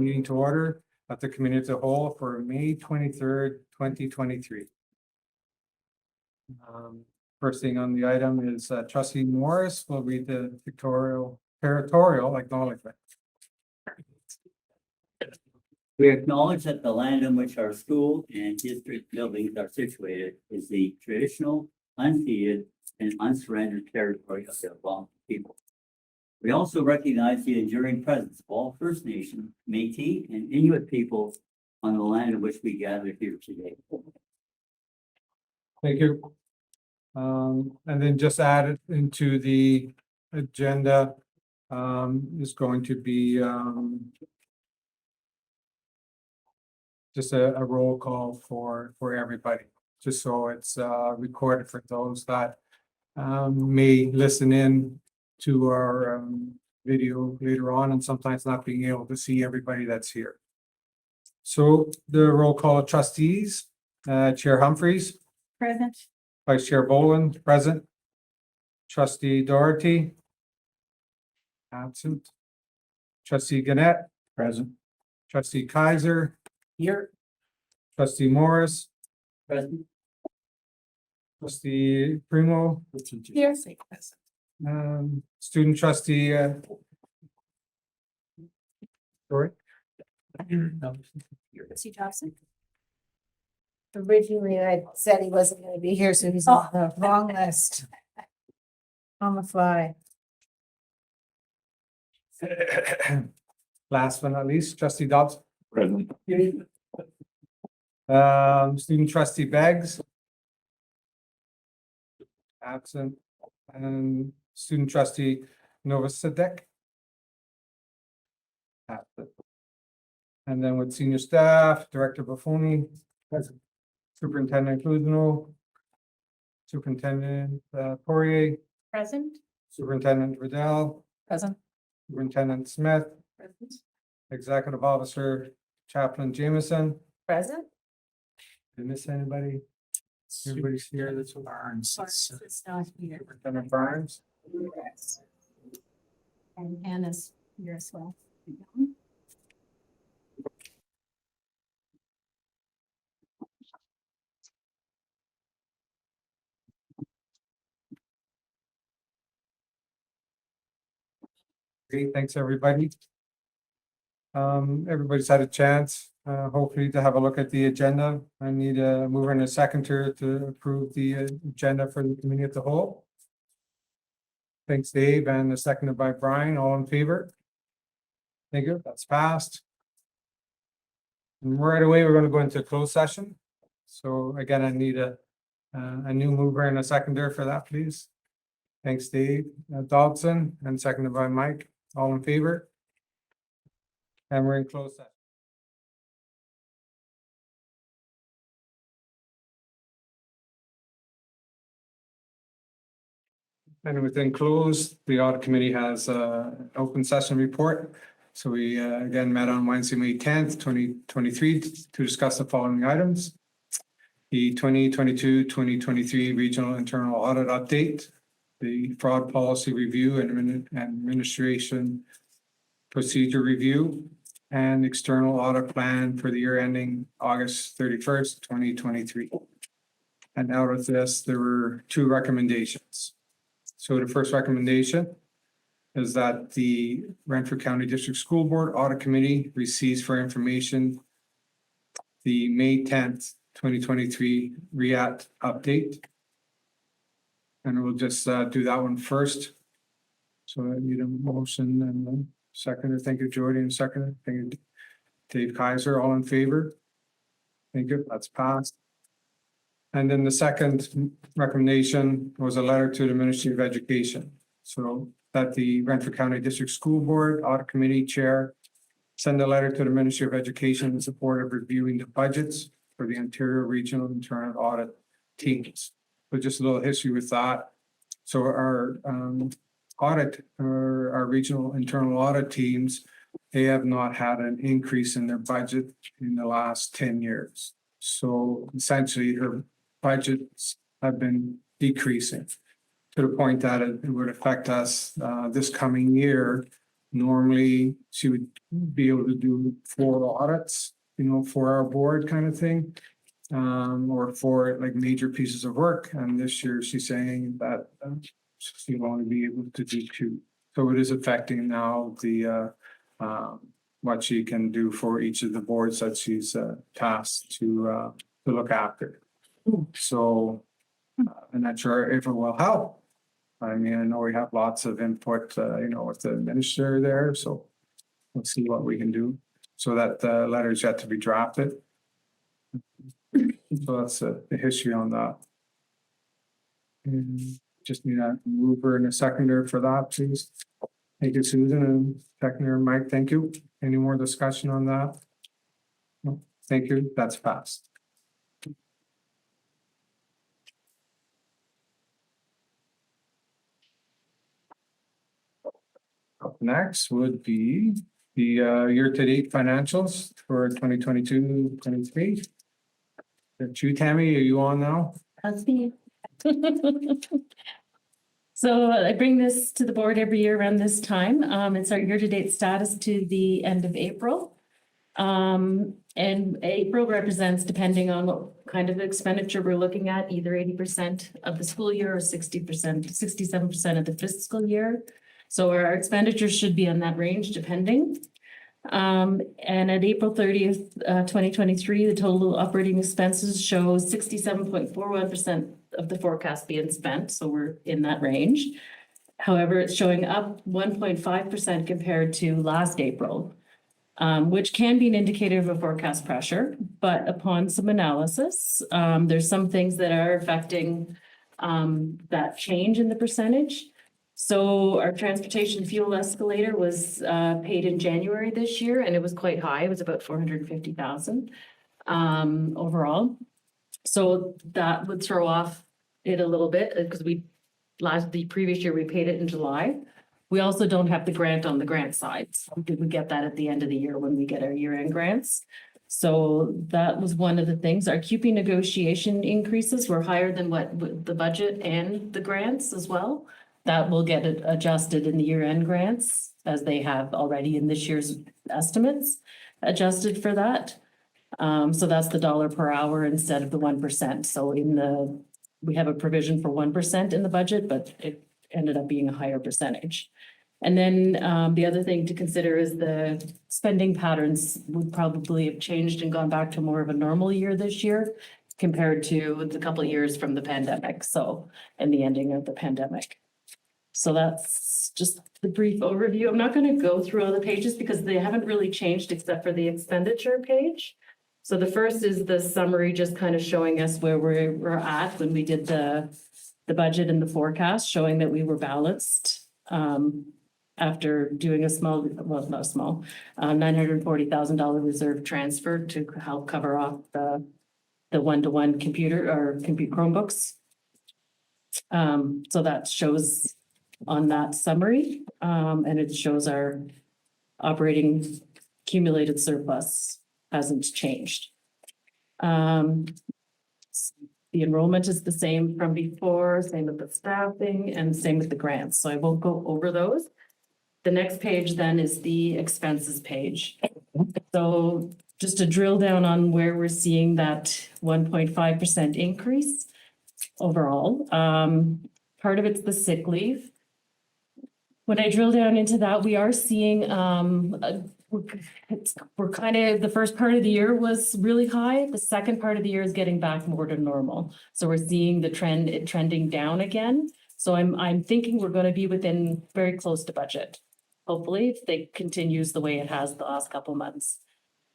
meeting to order at the committee of the whole for May 23rd, 2023. First thing on the item is Trustee Morris will read the territorial acknowledgement. We acknowledge that the land on which our school and district buildings are situated is the traditional, unceded, and unsurrendered territory of the Algonquin people. We also recognize the enduring presence of all First Nation, Métis, and Inuit peoples on the land on which we gather here today. Thank you. And then just added into the agenda is going to be just a roll call for everybody, just so it's recorded for those that may listen in to our video later on and sometimes not being able to see everybody that's here. So the roll call trustees, Chair Humphreys. Present. Vice Chair Boland, present. Trustee Doherty. Absent. Trustee Gannett. Present. Trustee Kaiser. Here. Trustee Morris. Present. Trustee Primo. Here. Student trustee. Sorry. Trustee Johnson. Originally, I said he wasn't gonna be here, so he's on the wrong list. On the fly. Last but not least, trustee Dobbs. Present. Student trustee Beggs. Absent. And student trustee Novosadek. Absent. And then with senior staff, Director Buffoni. Present. Superintendent Cluzno. Superintendent Poirier. Present. Superintendent Riddell. Present. Superintendent Smith. Present. Executive Officer Chaplain Jameson. Present. Did I miss anybody? Everybody's here. That's what Barnes is not here. Superintendent Barnes. And Anna's here as well. Great, thanks, everybody. Everybody's had a chance, hopefully to have a look at the agenda. I need a mover and a seconder to approve the agenda for the committee of the whole. Thanks, Dave, and a seconded by Brian, all in favor? Thank you, that's passed. And right away, we're gonna go into closed session. So again, I need a new mover and a seconder for that, please. Thanks, Dave. Dodson, and seconded by Mike, all in favor? And we're in closed session. And within closed, the audit committee has an open session report. So we again met on Wednesday, May 10th, 2023 to discuss the following items. The 2022-2023 regional internal audit update, the fraud policy review and administration procedure review, and external audit plan for the year ending August 31st, 2023. And out of this, there were two recommendations. So the first recommendation is that the Renfrew County District School Board Audit Committee receives for information the May 10th, 2023 REAT update. And we'll just do that one first. So I need a motion and a seconder. Thank you, Jordy, and seconder. Thank you, Dave Kaiser. All in favor? Thank you. That's passed. And then the second recommendation was a letter to the Ministry of Education. So that the Renfrew County District School Board Audit Committee Chair send a letter to the Ministry of Education in support of reviewing the budgets for the Ontario Regional Internal Audit teams. So just a little history with that. So our audit, or our regional internal audit teams, they have not had an increase in their budget in the last 10 years. So essentially their budgets have been decreasing to the point that it would affect us this coming year Normally, she would be able to do 4 audits, for our board kind of thing. Or for like major pieces of work, and this year she's saying that she'll only be able to do 2. So it is affecting now the what she can do for each of the boards that she's tasked to look after. So I'm not sure if it will help. I mean, I know we have lots of input, with the minister there, so let's see what we can do. So that letter's yet to be drafted. So that's the history on that. And just need a mover and a seconder for that, please. Thank you, Susan, and seconder Mike, thank you. Any more discussion on that? No, thank you, that's passed. Up next would be the year-to-date financials for 2022-23. You, Tammy, are you on now? That's me. So I bring this to the board every year around this time. It's our year-to-date status to the end of April. And April represents, depending on what kind of expenditure we're looking at, either 80% of the school year or 60%, 67% of the fiscal year. So our expenditures should be on that range, depending. And at April 30th, 2023, the total operating expenses show 67.41% of the forecast being spent. So we're in that range. However, it's showing up 1.5% compared to last April, which can be an indicator of a forecast pressure. But upon some analysis, there's some things that are affecting that change in the percentage. So our transportation fuel escalator was paid in January this year, and it was quite high. It was about 450,000 overall. So that would throw off it a little bit because the previous year we paid it in July. We also don't have the grant on the grant side. So we get that at the end of the year when we get our year-end grants. So that was one of the things. Our QP negotiation increases were higher than what the budget and the grants as well. That will get adjusted in the year-end grants, as they have already in this year's estimates, adjusted for that. So that's the $1 per hour instead of the 1%. So we have a provision for 1% in the budget, but it ended up being a higher percentage. And then the other thing to consider is the spending patterns would probably have changed and gone back to more of a normal year this year compared to the couple of years from the pandemic. So, and the ending of the pandemic. So that's just the brief overview. I'm not going to go through all the pages because they haven't really changed except for the expenditure page. So the first is the summary, just kind of showing us where we're at when we did the budget and the forecast, showing that we were balanced after doing a small, well, not small, $940,000 reserve transfer to help cover off the one-to-one computer or Chromebooks. So that shows on that summary, and it shows our operating accumulated surplus hasn't changed. The enrollment is the same from before, same with the staffing, and same with the grants. So I won't go over those. The next page then is the expenses page. So just to drill down on where we're seeing that 1.5% increase overall. Part of it's the sick leave. When I drill down into that, we are seeing we're kind of, the first part of the year was really high. The second part of the year is getting back more to normal. So we're seeing the trending down again. So I'm thinking we're going to be within very close to budget. Hopefully, if it continues the way it has the last couple of months.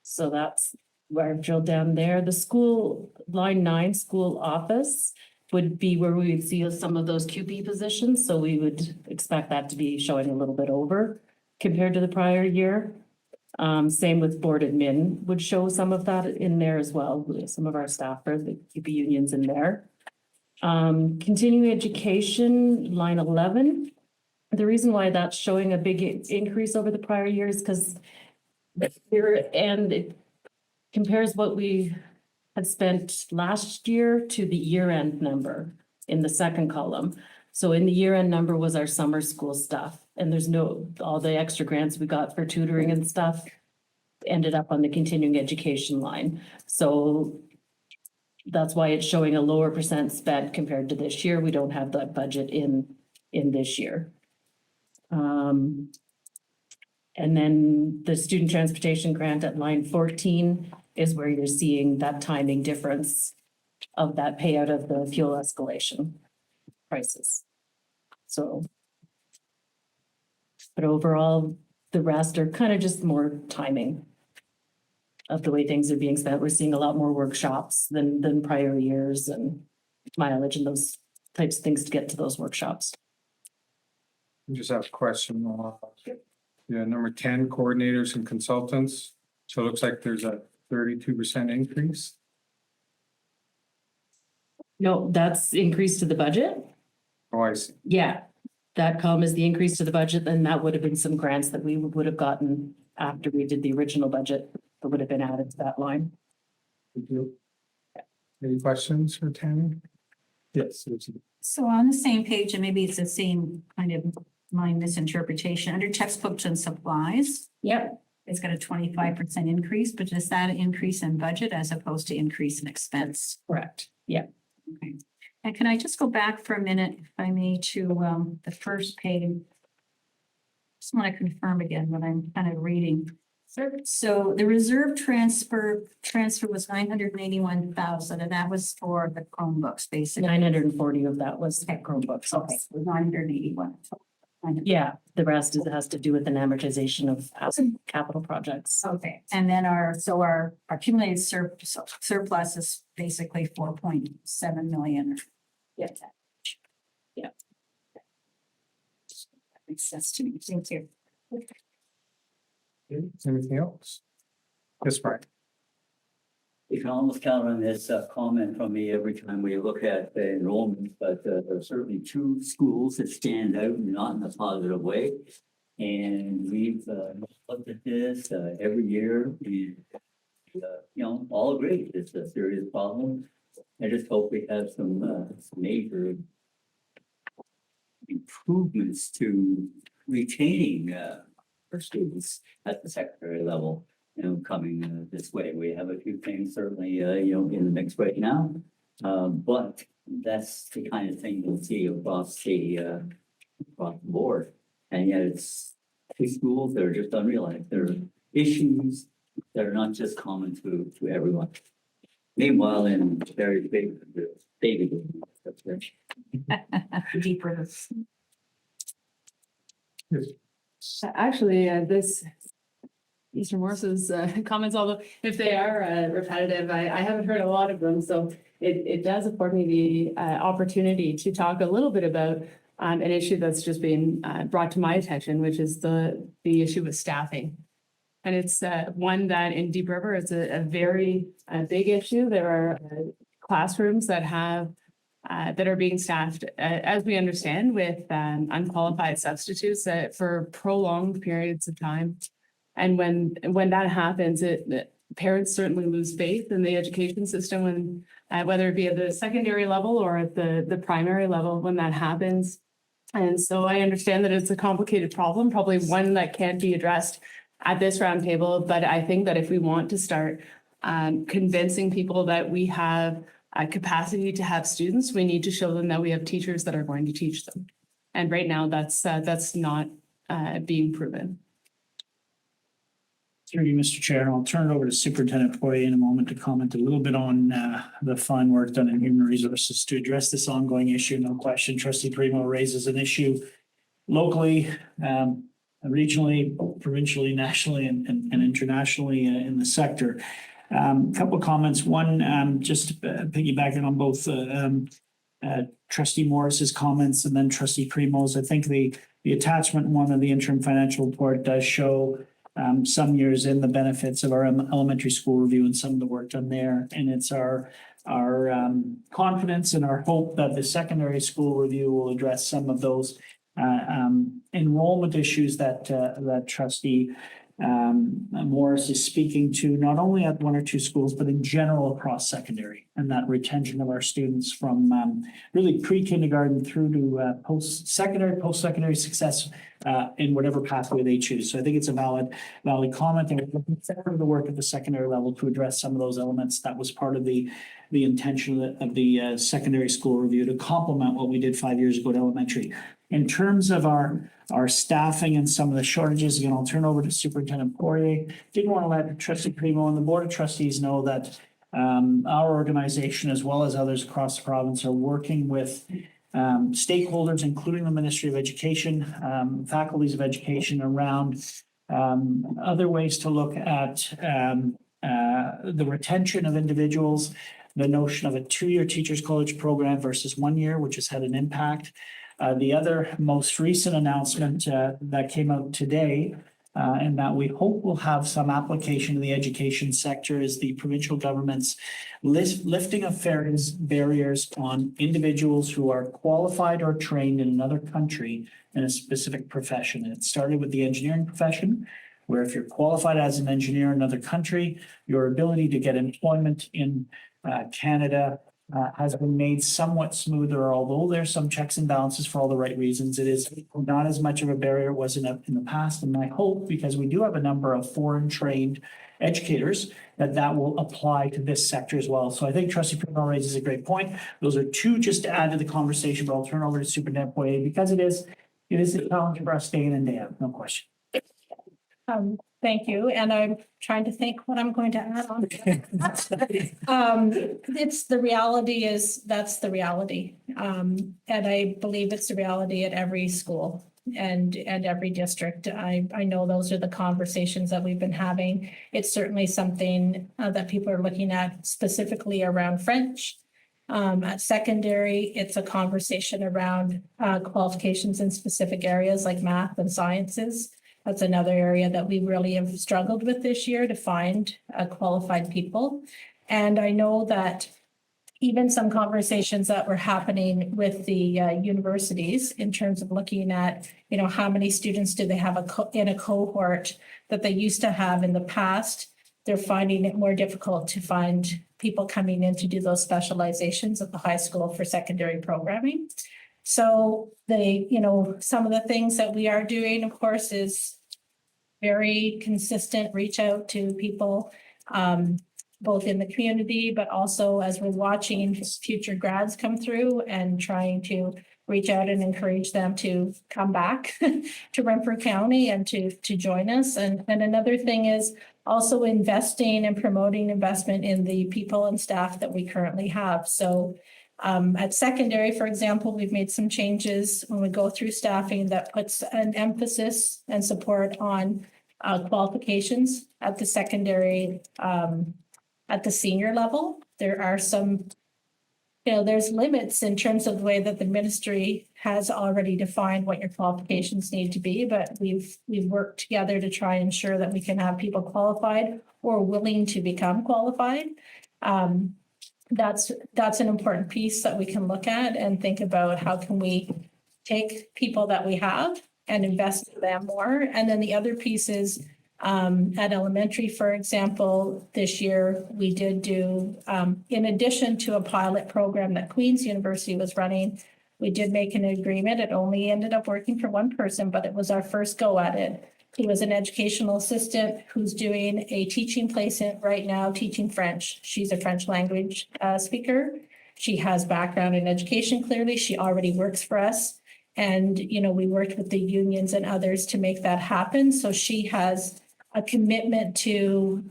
So that's where I've drilled down there. The school, line 9, school office would be where we would see some of those QP positions. So we would expect that to be showing a little bit over compared to the prior year. Same with board admin would show some of that in there as well. Some of our staff are the QP unions in there. Continuing education, line 11. The reason why that's showing a big increase over the prior year is because it compares what we had spent last year to the year-end number in the second column. So in the year-end number was our summer school stuff. and there's no, all the extra grants we got for tutoring and stuff ended up on the continuing education line. So that's why it's showing a lower percent spent compared to this year. We don't have that budget in this year. And then the student transportation grant at line 14 is where you're seeing that timing difference of that payout of the fuel escalation prices. So, but overall, the rest are kind of just more timing of the way things are being spent. We're seeing a lot more workshops than prior years and mileage and those types of things to get to those workshops. I just have a question. Yeah, number 10, coordinators and consultants. So it looks like there's a 32% increase. No, that's increase to the budget. Oh, I see. Yeah, that column is the increase to the budget, and that would have been some grants that we would have gotten after we did the original budget that would have been added to that line. Thank you. Any questions for Tammy? Yes. Susan. So on the same page, and maybe it's the same kind of my misinterpretation, under textbooks and supplies, Yep, it's got a 25% increase, but is that an increase in budget as opposed to increase in expense? correct. Yeah. Okay. And can I just go back for a minute, if I may, to the first page? Just want to confirm again what I'm kind of reading. So the reserve transfer was 981,000, and that was for the Chromebooks, basically. 940 of that was Chromebooks. Okay, 981. Yeah, the rest is, has to do with an amortization of past capital projects. Okay, and then our accumulated surplus is basically 4.7 million. Yeah. Yeah. That makes sense to me. Thank you. Okay, anything else? Yes, Brian. You can almost count on this comment from me every time we look at the enrollment, but there are certainly two schools that stand out, not in a positive way. And we've looked at this every year, and all agree it's a serious problem. I just hope we have some major improvements to retaining our students at the secondary level. Coming this way, we have a few things certainly, in the mix right now. But that's the kind of thing you'll see across the board. And yet it's two schools that are just unrealized. There are issues that are not just common to everyone. Meanwhile, in very big, baby. Deeper. Actually, this Mr. Morris's comments, although if they are repetitive, I haven't heard a lot of them. So it does afford me the opportunity to talk a little bit about an issue that's just been brought to my attention, which is the issue with staffing. And it's one that in Deep River is a very big issue. There are classrooms that have that are being staffed, as we understand, with unqualified substitutes for prolonged periods of time. And when that happens, parents certainly lose faith in the education system when whether it be at the secondary level or at the primary level when that happens. And so I understand that it's a complicated problem, probably one that can't be addressed at this roundtable. But I think that if we want to start convincing people that we have a capacity to have students, we need to show them that we have teachers that are going to teach them. And right now, that's not being proven. Through you, Mr. Chair, and I'll turn it over to Superintendent Poirier in a moment to comment a little bit on the fine work done in human resources to address this ongoing issue. No question, Trustee Primo raises an issue locally, regionally, provincially, nationally, and internationally in the sector. Couple of comments. One, just piggybacking on both Trustee Morris's comments and then Trustee Primo's. I think the attachment one of the interim financial report does show some years in the benefits of our elementary school review and some of the work done there. And it's our confidence and our hope that the secondary school review will address some of those enrollment issues that Trustee Morris is speaking to, not only at one or two schools, but in general across secondary, and that retention of our students from really pre-kindergarten through to post-secondary success in whatever pathway they choose. So I think it's a valid comment, and we're looking forward to the work at the secondary level to address some of those elements. That was part of the intention of the secondary school review, to complement what we did 5 years ago at elementary. In terms of our staffing and some of the shortages, again, I'll turn over to Superintendent Poirier. Did want to let Trustee Primo and the Board of Trustees know that our organization, as well as others across the province, are working with stakeholders, including the Ministry of Education, faculties of education, around other ways to look at the retention of individuals, the notion of a 2-year Teachers College program versus 1 year, which has had an impact. The other most recent announcement that came out today, and that we hope will have some application in the education sector, is the provincial government's lifting of fairness barriers on individuals who are qualified or trained in another country in a specific profession. And it started with the engineering profession, where if you're qualified as an engineer in another country, your ability to get employment in Canada has been made somewhat smoother, although there's some checks and balances for all the right reasons. It is not as much of a barrier it was in the past. And I hope, because we do have a number of foreign trained educators, that will apply to this sector as well. So I think Trustee Primo raises a great point. Those are two just to add to the conversation, but I'll turn over to Superintendent Poirier, because it is a challenge for us day in and day out, no question. Thank you, and I'm trying to think what I'm going to add on. It's the reality is, that's the reality. And I believe it's the reality at every school and every district. I know those are the conversations that we've been having. It's certainly something that people are looking at specifically around French. At secondary, it's a conversation around qualifications in specific areas like math and sciences. That's another area that we really have struggled with this year, to find qualified people. And I know that even some conversations that were happening with the universities in terms of looking at, how many students do they have in a cohort that they used to have in the past, they're finding it more difficult to find people coming in to do those specializations at the high school for secondary programming. So some of the things that we are doing, of course, is very consistent reach out to people, both in the community, but also as we're watching future grads come through and trying to reach out and encourage them to come back to Renfrew County and to join us. And another thing is also investing and promoting investment in the people and staff that we currently have. So at secondary, for example, we've made some changes when we go through staffing that puts an emphasis and support on qualifications at the secondary, at the senior level. There are some, there's limits in terms of the way that the ministry has already defined what your qualifications need to be, but we've worked together to try and ensure that we can have people qualified or willing to become qualified. That's an important piece that we can look at and think about how can we take people that we have and invest in them more. And then the other piece is at elementary, for example, this year we did do, in addition to a pilot program that Queen's University was running, we did make an agreement. It only ended up working for one person, but it was our first go at it. He was an educational assistant who's doing a teaching placement right now, teaching French. She's a French language speaker. She has background in education, clearly. She already works for us. And, we worked with the unions and others to make that happen. So she has a commitment to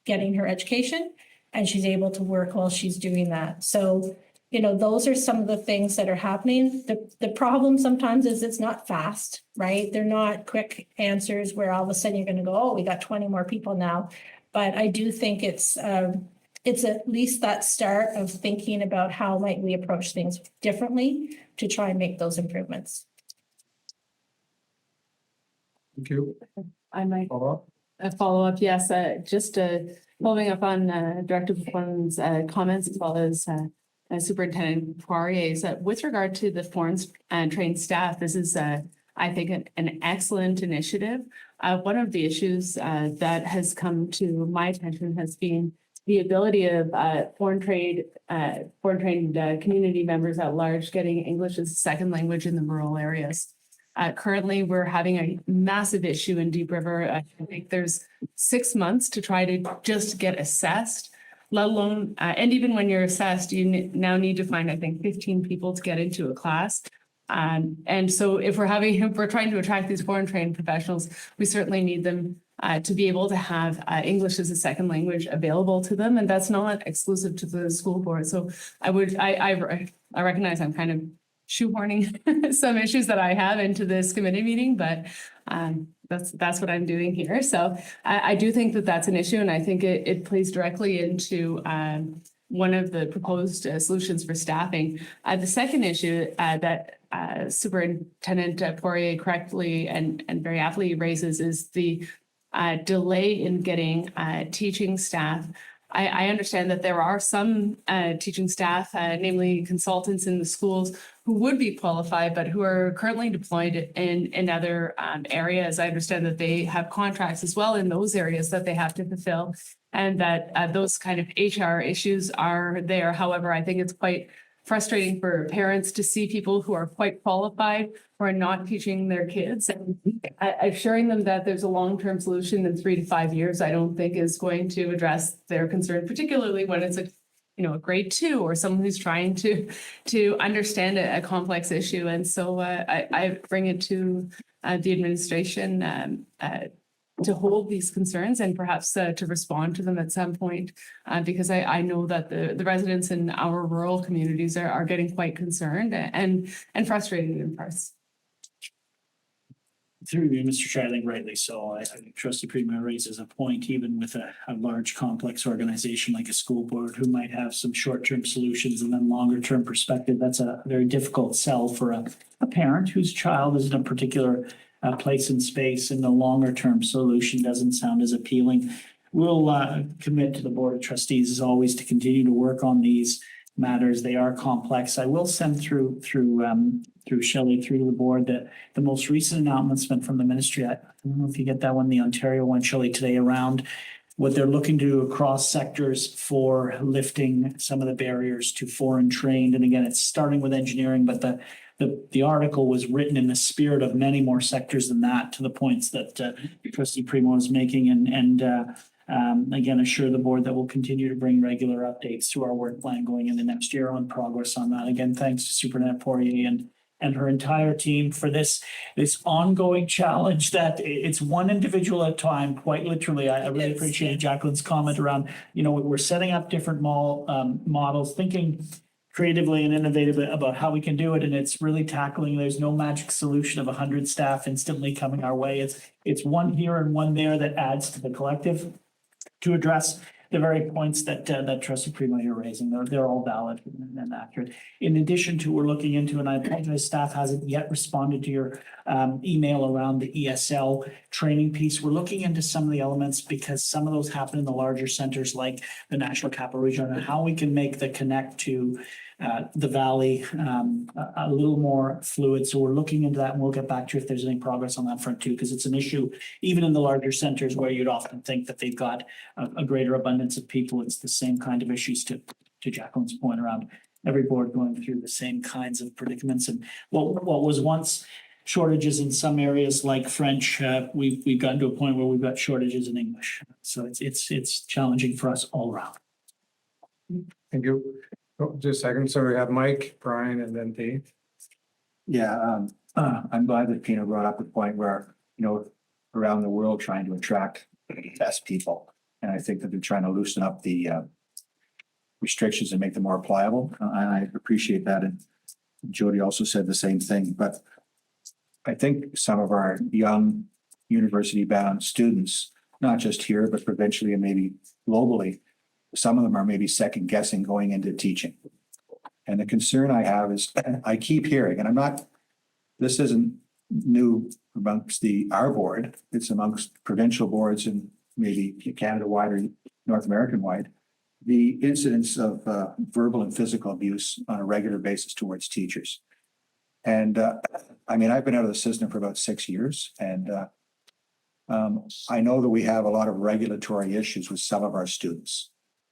getting her education, and she's able to work while she's doing that. So, those are some of the things that are happening. The problem sometimes is it's not fast, right? They're not quick answers where all of a sudden you're going to go, oh, we got 20 more people now. But I do think it's at least that start of thinking about how might we approach things differently to try and make those improvements. Thank you. I might Follow up? follow up. Yes, just following up on Director Buchanan's comments, as well as Superintendent Poirier's. With regard to the foreign trained staff, this is, I think, an excellent initiative. One of the issues that has come to my attention has been the ability of foreign trained community members at large getting English as a second language in the rural areas. Currently, we're having a massive issue in Deep River. I think there's 6 months to try to just get assessed, let alone, and even when you're assessed, you now need to find, I think, 15 people to get into a class. And so if we're trying to attract these foreign trained professionals, we certainly need them to be able to have English as a second language available to them. And that's not exclusive to the school board. So I recognize I'm kind of shoehorning some issues that I have into this committee meeting, but that's what I'm doing here. So I do think that that's an issue, and I think it plays directly into one of the proposed solutions for staffing. The second issue that Superintendent Poirier correctly and very aptly raises is the delay in getting teaching staff. I understand that there are some teaching staff, namely consultants in the schools, who would be qualified, but who are currently deployed in other areas. I understand that they have contracts as well in those areas that they have to fulfill, and that those kind of HR issues are there. However, I think it's quite frustrating for parents to see people who are quite qualified who are not teaching their kids. And assuring them that there's a long-term solution in 3 to 5 years, I don't think is going to address their concern, particularly when it's a grade 2 or someone who's trying to understand a complex issue. And so I bring it to the administration to hold these concerns and perhaps to respond to them at some point, because I know that the residents in our rural communities are getting quite concerned and frustrated in parts. Through you, Mr. Chair, I think rightly so. I think Trustee Primo raises a point, even with a large complex organization like a school board who might have some short-term solutions and then longer-term perspective. That's a very difficult sell for a parent whose child is in a particular place in space, and the longer-term solution doesn't sound as appealing. We'll commit to the Board of Trustees, as always, to continue to work on these matters. They are complex. I will send through Shelley, through to the board, the most recent announcement from the ministry. I don't know if you get that one, the Ontario one, Shelley, today, around what they're looking to do across sectors for lifting some of the barriers to foreign trained. And again, it's starting with engineering, but the article was written in the spirit of many more sectors than that, to the points that Trustee Primo is making, and again, assure the board that we'll continue to bring regular updates to our work plan going into next year on progress on that. Again, thanks to Superintendent Poirier and her entire team for this ongoing challenge that it's one individual at a time, quite literally. I really appreciated Jacqueline's comment around, we're setting up different models, thinking creatively and innovatively about how we can do it. And it's really tackling, there's no magic solution of 100 staff instantly coming our way. It's one here and one there that adds to the collective to address the very points that Trustee Primo you're raising. They're all valid and accurate. In addition to, we're looking into, and I apologize, staff hasn't yet responded to your email around the ESL training piece. We're looking into some of the elements, because some of those happen in the larger centers like the National Capital Region, and how we can make the connect to the Valley a little more fluid. So we're looking into that, and we'll get back to you if there's any progress on that front too, because it's an issue even in the larger centers where you'd often think that they've got a greater abundance of people. It's the same kind of issues, to Jacqueline's point, around every board going through the same kinds of predicaments. And what was once shortages in some areas like French, we've gotten to a point where we've got shortages in English. So it's challenging for us all around. Thank you. Oh, just a second. So we have Mike, Brian, and then Dave. Yeah, I'm glad that Pino brought up the point where, around the world trying to attract the best people. And I think that they're trying to loosen up the restrictions and make them more pliable. And I appreciate that. And Jody also said the same thing. But I think some of our young university-bound students, not just here, but provincially and maybe globally, some of them are maybe second guessing going into teaching. And the concern I have is I keep hearing, and this isn't new amongst our board, it's amongst provincial boards and maybe Canada-wide or North American-wide, the incidence of verbal and physical abuse on a regular basis towards teachers. And I've been out of the system for about 6 years, and I know that we have a lot of regulatory issues with some of our students.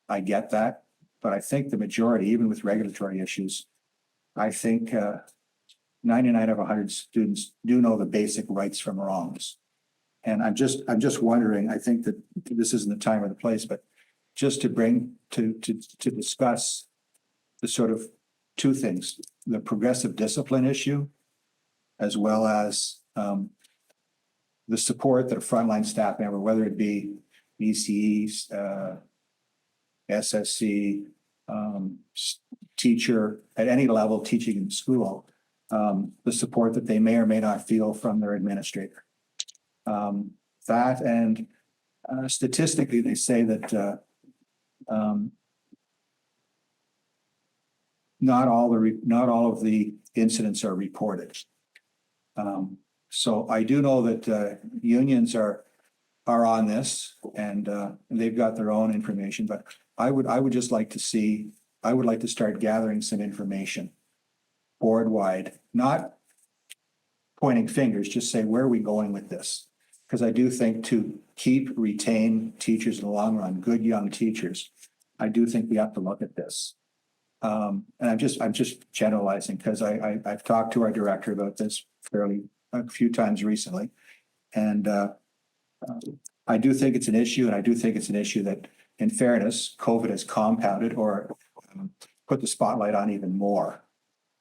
I get that, but I think the majority, even with regulatory issues, I think 99 of 100 students do know the basic rights from wrongs. And I'm just wondering, I think that this isn't the time or the place, but just to bring, to discuss the sort of two things, the progressive discipline issue, as well as the support that a frontline staff member, whether it be BCEs, SSC, teacher at any level teaching in school, the support that they may or may not feel from their administrator. That and statistically, they say that not all of the incidents are reported. So I do know that unions are on this and they've got their own information, but I would just like to see, I would like to start gathering some information board wide, not pointing fingers, just say, where are we going with this? Because I do think to retain teachers in the long run, good young teachers, I do think we have to look at this. And I'm just generalizing because I've talked to our director about this a few times recently. And I do think it's an issue, and I do think it's an issue that, in fairness, COVID has compounded or put the spotlight on even more.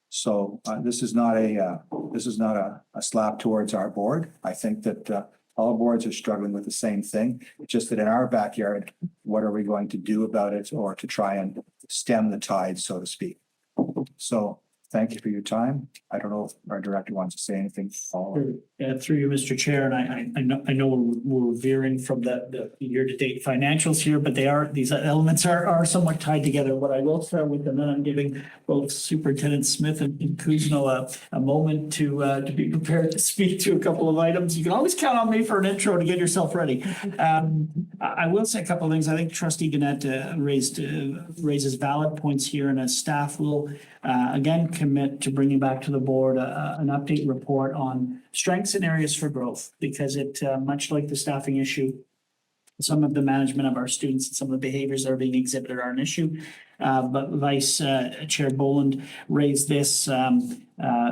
So this is not a slap towards our board. I think that all boards are struggling with the same thing. It's just that in our backyard, what are we going to do about it, or to try and stem the tide, so to speak? So thank you for your time. I don't know if our director wants to say anything. Through you, Mr. Chair, and I know we're veering from the year-to-date financials here, but these elements are somewhat tied together. What I will start with, and then I'm giving both Superintendent Smith and Kuzno a moment to be prepared to speak to a couple of items. You can always count on me for an intro to get yourself ready. I will say a couple of things. I think Trustee Gannett raises valid points here, and as staff will again commit to bringing back to the board an update report on strengths and areas for growth, because it much like the staffing issue, some of the management of our students and some of the behaviors that are being exhibited are an issue. But Vice Chair Boland raised this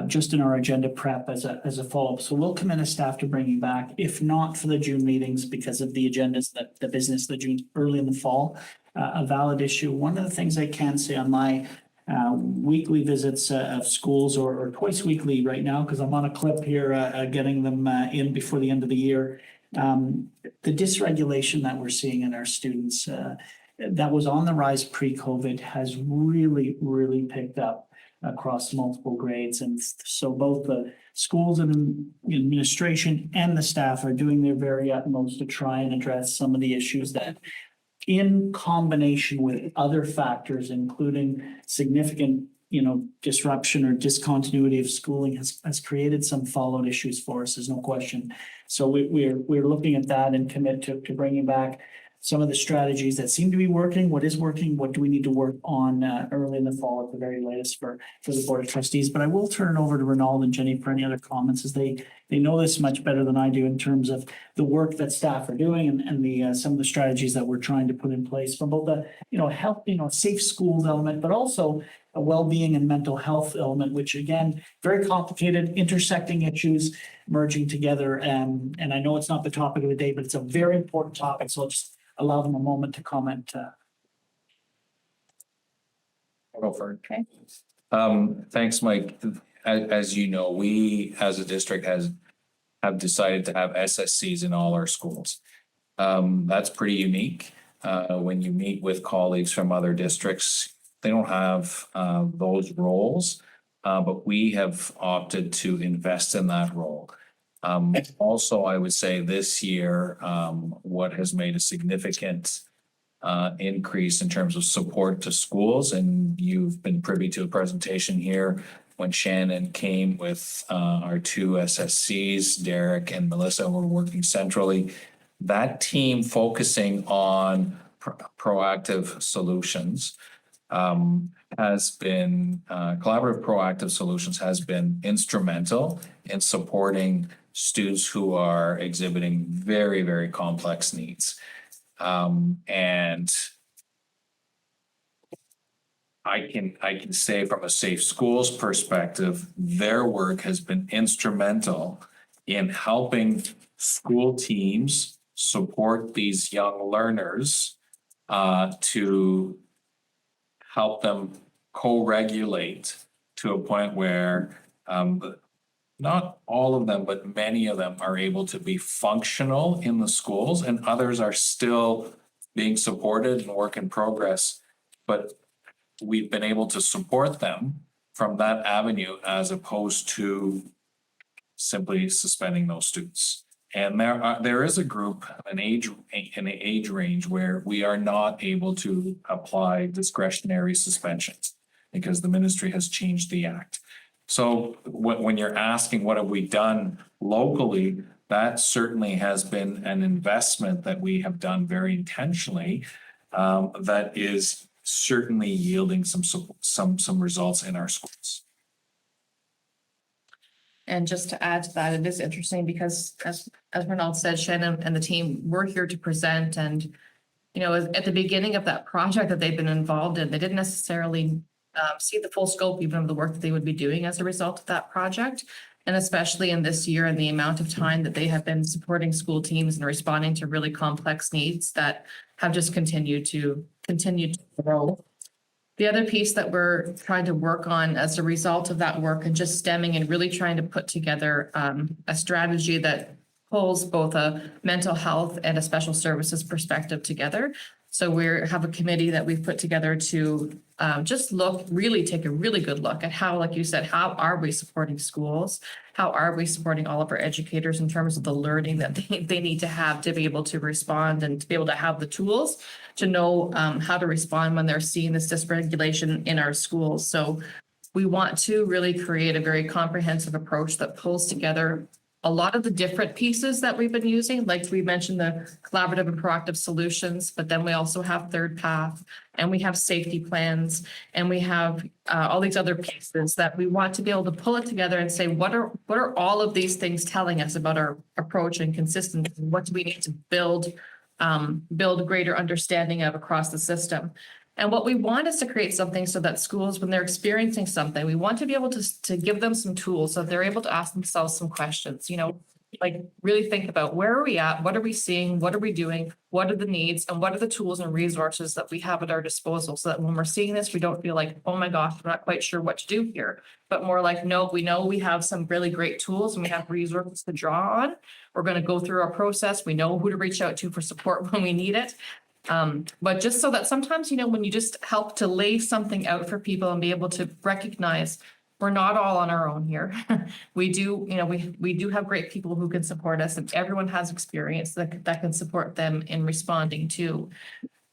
just in our agenda prep as a follow-up. So we'll commit as staff to bringing back, if not for the June meetings because of the agendas, the business, the June early in the fall, a valid issue. One of the things I can say on my weekly visits of schools, or twice weekly right now, because I'm on a clip here getting them in before the end of the year. The dysregulation that we're seeing in our students that was on the rise pre-COVID has really, really picked up across multiple grades. And so both the schools and administration and the staff are doing their very utmost to try and address some of the issues that, in combination with other factors, including significant, disruption or discontinuity of schooling, has created some fallout issues for us. There's no question. So we're looking at that and commit to bringing back some of the strategies that seem to be working. What is working? What do we need to work on early in the fall at the very latest for the Board of Trustees? But I will turn it over to Ronald and Jenny for any other comments, as they know this much better than I do in terms of the work that staff are doing and the some of the strategies that we're trying to put in place from both the health, safe schools element, but also a well-being and mental health element, which again, very complicated, intersecting issues merging together. And I know it's not the topic of the day, but it's a very important topic. So I'll just allow them a moment to comment. I'll go for it. Okay. Thanks, Mike. As you know, we as a district have decided to have SSCs in all our schools. That's pretty unique. When you meet with colleagues from other districts, they don't have those roles, but we have opted to invest in that role. Also, I would say this year, what has made a significant increase in terms of support to schools, and you've been privy to a presentation here when Shannon came with our two SSCs, Derek and Melissa, were working centrally. That team focusing on proactive solutions has been collaborative proactive solutions has been instrumental in supporting students who are exhibiting very, very complex needs. And I can say from a safe schools perspective, their work has been instrumental in helping school teams support these young learners to help them co-regulate to a point where not all of them, but many of them are able to be functional in the schools, and others are still being supported and work in progress. But we've been able to support them from that avenue as opposed to simply suspending those students. And there is a group, an age range where we are not able to apply discretionary suspensions because the ministry has changed the act. So when you're asking what have we done locally, that certainly has been an investment that we have done very intentionally, that is certainly yielding some results in our schools. And just to add to that, it is interesting because as Ronald said, Shannon and the team, we're here to present, and you know, at the beginning of that project that they've been involved in, they didn't necessarily see the full scope even of the work that they would be doing as a result of that project. And especially in this year and the amount of time that they have been supporting school teams and responding to really complex needs that have just continued to grow. The other piece that we're trying to work on as a result of that work and just stemming and really trying to put together a strategy that pulls both a mental health and a special services perspective together. So we have a committee that we've put together to just take a really good look at how, like you said, how are we supporting schools? How are we supporting all of our educators in terms of the learning that they need to have to be able to respond and to be able to have the tools to know how to respond when they're seeing this dysregulation in our schools. So we want to really create a very comprehensive approach that pulls together a lot of the different pieces that we've been using, like we mentioned, the collaborative and proactive solutions, but then we also have third path and we have safety plans and we have all these other pieces that we want to be able to pull it together and say, what are all of these things telling us about our approach and consistency? What do we need to build greater understanding of across the system? And what we want is to create something so that schools, when they're experiencing something, we want to be able to give them some tools so they're able to ask themselves some questions, you know, like really think about where are we at? What are we seeing? What are we doing? What are the needs? And what are the tools and resources that we have at our disposal so that when we're seeing this, we don't feel like, oh my gosh, we're not quite sure what to do here, but more like, no, we know we have some really great tools and we have resources to draw on. We're going to go through our process. We know who to reach out to for support when we need it. But just so that sometimes, you know, when you just help to lay something out for people and be able to recognize we're not all on our own here. We do, you know, we do have great people who can support us and everyone has experience that can support them in responding to.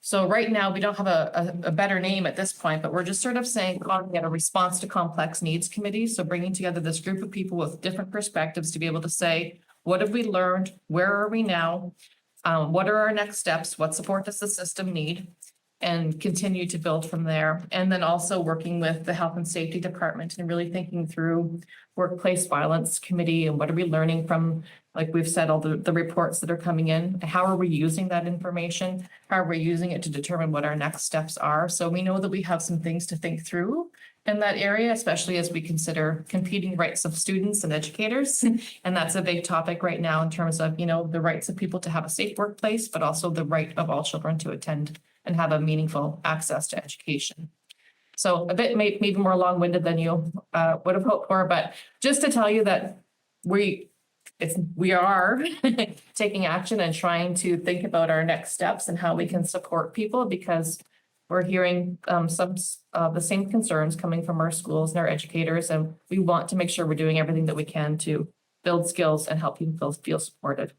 So right now we don't have a better name at this point, but we're just sort of saying, calling it a response to complex needs committee. So bringing together this group of people with different perspectives to be able to say, what have we learned? Where are we now? What are our next steps? What support does the system need? And continue to build from there. And then also working with the health and safety department and really thinking through workplace violence committee and what are we learning from, like we've said, all the reports that are coming in. How are we using that information? How are we using it to determine what our next steps are? So we know that we have some things to think through in that area, especially as we consider competing rights of students and educators. And that's a big topic right now in terms of, you know, the rights of people to have a safe workplace, but also the right of all children to attend and have a meaningful access to education. So a bit maybe more long-winded than you would have hoped for, but just to tell you that we are taking action and trying to think about our next steps and how we can support people, because we're hearing some of the same concerns coming from our schools and our educators, and we want to make sure we're doing everything that we can to build skills and help people feel supported.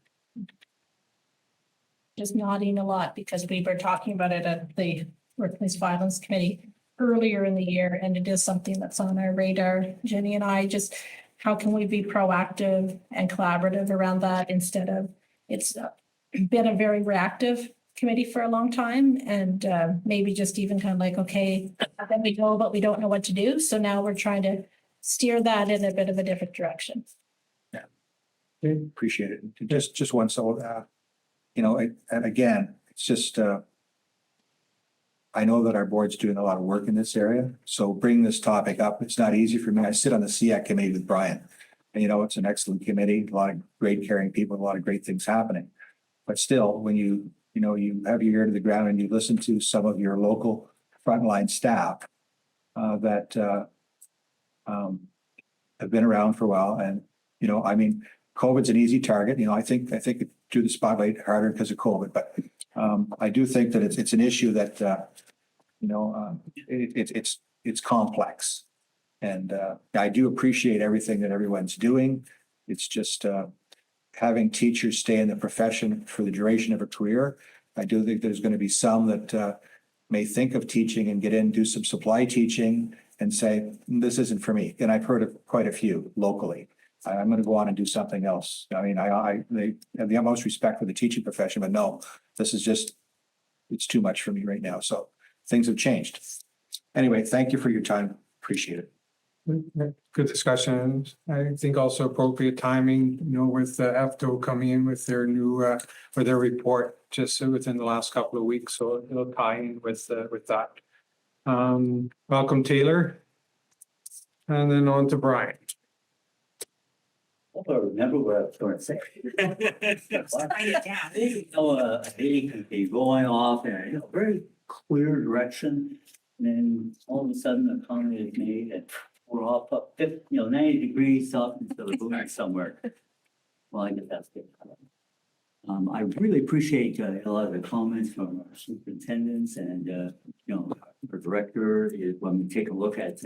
Just nodding a lot because we were talking about it at the Workplace Violence Committee earlier in the year, and it is something that's on our radar. Jenny and I, just how can we be proactive and collaborative around that instead of, it's been a very reactive committee for a long time, and maybe just even kind of like, okay, then we go, but we don't know what to do. So now we're trying to steer that in a bit of a different direction. Yeah, appreciate it. Just one, so you know, and again, it's just I know that our board's doing a lot of work in this area, so bring this topic up. It's not easy for me. I sit on the SEAC committee with Brian. And you know, it's an excellent committee, a lot of great caring people, a lot of great things happening. But still, when you have your ear to the ground and you listen to some of your local frontline staff that have been around for a while, and I mean, COVID's an easy target. I think it drew the spotlight harder because of COVID, but I do think that it's an issue that it's complex, and I do appreciate everything that everyone's doing. It's just having teachers stay in the profession for the duration of a career. I do think there's going to be some that may think of teaching and get in, do some supply teaching and say, this isn't for me. And I've heard of quite a few locally. I'm going to go on and do something else. I mean, they have the utmost respect for the teaching profession, but no, this is just, it's too much for me right now. So things have changed. Anyway, thank you for your time. Appreciate it. Good discussion. I think also appropriate timing, with the EFTO coming in with their new, for their report just within the last couple of weeks. So it'll tie in with that. Welcome, Taylor. And then on to Brian. I remember what I was going to say. A meeting can be going off in a very clear direction, and then all of a sudden a comment is made and we're off up 90 degrees up into the boom somewhere. Well, I guess that's good. I really appreciate a lot of the comments from our superintendents and our director. When we take a look at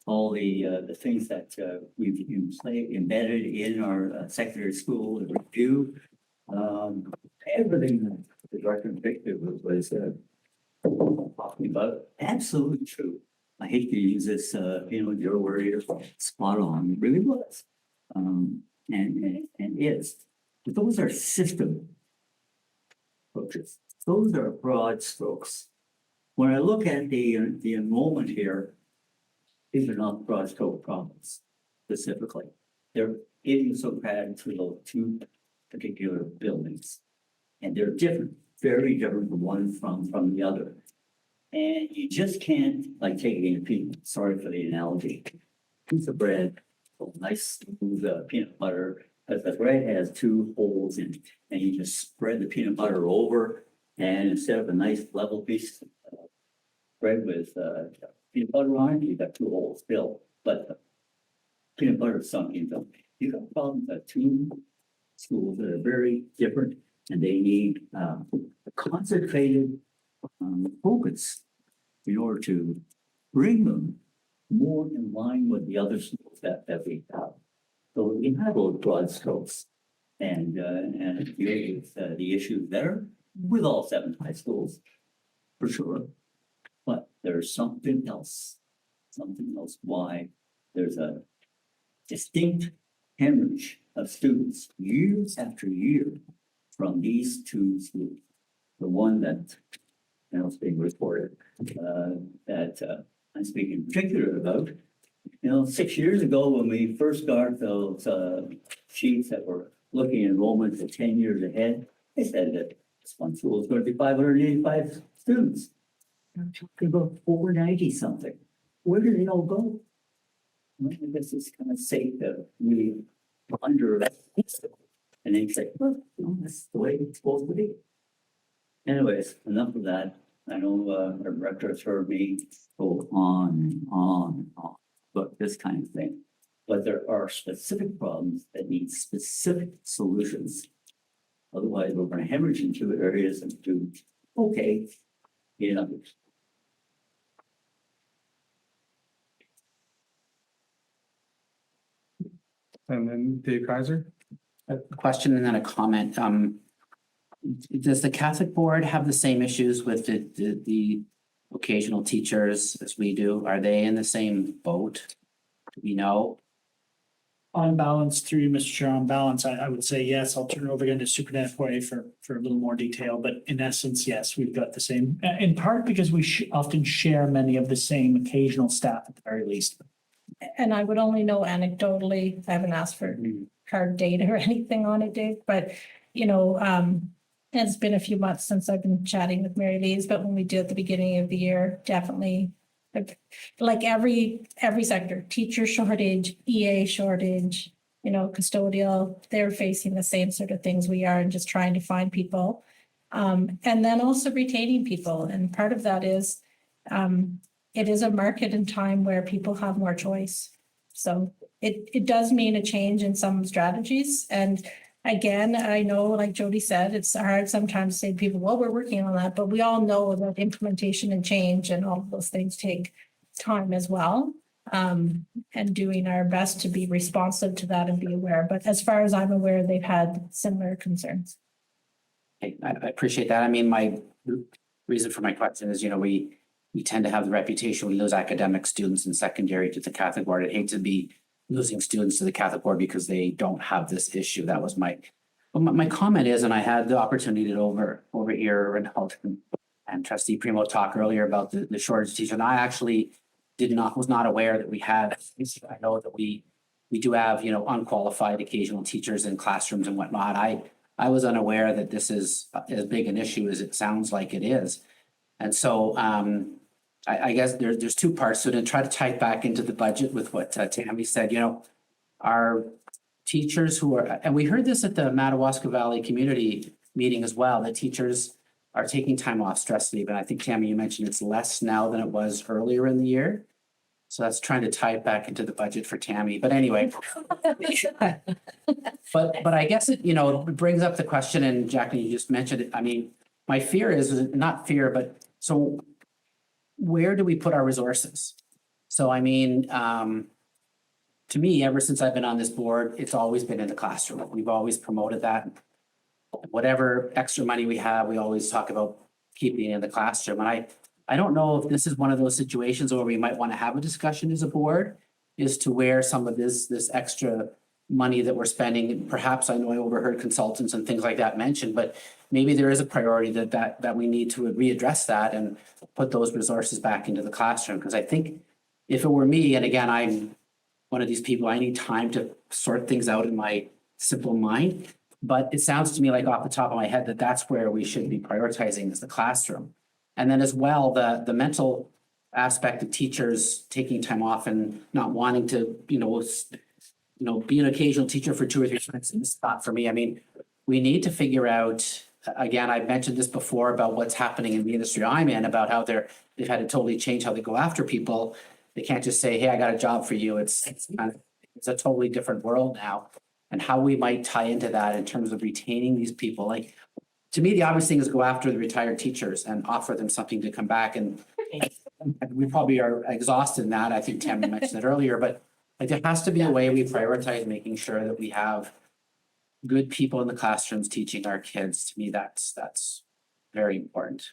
all the things that we've embedded in our secondary school review, everything that the director and Victor was talking about, absolutely true. I hate to use this, your word here, spot on. It really was, and is. But those are system approaches. Those are broad strokes. When I look at the enrollment here, these are not broad stroke problems specifically. They're idiosyncratic to those two particular buildings, and they're different, very different one from the other. And you just can't, like, taking a piece, sorry for the analogy, piece of bread, nice smooth peanut butter, because the bread has two holes in it, and you just spread the peanut butter over, and instead of a nice level piece of bread with peanut butter on it, you got two holes still, but peanut butter is something else. You got problems with two schools that are very different, and they need a concentrated focus in order to bring them more in line with the other schools that we have. So we have those broad strokes and deal with the issues there with all 7 high schools, for sure. But there's something else why there's a distinct hemorrhage of students years after year from these two schools. The one that is being reported that I'm speaking in particular about. 6 years ago, when we first got those sheets that were looking at enrollment for 10 years ahead, they said that this one school is going to be 585 students. I'm talking about 490 something. Where did they all go? Well, I guess it's kind of safe that we under and they say, well, that's the way it's supposed to be. Anyways, enough of that. I know our director has heard me go on and on about this kind of thing, but there are specific problems that need specific solutions. Otherwise, we're going to hemorrhage into areas and do okay in others. And then Dave Kaiser. A question and then a comment. Does the Catholic Board have the same issues with the vocational teachers as we do? Are they in the same boat? Do we know? On balance, through you, Mr. Chair, on balance, I would say yes. I'll turn it over again to Superintendent Poirier for a little more detail, but in essence, yes, we've got the same, in part because we often share many of the same occasional staff at the very least. And I would only know anecdotally, I haven't asked for hard data or anything on it, Dave, but, And it's been a few months since I've been chatting with Mary Lee's, but when we did at the beginning of the year, definitely like every sector, teacher shortage, EA shortage, custodial, they're facing the same sort of things we are and just trying to find people. And then also retaining people. And part of that is it is a market and time where people have more choice. So it does mean a change in some strategies. And again, I know, like Jody said, it's hard sometimes to say to people, well, we're working on that, but we all know that implementation and change and all of those things take time as well. And doing our best to be responsive to that and be aware. But as far as I'm aware, they've had similar concerns. Okay, I appreciate that. I mean, my reason for my question is, we tend to have the reputation, we lose academic students in secondary to the Catholic board. I'd hate to be losing students to the Catholic board because they don't have this issue. That was my comment is, and I had the opportunity to over here and Trustee Primo talk earlier about the shortage of teachers. And I actually was not aware that we had. I know that we do have, unqualified occasional teachers in classrooms and whatnot. I was unaware that this is as big an issue as it sounds like it is. And so I guess there's two parts. So to try to tie it back into the budget with what Tammy said, our teachers who are, and we heard this at the Madawaska Valley community meeting as well, that teachers are taking time off stress leave. And I think, Tammy, you mentioned it's less now than it was earlier in the year. So that's trying to tie it back into the budget for Tammy. But anyway, but I guess it, brings up the question, and Jacqueline, you just mentioned it. I mean, my fear is not fear, but so where do we put our resources? So, I mean, to me, ever since I've been on this board, it's always been in the classroom. We've always promoted that. Whatever extra money we have, we always talk about keeping it in the classroom. And I don't know if this is one of those situations where we might want to have a discussion as a board as to where some of this extra money that we're spending, perhaps I know I overheard consultants and things like that mentioned, but maybe there is a priority that we need to readdress that and put those resources back into the classroom. Because I think if it were me, and again, I'm one of these people, I need time to sort things out in my simple mind. But it sounds to me like off the top of my head that that's where we should be prioritizing is the classroom. And then as well, the mental aspect of teachers taking time off and not wanting to, be an occasional teacher for 2 or 3 months. It's not for me. I mean, we need to figure out, again, I've mentioned this before about what's happening in the industry I'm in, about how they've had to totally change how they go after people. They can't just say, hey, I got a job for you. It's a totally different world now. And how we might tie into that in terms of retaining these people. Like, to me, the obvious thing is go after the retired teachers and offer them something to come back. And we probably are exhausted in that. I think Tammy mentioned it earlier, but like there has to be a way we prioritize making sure that we have good people in the classrooms teaching our kids. To me, that's very important.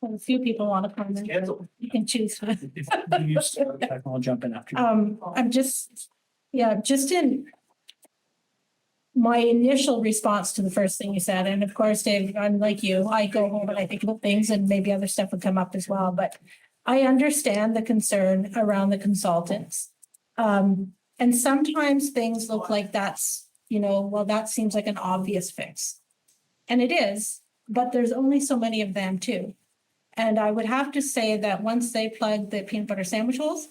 Well, a few people want to comment. You can choose. I'll jump in after. I'm just in my initial response to the first thing you said, and of course, Dave, I'm like you, I go home and I think about things and maybe other stuff would come up as well, but I understand the concern around the consultants. And sometimes things look like that's, well, that seems like an obvious fix. And it is, but there's only so many of them too. And I would have to say that once they plug the peanut butter sandwich holes,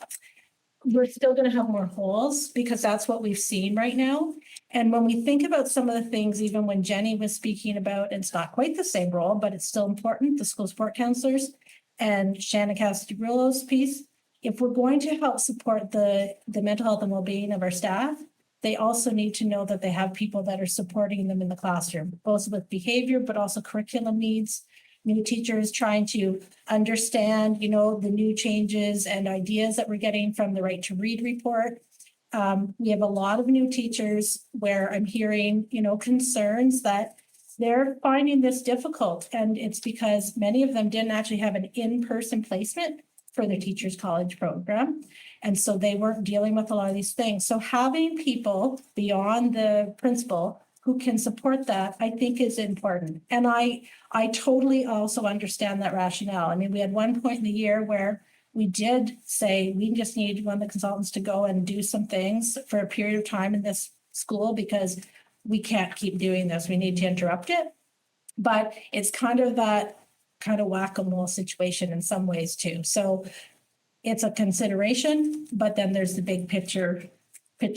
we're still going to have more holes because that's what we've seen right now. And when we think about some of the things, even when Jenny was speaking about, and it's not quite the same role, but it's still important, the school support counselors and Shannon Cassidy-Rulo's piece, if we're going to help support the mental health and well-being of our staff, they also need to know that they have people that are supporting them in the classroom, both with behavior, but also curriculum needs, new teachers trying to understand, the new changes and ideas that we're getting from the Right to Read report. We have a lot of new teachers where I'm hearing, concerns that they're finding this difficult. And it's because many of them didn't actually have an in-person placement for their teachers college program. And so they weren't dealing with a lot of these things. So having people beyond the principal who can support that, I think is important. And I totally also understand that rationale. I mean, we had one point in the year where we did say we just need one of the consultants to go and do some things for a period of time in this school because we can't keep doing this. We need to interrupt it. But it's kind of that kind of whack-a-mole situation in some ways too. So it's a consideration, but then there's the big picture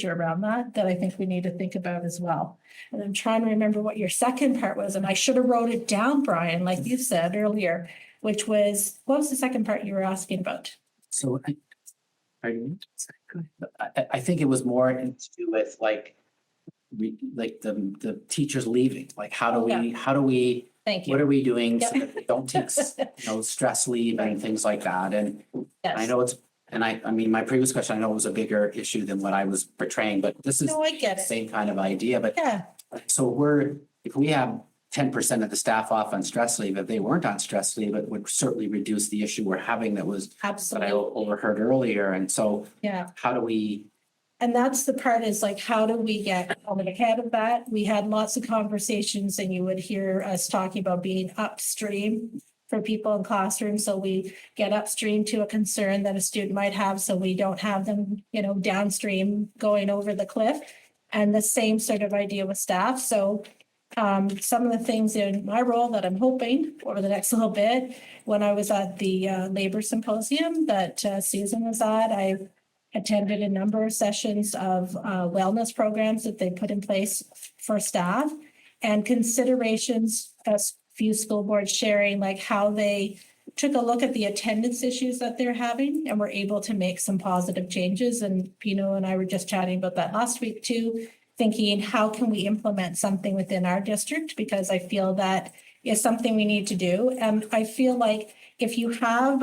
around that I think we need to think about as well. And I'm trying to remember what your second part was, and I should have wrote it down, Brian, like you said earlier, which was, what was the second part you were asking about? So I think it was more to do with like the teachers leaving, like how do we, Thank what you. are we doing so Yeah. that they don't take, stress leave and things like that? And I Yes. know it's, and I mean, my previous question, I know was a bigger issue than what I was portraying, but this is No, I the get it. same kind of idea, but Yeah, so if we have 10% of the staff off on stress leave, if they weren't on stress leave, it would certainly reduce the issue we're having that I absolutely. overheard earlier. And so Yeah. how do we, And that's the part is like, how do we get ahead of that? We had lots of conversations and you would hear us talking about being upstream for people in classrooms. So we get upstream to a concern that a student might have, so we don't have them, downstream going over the cliff. And the same sort of idea with staff. So some of the things in my role that I'm hoping over the next little bit, when I was at the labor symposium that Susan was at, I attended a number of sessions of wellness programs that they put in place for staff and considerations, a few school boards sharing like how they took a look at the attendance issues that they're having and were able to make some positive changes. And Pino and I were just chatting about that last week too, thinking how can we implement something within our district? Because I feel that is something we need to do. And I feel like if you have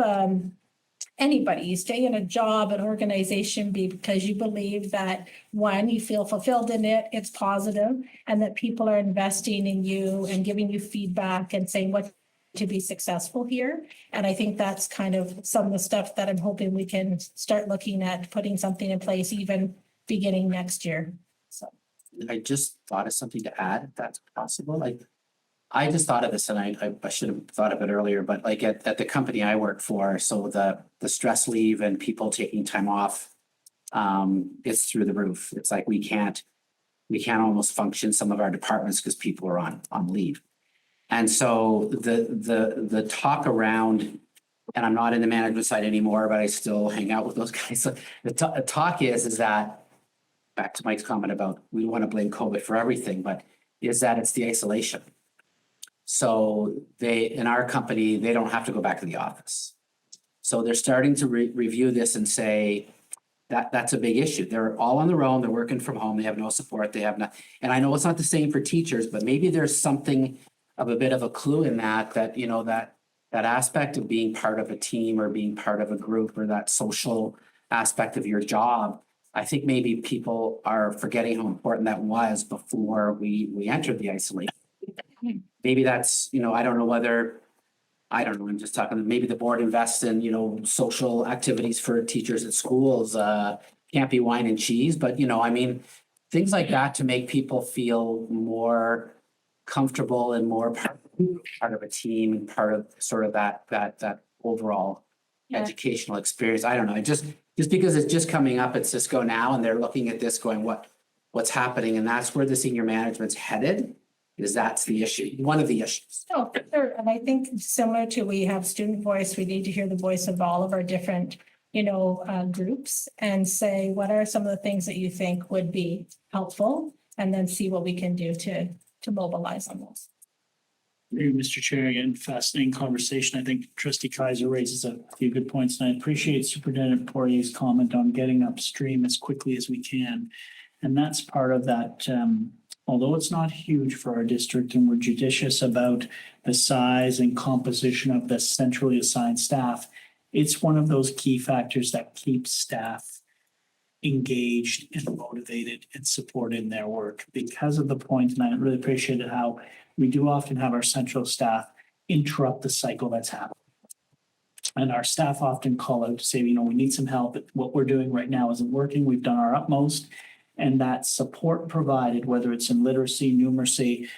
anybody, you stay in a job, an organization because you believe that one, you feel fulfilled in it, it's positive, and that people are investing in you and giving you feedback and saying what to be successful here. And I think that's kind of some of the stuff that I'm hoping we can start looking at putting something in place even beginning next year. So I just thought of something to add, if that's possible. Like, I just thought of this and I should have thought of it earlier, but like at the company I work for, so the stress leave and people taking time off, it's through the roof. It's like we can't almost function some of our departments because people are on leave. And so the talk around, and I'm not in the management side anymore, but I still hang out with those guys. So the talk is that, back to Mike's comment about we don't want to blame COVID for everything, but is that it's the isolation. So in our company, they don't have to go back to the office. So they're starting to review this and say that that's a big issue. They're all on their own. They're working from home. They have no support. They have not. And I know it's not the same for teachers, but maybe there's something of a bit of a clue in that aspect of being part of a team or being part of a group or that social aspect of your job. I think maybe people are forgetting how important that was before we entered the isolation. Maybe that's, I don't know whether, I'm just talking, maybe the board invests in, social activities for teachers at schools, can't be wine and cheese, but things like that to make people feel more comfortable and more part of a team and part of sort of that overall educational experience. I don't know. Just because it's just coming up at Cisco now and they're looking at this going, what's happening? And that's where the senior management's headed. That's the issue, one of the issues. no, for sure. And I think similar to we have student voice, we need to hear the voice of all of our different, groups and say, what are some of the things that you think would be helpful? And then see what we can do to mobilize on those. Mr. Chair, again, fascinating conversation. I think Trustee Kaiser raises a few good points, and I appreciate Superintendent Poirier's comment on getting upstream as quickly as we can. And that's part of that, although it's not huge for our district and we're judicious about the size and composition of the centrally assigned staff, it's one of those key factors that keeps staff engaged and motivated and supported in their work because of the point. And I really appreciated how we do often have our central staff interrupt the cycle that's happening. And our staff often call out to say, we need some help. What we're doing right now isn't working. We've done our utmost. And that support provided, whether it's in literacy, numeracy,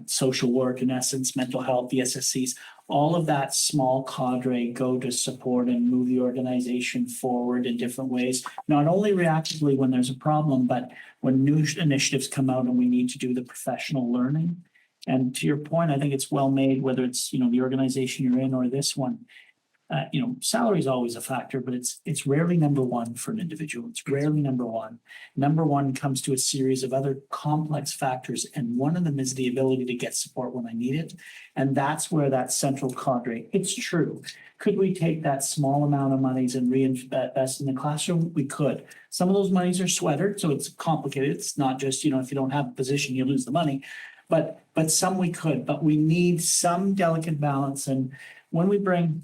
social work, in essence, mental health, the SSCs, all of that small cadre go to support and move the organization forward in different ways, not only reactively when there's a problem, but when new initiatives come out and we need to do the professional learning. And to your point, I think it's well made, whether it's, you know, the organization you're in or this one. You know, salary is always a factor, but it's rarely number one for an individual. It's rarely number one. Number one comes to a series of other complex factors, and one of them is the ability to get support when I need it. And that's where that central cadre, it's true. Could we take that small amount of monies and reinvest in the classroom? We could. Some of those monies are sweatered, so it's complicated. It's not just, you know, if you don't have a position, you lose the money. But some we could, but we need some delicate balance. And when we bring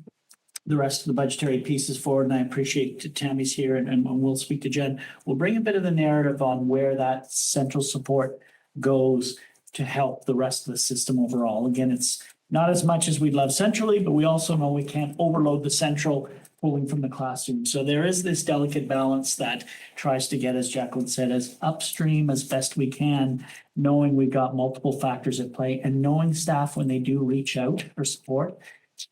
the rest of the budgetary pieces forward, and I appreciate Tammy's here and we'll speak to Jen, we'll bring a bit of the narrative on where that central support goes to help the rest of the system overall. Again, it's not as much as we'd love centrally, but we also know we can't overload the central pulling from the classroom. So there is this delicate balance that tries to get, as Jacqueline said, as upstream as best we can, knowing we've got multiple factors at play and knowing staff when they do reach out for support,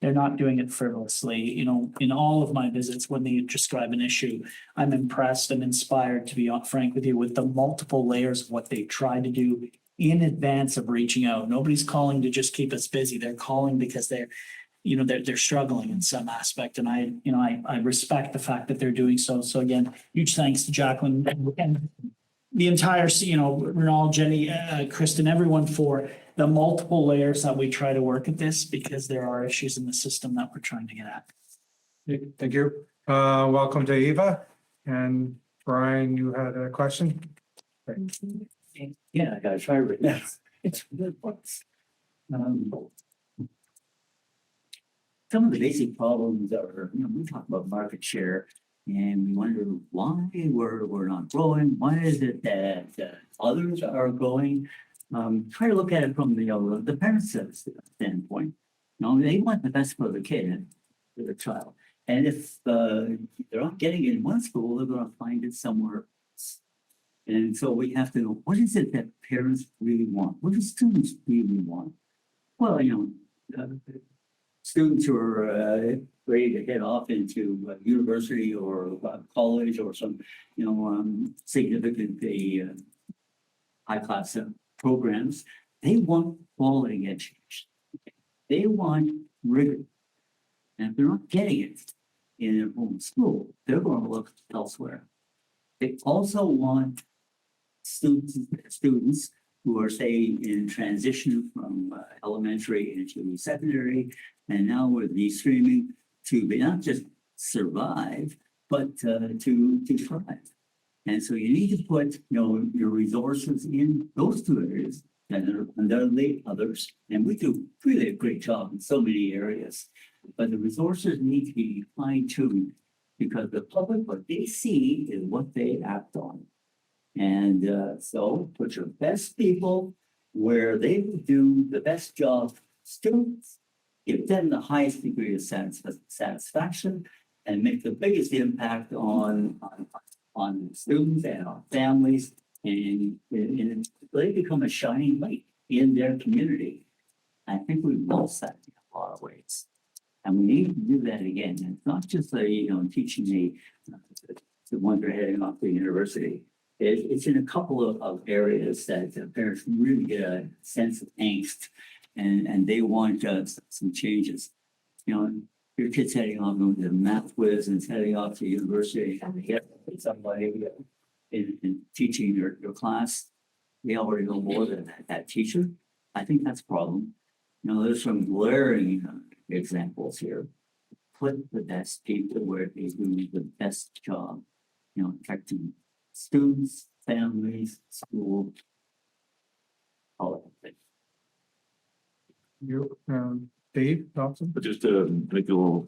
they're not doing it frivolously. You know, in all of my visits, when they describe an issue, I'm impressed and inspired, to be frank with you, with the multiple layers of what they try to do in advance of reaching out. Nobody's calling to just keep us busy. They're calling because they're struggling in some aspect. And I respect the fact that they're doing so. So again, huge thanks to Jacqueline and the entire, Renal, Jenny, Kristen, everyone for the multiple layers that we try to work at this, because there are issues in the system that we're trying to get at. Thank you. Welcome to Eva. And Brian, you had a question? Yeah, I gotta try right now. It's good. Some of the basic problems are, we talk about market share and we wonder why we're not growing. Why is it that others are growing? Try to look at it from the parents' standpoint. They want the best for the kid, for the child. And if they're not getting it in one school, they're going to find it somewhere else. And so we have to know, what is it that parents really want? What do students really want? Well, students who are ready to head off into university or college or some, significantly high-class programs, they want quality education. They want rigor. And if they're not getting it in their home school, they're going to look elsewhere. They also want students who are, say, in transition from elementary into secondary, and now with the streaming to be not just survive, but to thrive. And so you need to put, your resources in those two areas and undoubtedly others. And we do really a great job in so many areas, but the resources need to be fine-tuned because the public, what they see is what they act on. And so put your best people where they will do the best job for students, give them the highest degree of satisfaction, and make the biggest impact on students and on families, and they become a shining light in their community. I think we've lost that in a lot of ways. And we need to do that again. And it's not just teaching the ones that are heading off to university. It's in a couple of areas that parents really get a sense of angst and they want some changes. Your kid's heading off to the math quiz and heading off to university and they get somebody in teaching your class. They already know more than that teacher. I think that's a problem. There's some glaring examples here. Put the best people where they do the best job, affecting students, families, school, all of that. You, Dave Dobson? But just to make it a little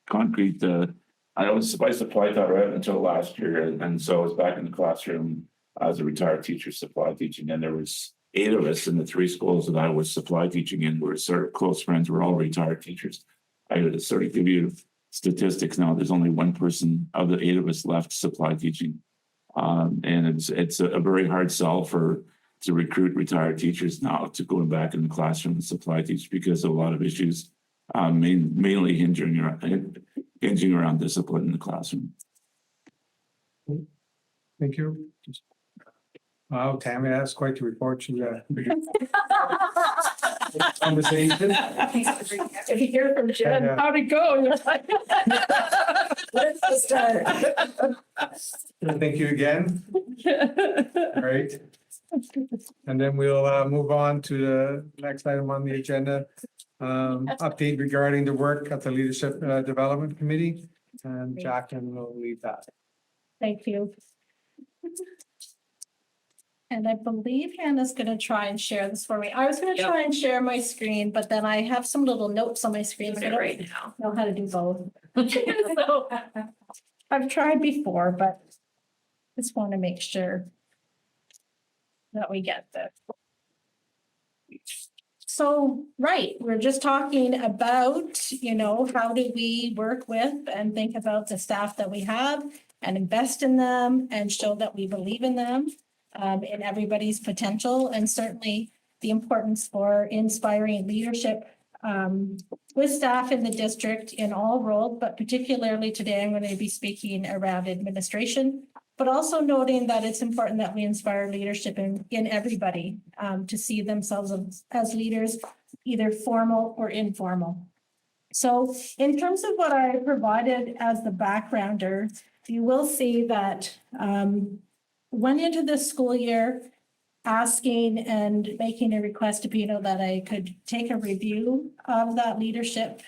concrete, I was supply taught right until last year. And so I was back in the classroom as a retired teacher, supply teaching. And there was 8 of us in the 3 schools that I was supply teaching in. We're sort of close friends. We're all retired teachers. I would sort of give you statistics now. There's only 1 person of the 8 of us left supply teaching. And it's a very hard sell to recruit retired teachers now to going back in the classroom and supply teach because of a lot of issues, mainly hinging around discipline in the classroom. Thank you. Wow, Tammy, that's quite the report you conversation. If you hear from Jen, Yeah. how'd it go? You're like, Let's just start. Thank you again. All right. And then we'll move on to the next item on the agenda. Update regarding the work at the Leadership Development Committee. And Jacqueline will lead that. Thank you. And I believe Hannah's gonna try and share this for me. I was gonna try and share my screen, but then I have some little notes on my screen. So I don't now. know how to do both. So, I've tried before, but just want to make sure that we get this. So, right, we're just talking about, how do we work with and think about the staff that we have and invest in them and show that we believe in them, in everybody's potential, and certainly the importance for inspiring leadership with staff in the district in all roles, but particularly today, I'm going to be speaking around administration, but also noting that it's important that we inspire leadership in everybody to see themselves as leaders, either formal or informal. So in terms of what I provided as the backgrounder, you will see that went into this school year asking and making a request to Pino that I could take a review of that leadership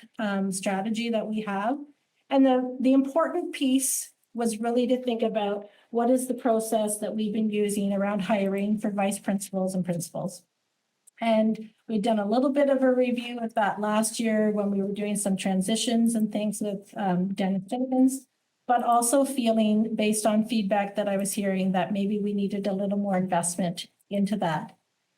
strategy that we have. And the important piece was really to think about what is the process that we've been using around hiring for vice principals and principals. And we'd done a little bit of a review of that last year when we were doing some transitions and things with Dennis Dinkins, but also feeling based on feedback that I was hearing that maybe we needed a little more investment into that.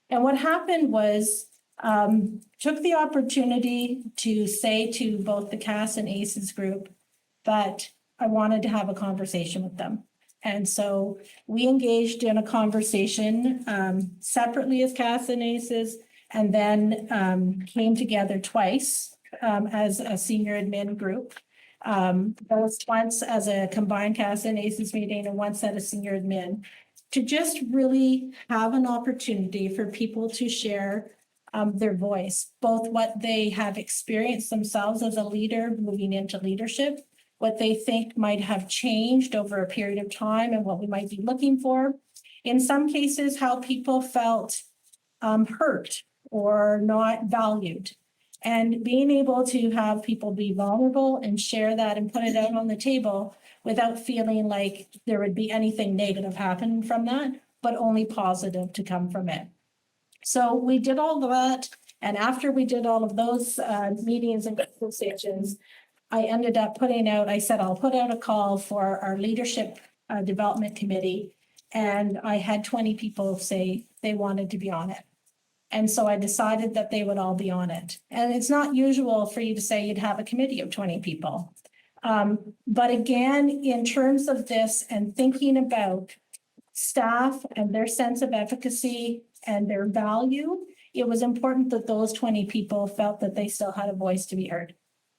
And what happened was took the opportunity to say to both the CAS and ACES group that I wanted to have a conversation with them. And so we engaged in a conversation separately as CAS and ACES, and then came together twice as a senior admin group. Both once as a combined CAS and ACES meeting and once at a senior admin, to just really have an opportunity for people to share their voice, both what they have experienced themselves as a leader moving into leadership, what they think might have changed over a period of time and what we might be looking for. In some cases, how people felt hurt or not valued. And being able to have people be vulnerable and share that and put it out on the table without feeling like there would be anything negative happen from that, but only positive to come from it. So we did all of that. And after we did all of those meetings and conversations, I ended up I said, I'll put out a call for our leadership development committee. And I had 20 people say they wanted to be on it. And so I decided that they would all be on it. And it's not usual for you to say you'd have a committee of 20 people. But again, in terms of this and thinking about staff and their sense of efficacy and their value, it was important that those 20 people felt that they still had a voice to be heard.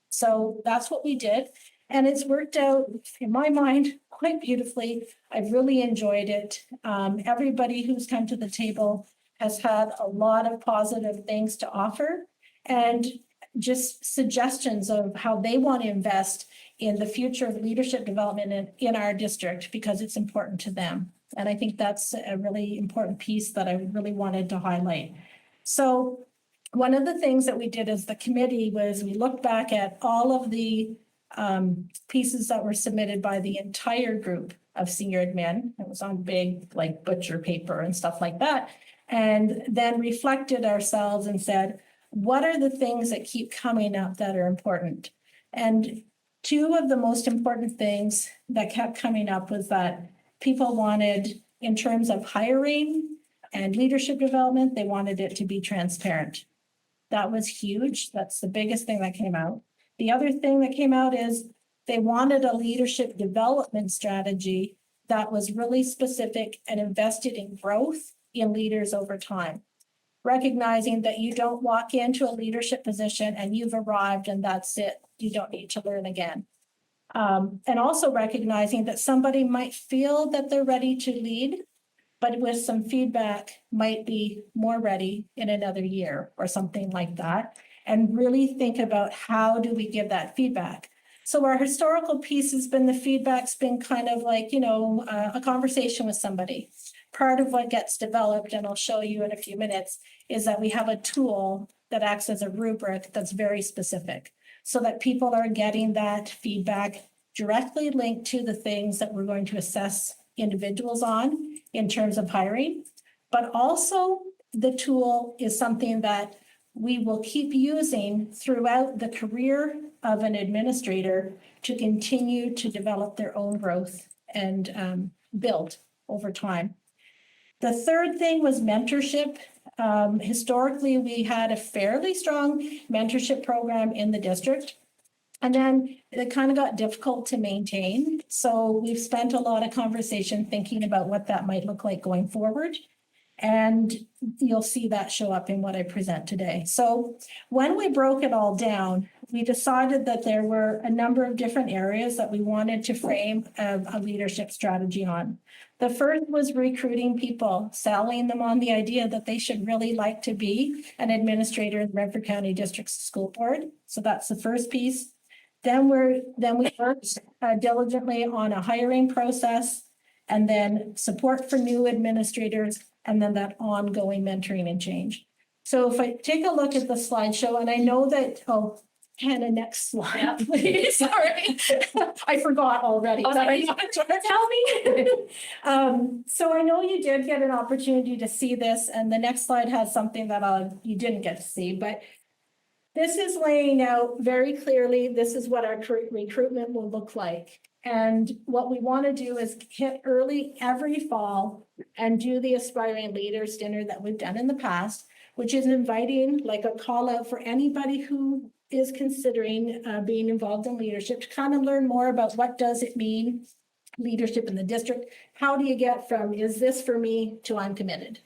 So that's what we did. And it's worked out, in my mind, quite beautifully. I've really enjoyed it. Everybody who's come to the table has had a lot of positive things to offer and just suggestions of how they want to invest in the future of leadership development in our district because it's important to them. And I think that's a really important piece that I really wanted to highlight. So one of the things that we did as the committee was we looked back at all of the pieces that were submitted by the entire group of senior admin. It was on big like butcher paper and stuff like that. And then reflected ourselves and said, what are the things that keep coming up that are important? And two of the most important things that kept coming up was that people wanted, in terms of hiring and leadership development, they wanted it to be transparent. That was huge. That's the biggest thing that came out. The other thing that came out is they wanted a leadership development strategy that was really specific and invested in growth in leaders over time, recognizing that you don't walk into a leadership position and you've arrived and that's it. You don't need to learn again. And also recognizing that somebody might feel that they're ready to lead, but with some feedback might be more ready in another year or something like that. And really think about how do we give that feedback? So our historical piece has been the feedback's been kind of like, a conversation with somebody. Part of what gets developed, and I'll show you in a few minutes, is that we have a tool that acts as a rubric that's very specific so that people are getting that feedback directly linked to the things that we're going to assess individuals on in terms of hiring. But also the tool is something that we will keep using throughout the career of an administrator to continue to develop their own growth and build over time. The third thing was mentorship. Historically, we had a fairly strong mentorship program in the district. And then it kind of got difficult to maintain. So we've spent a lot of conversation thinking about what that might look like going forward. And you'll see that show up in what I present today. So when we broke it all down, we decided that there were a number of different areas that we wanted to frame a leadership strategy on. The first was recruiting people, selling them on the idea that they should really like to be an administrator in the Renfrew County District School Board. So that's the first piece. Then we worked diligently on a hiring process, and then support for new administrators, and then that ongoing mentoring and change. So if I take a look at the slideshow, and I know that, Hannah, next slide, please. Sorry, I forgot already. Tell me. So I know you did get an opportunity to see this, and the next slide has something that you didn't get to see, but this is laying out very clearly, this is what our recruitment will look like. And what we want to do is hit early every fall and do the aspiring leaders dinner that we've done in the past, which is inviting, like a call out for anybody who is considering being involved in leadership to kind of learn more about what does it mean, leadership in the district. How do you get from, is this for me, to I'm committed?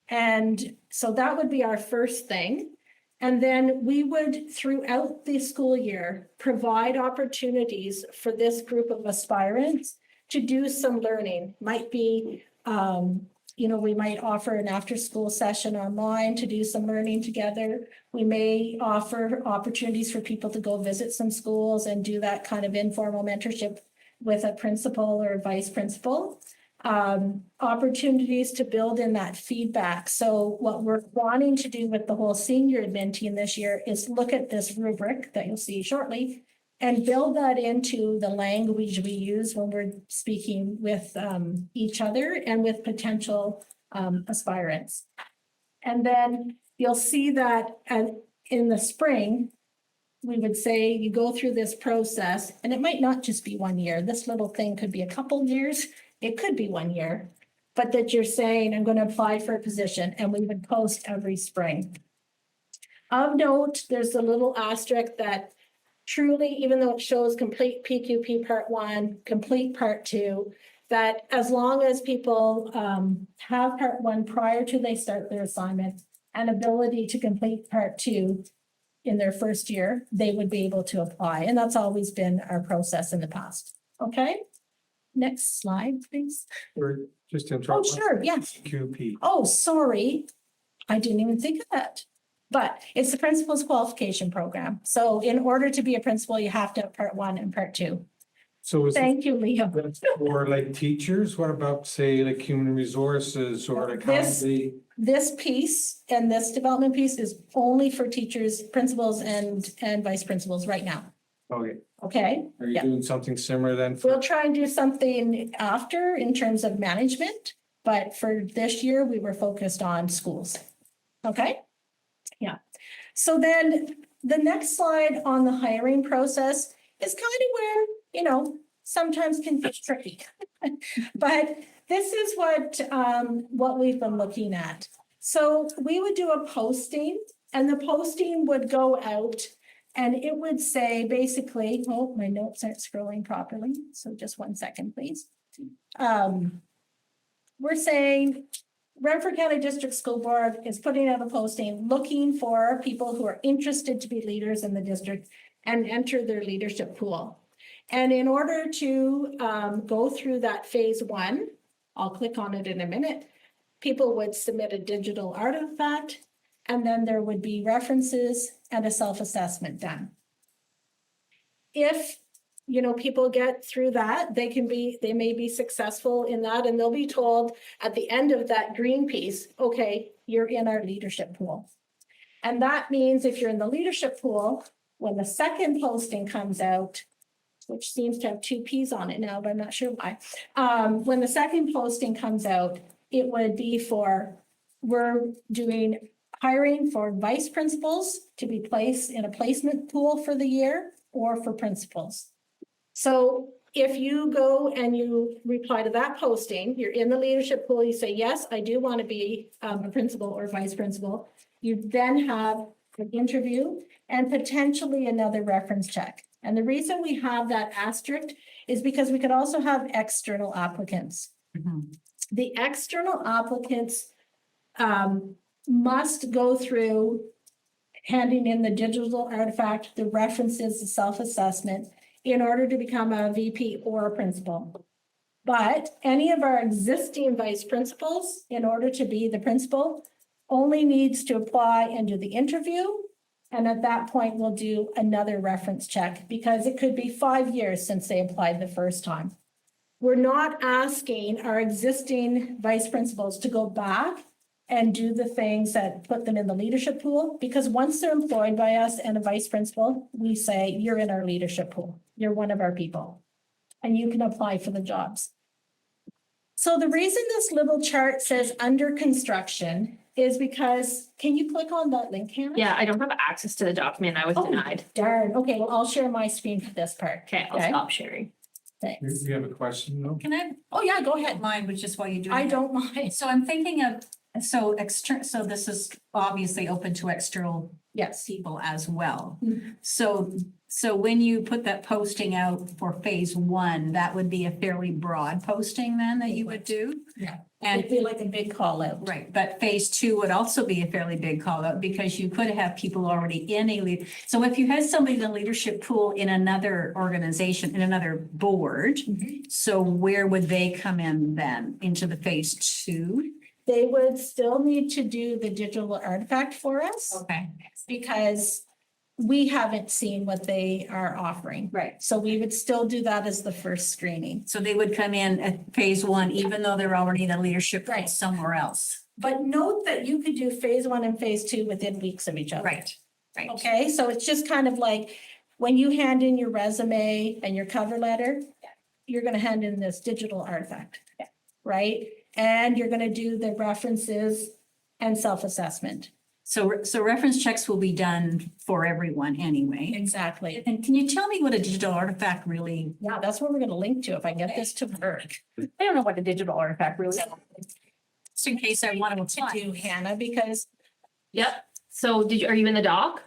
And so that would be our first thing. And then we would, throughout the school year, provide opportunities for this group of aspirants to do some learning. Might be, we might offer an after-school session online to do some learning together. We may offer opportunities for people to go visit some schools and do that kind of informal mentorship with a principal or a vice principal. Opportunities to build in that feedback. So what we're wanting to do with the whole senior admin team this year is look at this rubric that you'll see shortly and build that into the language we use when we're speaking with each other and with potential aspirants. And then you'll see that in the spring, we would say you go through this process, and it might not just be 1 year. This little thing could be a couple years. It could be 1 year, but that you're saying, I'm going to apply for a position, and we would post every spring. Of note, there's a little asterisk that truly, even though it shows complete PQP part 1, complete part 2, that as long as people have part 1 prior to they start their assignment and ability to complete part 2 in their first year, they would be able to apply. And that's always been our process in the past. Okay. Next slide, please. Or just to interrupt. Oh, sure, yes. QP. Oh, sorry. I didn't even think of that. But it's the principal's qualification program. So in order to be a principal, you have to have part 1 and part 2. So is Thank you, Leo. for like teachers? What about, say, like human resources or like how they? This piece and this development piece is only for teachers, principals, and vice principals right now. Okay, Okay? are you Yeah. doing something similar then? We'll try and do something after in terms of management, but for this year, we were focused on schools. Okay? Yeah. So then the next slide on the hiring process is kind of where, sometimes can be tricky. But this is what we've been looking at. So we would do a posting, and the posting would go out, and it would say basically, my notes aren't scrolling properly. So just 1 second, please. We're saying Renfrew County District School Board is putting out a posting looking for people who are interested to be leaders in the district and enter their leadership pool. And in order to go through that phase 1, I'll click on it in a minute. People would submit a digital artifact, and then there would be references and a self-assessment done. If, you know, people get through that, they may be successful in that, and they'll be told at the end of that green piece, okay, you're in our leadership pool. And that means if you're in the leadership pool, when the second posting comes out, which seems to have two P's on it now, but I'm not sure why. When the second posting comes out, it would be we're doing hiring for vice principals to be placed in a placement pool for the year or for principals. So if you go and you reply to that posting, you're in the leadership pool, you say, yes, I do want to be a principal or vice principal. You then have an interview and potentially another reference check. And the reason we have that asterisk is because we could also have external applicants. The external applicants must go through handing in the digital artifact, the references, the self-assessment in order to become a VP or a principal. But any of our existing vice principals, in order to be the principal, only needs to apply and do the interview. And at that point, we'll do another reference check because it could be 5 years since they applied the first time. We're not asking our existing vice principals to go back and do the things that put them in the leadership pool, because once they're employed by us and a vice principal, we say, you're in our leadership pool. You're one of our people, and you can apply for the jobs. So the reason this little chart says under construction is because, can you click on that link, Hannah? Yeah, I don't have access to the document. I was denied. Darn. Okay, well, I'll share my screen for this part. Okay, I'll stop sharing. Thanks. You have a question, no? Can I, Oh, yeah, go ahead. mine was just while you're doing I that. don't mind. So I'm thinking of, so this is obviously open to external Yes. people as well. Mhm. So when you put that posting out for phase one, that would be a fairly broad posting then that you would do? Yeah. And It'd be like a big call out. right, but phase two would also be a fairly big call out because you could have people already in a lead. So if you had somebody in the leadership pool in another organization, in another board, so where would they come in then? Into the phase two? They would still need to do the digital artifact for us Okay. because we haven't seen what they are offering. Right. So we would still do that as the first screening. So they would come in at phase one, even though they're already in a leadership role Right. somewhere else. But note that you could do phase one and phase two within weeks of each other. Right. Okay, so it's just kind of like when you hand in your resume and your cover letter, you're gonna hand in this digital artifact. Right? And you're gonna do the references and self-assessment. So reference checks will be done for everyone anyway. Exactly. And can you tell me what a digital artifact really? Yeah, that's what we're gonna link to if I get this to work. I don't know what a digital artifact really is. Just in case I want to To apply. do, Hannah, because, Yep. So are you in the doc?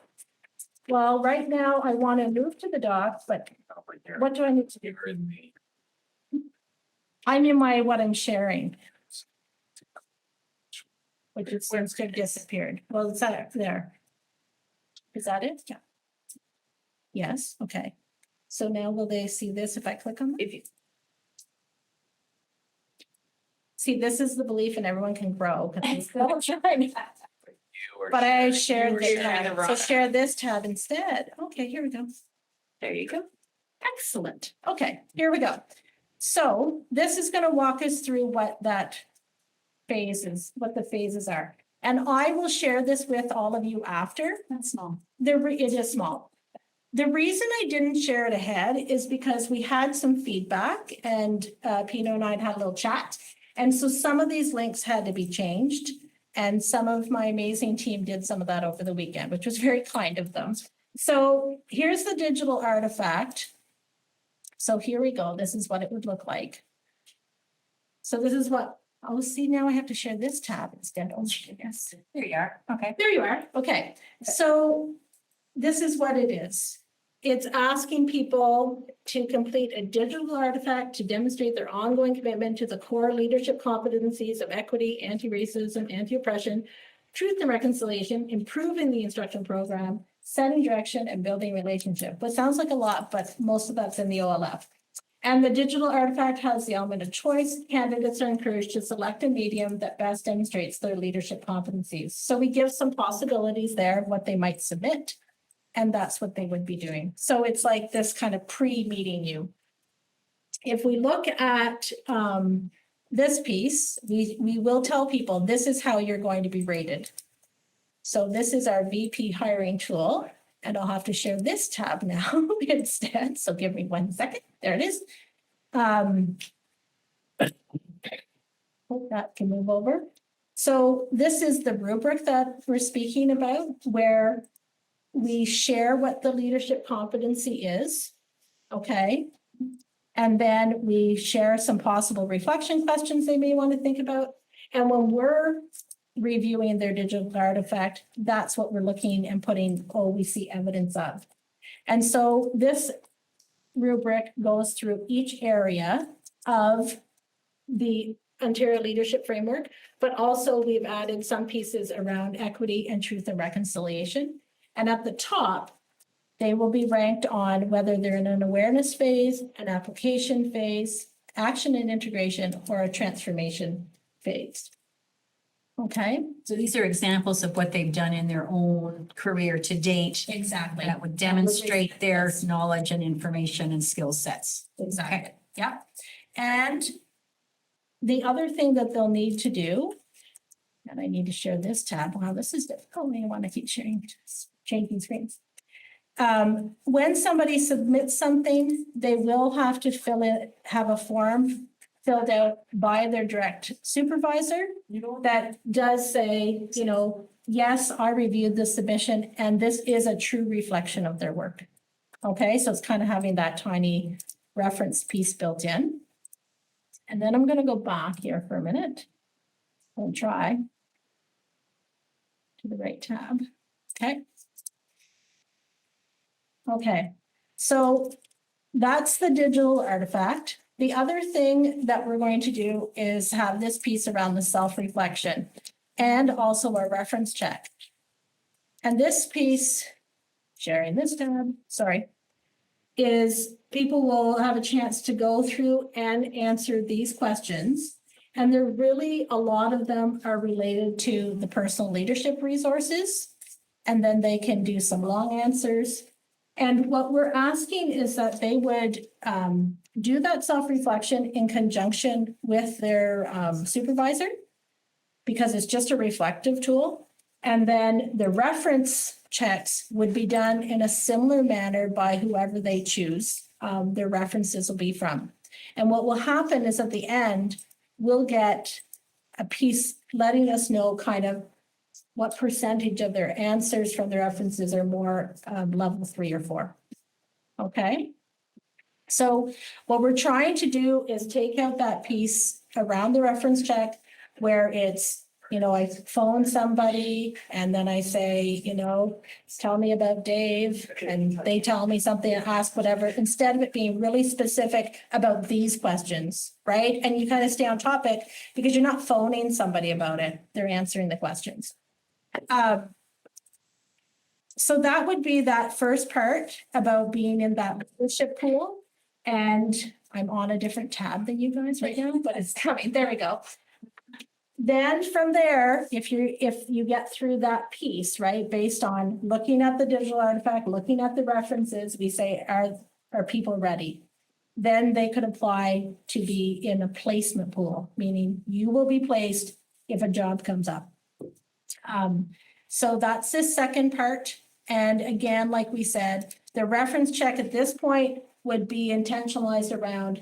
well, right now I want to move to the doc, but what do I need to do? You're in the- I'm in what I'm sharing. Which it seems to have disappeared. Well, it's there. Is that it? Yeah. Yes, okay. So now will they see this if I click on it? See, this is the belief and everyone can grow. 'Cause I'm still trying. you are But I sharing- shared You were this sharing the tab, wrong- so share this tab instead. Okay, here we go. There you go. Excellent. Okay, here we go. So this is going to walk us through what the phases are. And I will share this with all of you after. That's small. It is small. The reason I didn't share it ahead is because we had some feedback and Pino and I had a little chat. And so some of these links had to be changed. And some of my amazing team did some of that over the weekend, which was very kind of them. So here's the digital artifact. So here we go. This is what it would look like. So this is what, oh, see, now I have to share this tab instead. Oh, yes. There you are. Okay. There you are. Okay. So this is what it is. It's asking people to complete a digital artifact to demonstrate their ongoing commitment to the core leadership competencies of equity, anti-racism, anti-oppression, truth and reconciliation, improving the instruction program, setting direction, and building relationship. But sounds like a lot, but most of that's in the OLF. And the digital artifact has the element of choice. Candidates are encouraged to select a medium that best demonstrates their leadership competencies. So we give some possibilities there of what they might submit. And that's what they would be doing. So it's like this kind of pre-meeting you. If we look at this piece, we will tell people this is how you're going to be rated. So this is our VP hiring tool. And I'll have to share this tab now instead. So give me 1 second. There it is. Hope that can move over. So this is the rubric that we're speaking about, where we share what the leadership competency is. Okay. And then we share some possible reflection questions they may want to think about. And when we're reviewing their digital artifact, that's what we're looking and putting, oh, we see evidence of. And so this rubric goes through each area of the Ontario Leadership Framework, but also we've added some pieces around equity and truth and reconciliation. And at the top, they will be ranked on whether they're in an awareness phase, an application phase, action and integration, or a transformation phase. Okay. So these are examples of what they've done in their own career to date. Exactly. That would demonstrate their knowledge and information and skill sets. Exactly. Yeah. And the other thing that they'll need to do, and I need to share this tab. Wow, this is difficult. I want to keep changing screens. When somebody submits something, they will have to have a form filled out by their direct supervisor that does say, yes, I reviewed the submission and this is a true reflection of their work. Okay, so it's kind of having that tiny reference piece built in. And then I'm going to go back here for a minute and try to the right tab. Okay. Okay, so that's the digital artifact. The other thing that we're going to do is have this piece around the self-reflection and also a reference check. And this piece, sharing this tab, sorry, is people will have a chance to go through and answer these questions. And they're really, a lot of them are related to the personal leadership resources. And then they can do some long answers. And what we're asking is that they would do that self-reflection in conjunction with their supervisor, because it's just a reflective tool. And then the reference checks would be done in a similar manner by whoever they choose their references will be from. And what will happen is at the end, we'll get a piece letting us know kind of what percentage of their answers from the references are more level 3 or 4. Okay. So what we're trying to do is take out that piece around the reference check where it's, I phone somebody and then I say, tell me about Dave, and they tell me something and ask whatever, instead of it being really specific about these questions, right? And you kind of stay on topic because you're not phoning somebody about it. They're answering the questions. So that would be that first part about being in that leadership pool. And I'm on a different tab than you guys right now, but it's coming. There we go. Then from there, if you get through that piece, right, based on looking at the digital artifact, looking at the references, we say, are people ready? Then they could apply to be in a placement pool, meaning you will be placed if a job comes up. So that's the second part. And again, like we said, the reference check at this point would be intentionalized around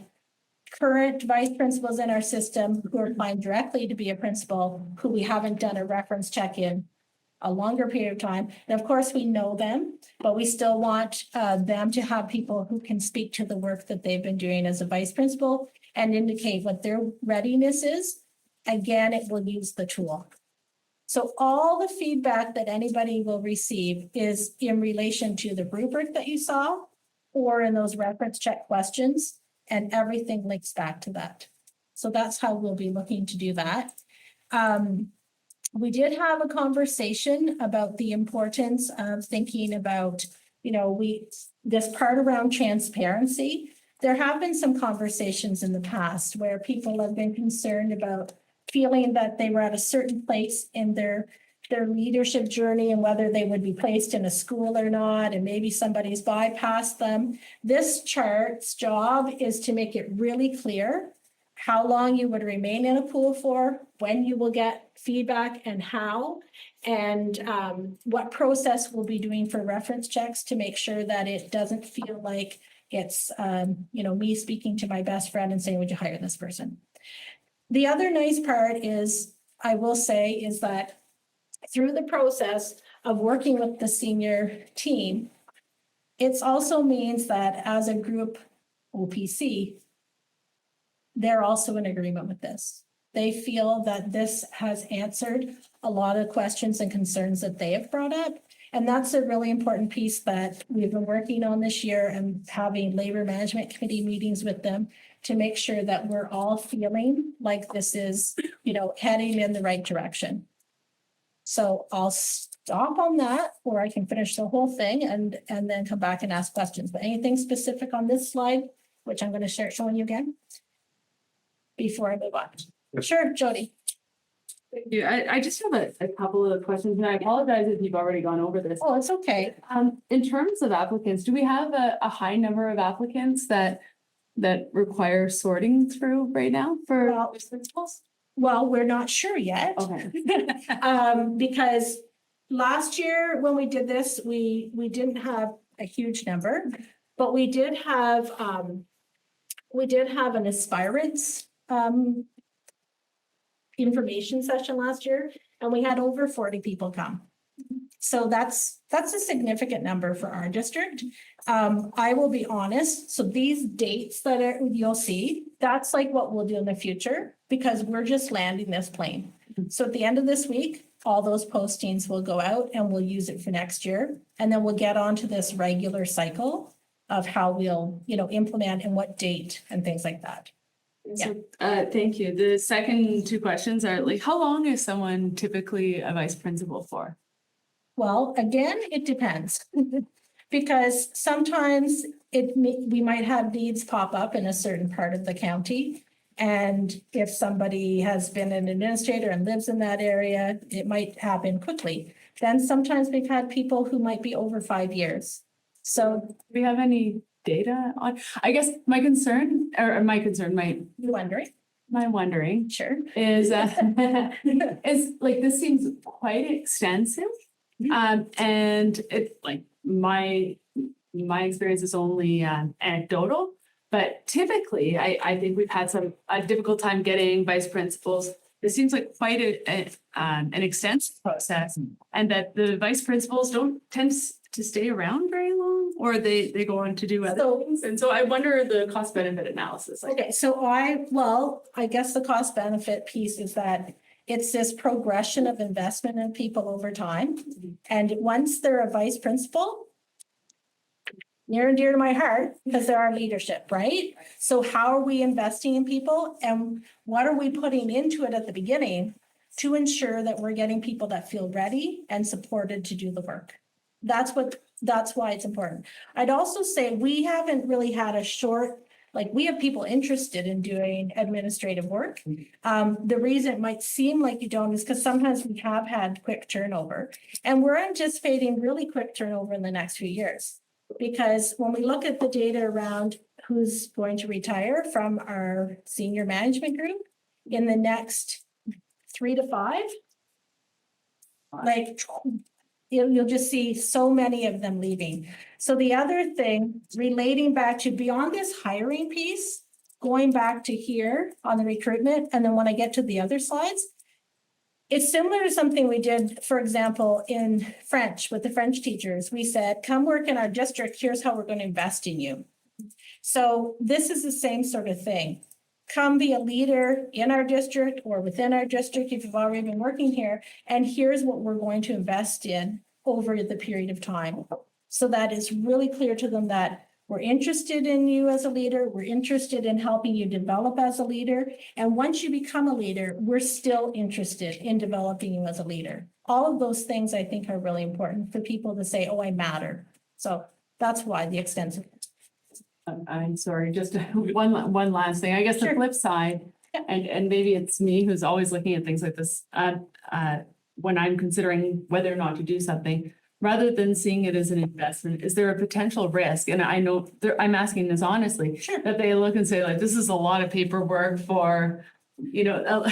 current vice principals in our system who are applying directly to be a principal, who we haven't done a reference check in a longer period of time. And of course, we know them, but we still want them to have people who can speak to the work that they've been doing as a vice principal and indicate what their readiness is. Again, it will use the tool. So all the feedback that anybody will receive is in relation to the rubric that you saw or in those reference check questions, and everything links back to that. So that's how we'll be looking to do that. We did have a conversation about the importance of thinking about, this part around transparency. there have been some conversations in the past where people have been concerned about feeling that they were at a certain place in their leadership journey and whether they would be placed in a school or not, and maybe somebody's bypassed them. This chart's job is to make it really clear how long you would remain in a pool for, when you will get feedback and how, and what process we'll be doing for reference checks to make sure that it doesn't feel like it's, me speaking to my best friend and saying, would you hire this person? The other nice part is, I will say, is that through the process of working with the senior team, it also means that as a group, OPC, they're also in agreement with this. They feel that this has answered a lot of questions and concerns that they have brought up. And that's a really important piece that we've been working on this year and having labor management committee meetings with them to make sure that we're all feeling like this is, heading in the right direction. So I'll stop on that, or I can finish the whole thing and then come back and ask questions. But anything specific on this slide, which I'm going to start showing you again before I move on? Sure, Jody. Thank you. I just have a couple of questions, and I apologize if you've already gone over this. Oh, it's okay. In terms of applicants, do we have a high number of applicants that require sorting through right now for Well- principals? Well, we're not sure yet. Okay. Because last year when we did this, we didn't have a huge number, but we did have an aspirants information session last year, and we had over 40 people come. So that's a significant number for our district. I will be honest, so these dates that you'll see, that's like what we'll do in the future, because we're just landing this plane. So at the end of this week, all those postings will go out and we'll use it for next year. And then we'll get onto this regular cycle of how we'll, implement and what date and things like that. So, thank you. The second two questions are like, how long is someone typically a vice principal for? Well, again, it depends. Because sometimes we might have needs pop up in a certain part of the county. And if somebody has been an administrator and lives in that area, it might happen quickly. Then sometimes we've had people who might be over 5 years. So Do we have any data on, I guess my concern, you're wondering? my wondering Sure. is is like, this seems quite extensive. And it, like, my experience is only anecdotal, but typically I think we've had a difficult time getting vice principals. This seems like quite an extensive process, and that the vice principals don't tend to stay around very long, or they go on to do other things. And so I wonder the cost benefit analysis. Okay, so I guess the cost benefit piece is that it's this progression of investment in people over time. And once they're a vice principal, near and dear to my heart, because they're our leadership, right? So how are we investing in people, and what are we putting into it at the beginning to ensure that we're getting people that feel ready and supported to do the work? That's why it's important. I'd also say we haven't really had we have people interested in doing administrative work. The reason it might seem like you don't is because sometimes we have had quick turnover, and we're anticipating really quick turnover in the next few years. Because when we look at the data around who's going to retire from our senior management group in the next 3 to 5, you'll just see so many of them leaving. So the other thing relating back to beyond this hiring piece, going back to here on the recruitment, and then when I get to the other slides, it's similar to something we did, for example, in French with the French teachers. We said, come work in our district. Here's how we're going to invest in you. So this is the same sort of thing. Come be a leader in our district or within our district if you've already been working here. And here's what we're going to invest in over the period of time. So that is really clear to them that we're interested in you as a leader. We're interested in helping you develop as a leader. And once you become a leader, we're still interested in developing you as a leader. All of those things I think are really important for people to say, oh, I matter. So that's why the extensive. I'm sorry, just one last thing. I guess the Sure. flip side, Yeah. and maybe it's me who's always looking at things like this, when I'm considering whether or not to do something, rather than seeing it as an investment, is there a potential risk? And I know I'm asking this honestly, Sure. that they look and say like, this is a lot of paperwork for, you know,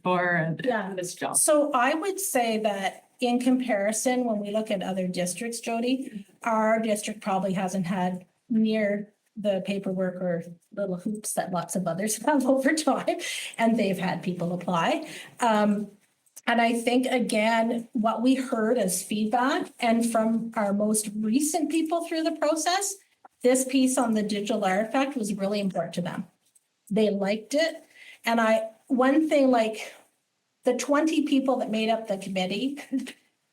for Yeah. this job. So I would say that in comparison, when we look at other districts, Jody, our district probably hasn't had near the paperwork or little hoops that lots of others have over time, and they've had people apply. And I think, again, what we heard as feedback and from our most recent people through the process, this piece on the digital artifact was really important to them. They liked it. And one thing, like the 20 people that made up the committee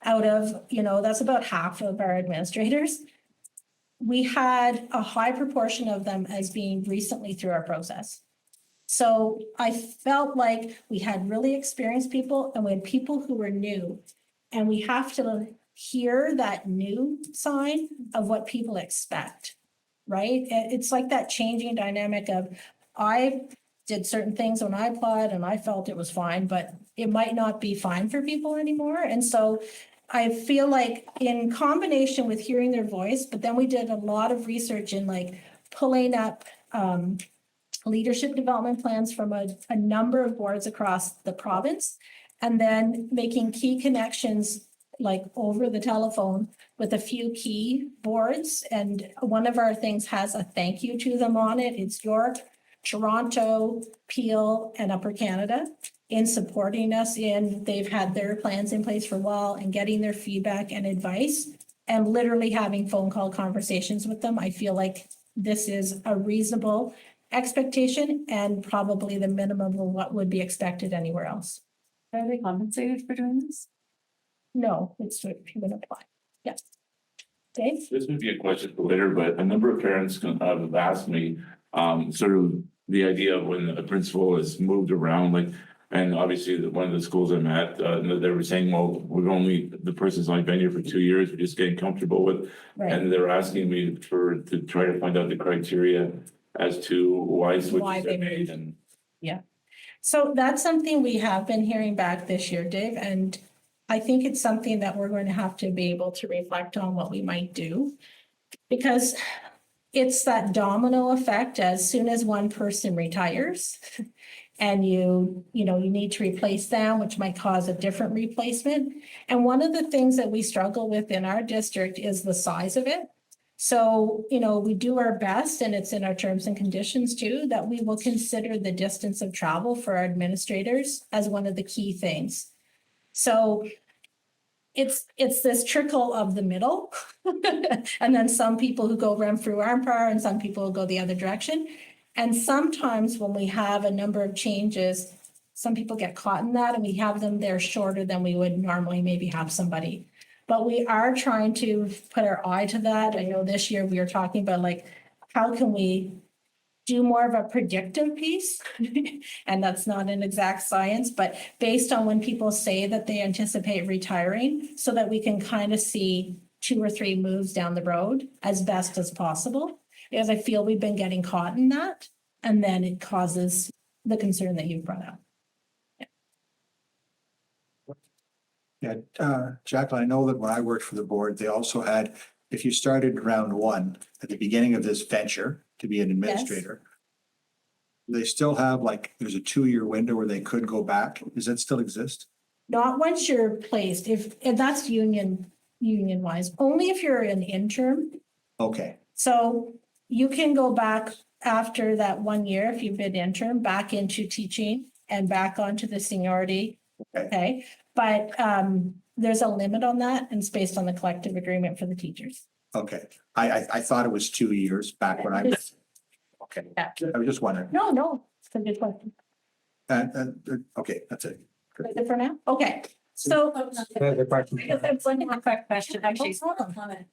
out of, that's about half of our administrators, we had a high proportion of them as being recently through our process. So I felt like we had really experienced people and we had people who were new. And we have to hear that new sign of what people expect, right? It's like that changing dynamic of, I did certain things when I applied and I felt it was fine, but it might not be fine for people anymore. And so I feel like in combination with hearing their voice, but then we did a lot of research in like pulling up leadership development plans from a number of boards across the province, and then making key connections like over the telephone with a few key boards. And one of our things has a thank you to them on it. It's York, Toronto, Peel, and Upper Canada in supporting us they've had their plans in place for a while and getting their feedback and advice and literally having phone call conversations with them. I feel like this is a reasonable expectation and probably the minimum of what would be expected anywhere else. Are they compensated for doing this? No, it's what you would apply. Yes. Dave? This would be a question for later, but a number of parents have asked me, sort of the idea of when a principal is moved around, like, and obviously one of the schools I'm at, they were saying, well, the person's only been here for 2 years, we're just getting comfortable with. Right. And they're asking me to try to find out the criteria as to why switches they are made moved. and. So that's something we have been hearing back this year, Dave, and I think it's something that we're going to have to be able to reflect on what we might do. Because it's that domino effect. As soon as one person retires and you need to replace them, which might cause a different replacement. And one of the things that we struggle with in our district is the size of it. So, we do our best, and it's in our terms and conditions too, that we will consider the distance of travel for our administrators as one of the key things. So it's this trickle of the middle. And then some people who go Renfrew Armpire and some people who go the other direction. And sometimes when we have a number of changes, some people get caught in that and we have them there shorter than we would normally maybe have somebody. But we are trying to put our eye to that. I know this year we are talking about like, how can we do more of a predictive piece? And that's not an exact science, but based on when people say that they anticipate retiring, so that we can kind of see 2 or 3 moves down the road as best as possible. Because I feel we've been getting caught in that, and then it causes the concern that you've brought up. Yeah, Jacqueline, I know that when I worked for the board, they also had, if you started round 1 at the beginning of this venture to be an administrator, they still have there's a 2-year window where they could go back. Does that still exist? Not once you're placed, if that's union wise, only if you're an interim. Okay, So you can go back after that 1 year, if you've been interim, back into teaching and back onto the seniority. Okay, but there's a limit on that, and it's based on the collective agreement for the teachers. okay. I thought it was 2 years back when I was. Okay, Yeah. I was just wondering. No, it's a good question. Okay, that's it. Is it for now? Okay, so. The question. One more quick question, actually. Comment.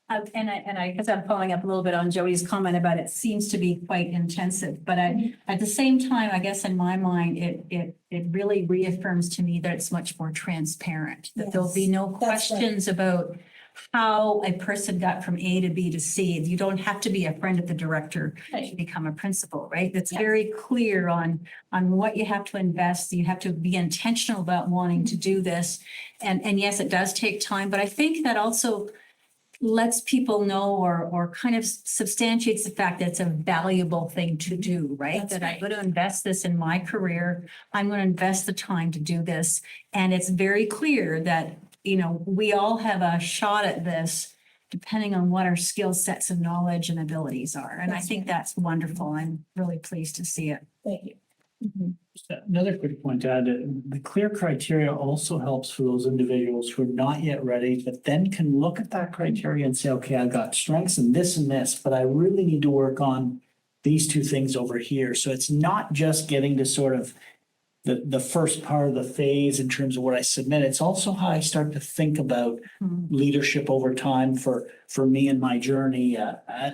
Because I'm following up a little bit on Jody's comment about it seems to be quite intensive, but at the same time, I guess in my mind, it really reaffirms to me that it's much more transparent, that there'll be no That's right. questions about how a person got from A to B to C. You don't have to be a friend of the director to Right. become a principal, right? That's Yeah. very clear on what you have to invest. You have to be intentional about wanting to do this. And yes, it does take time, but I think that also lets people know or kind of substantiates the fact that it's a valuable thing to do, right? That's That I'm right. going to invest this in my career. I'm going to invest the time to do this. And it's very clear that, you know, we all have a shot at this depending on what our skill sets and knowledge and abilities are. And I That's think right. that's wonderful. I'm really pleased to see it. Thank you. Just another quick point to add, the clear criteria also helps for those individuals who are not yet ready, but then can look at that criteria and say, okay, I've got strengths in this and this, but I really need to work on these two things over here. So it's not just getting to sort of the first part of the phase in terms of what I submit. It's also how I start to think about leadership over time for me and my journey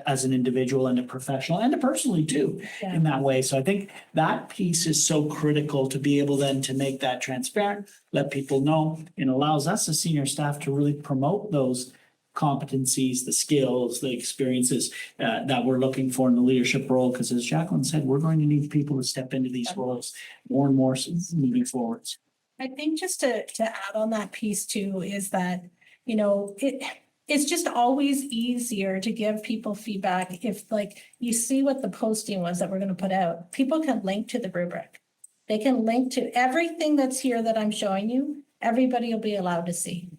as an individual and a professional and a personally too in that way. So I think that piece is so critical to be able then to make that transparent, let people know. It allows us as senior staff to really promote those competencies, the skills, the experiences that we're looking for in the leadership role. Because as Jacqueline said, we're going to need people to step into these roles more and more moving forwards. I think just to add on that piece too, is that, you know, it's just always easier to give people feedback if like you see what the posting was that we're going to put out. People can link to the rubric. They can link to everything that's here that I'm showing you. Everybody will be allowed to see.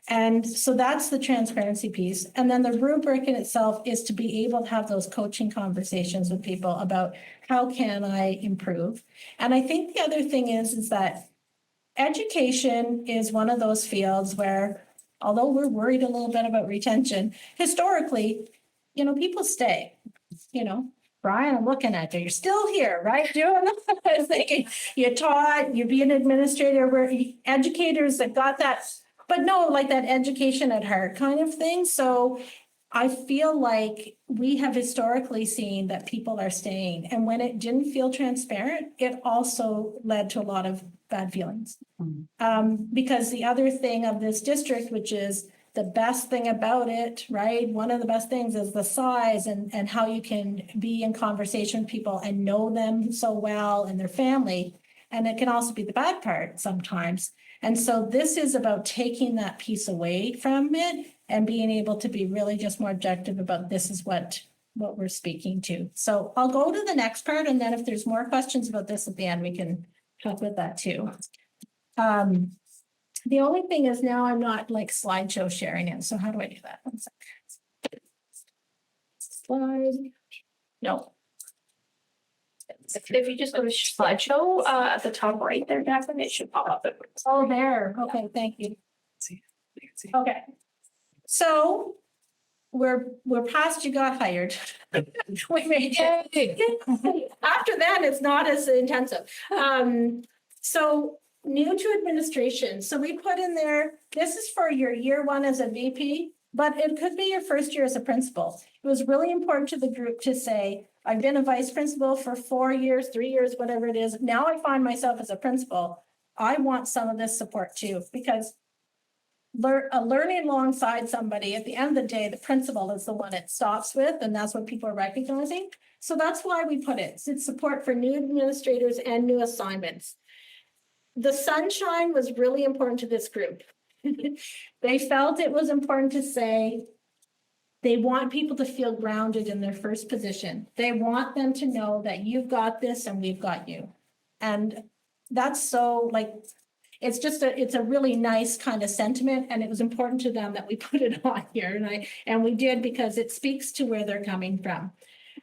And so that's the transparency piece. And then the rubric in itself is to be able to have those coaching conversations with people about how can I improve? And I think the other thing is that education is one of those fields where, although we're worried a little bit about retention, historically, you know, people stay, you know. Brian, I'm looking at you. You're still here, right? Doing I was thinking you taught, you be an administrator, where educators that got that, but no, like that education at heart kind of thing. So I feel like we have historically seen that people are staying. And when it didn't feel transparent, it also led to a lot of bad feelings. Because the other thing of this district, which is the best thing about it, right? One of the best things is the size and how you can be in conversation with people and know them so well and their family. And it can also be the bad part sometimes. And so this is about taking that piece away from it and being able to be really just more objective about this is what we're speaking to. So I'll go to the next part, and then if there's more questions about this at the end, we can talk about that too. The only thing is now I'm not like slideshow sharing it. So how do I do that? 1 second. Slide. No. If you just go to slideshow, at the top right there, Jacqueline, it should pop up. Oh, there. Okay, thank you. Okay. So we're past you got hired. We made it. After that, it's not as intensive. So new to administration. So we put in there, this is for your year one as a VP, but it could be your first year as a principal. It was really important to the group to say, I've been a vice principal for 4 years, 3 years, whatever it is. Now I find myself as a principal. I want some of this support too, because learning alongside somebody, at the end of the day, the principal is the one it stops with, and that's what people are recognizing. So that's why we put it. It's support for new administrators and new assignments. The sunshine was really important to this group. They felt it was important to say, they want people to feel grounded in their first position. They want them to know that you've got this and we've got you. And that's so like, it's a really nice kind of sentiment, and it was important to them that we put it on here. And we did, because it speaks to where they're coming from.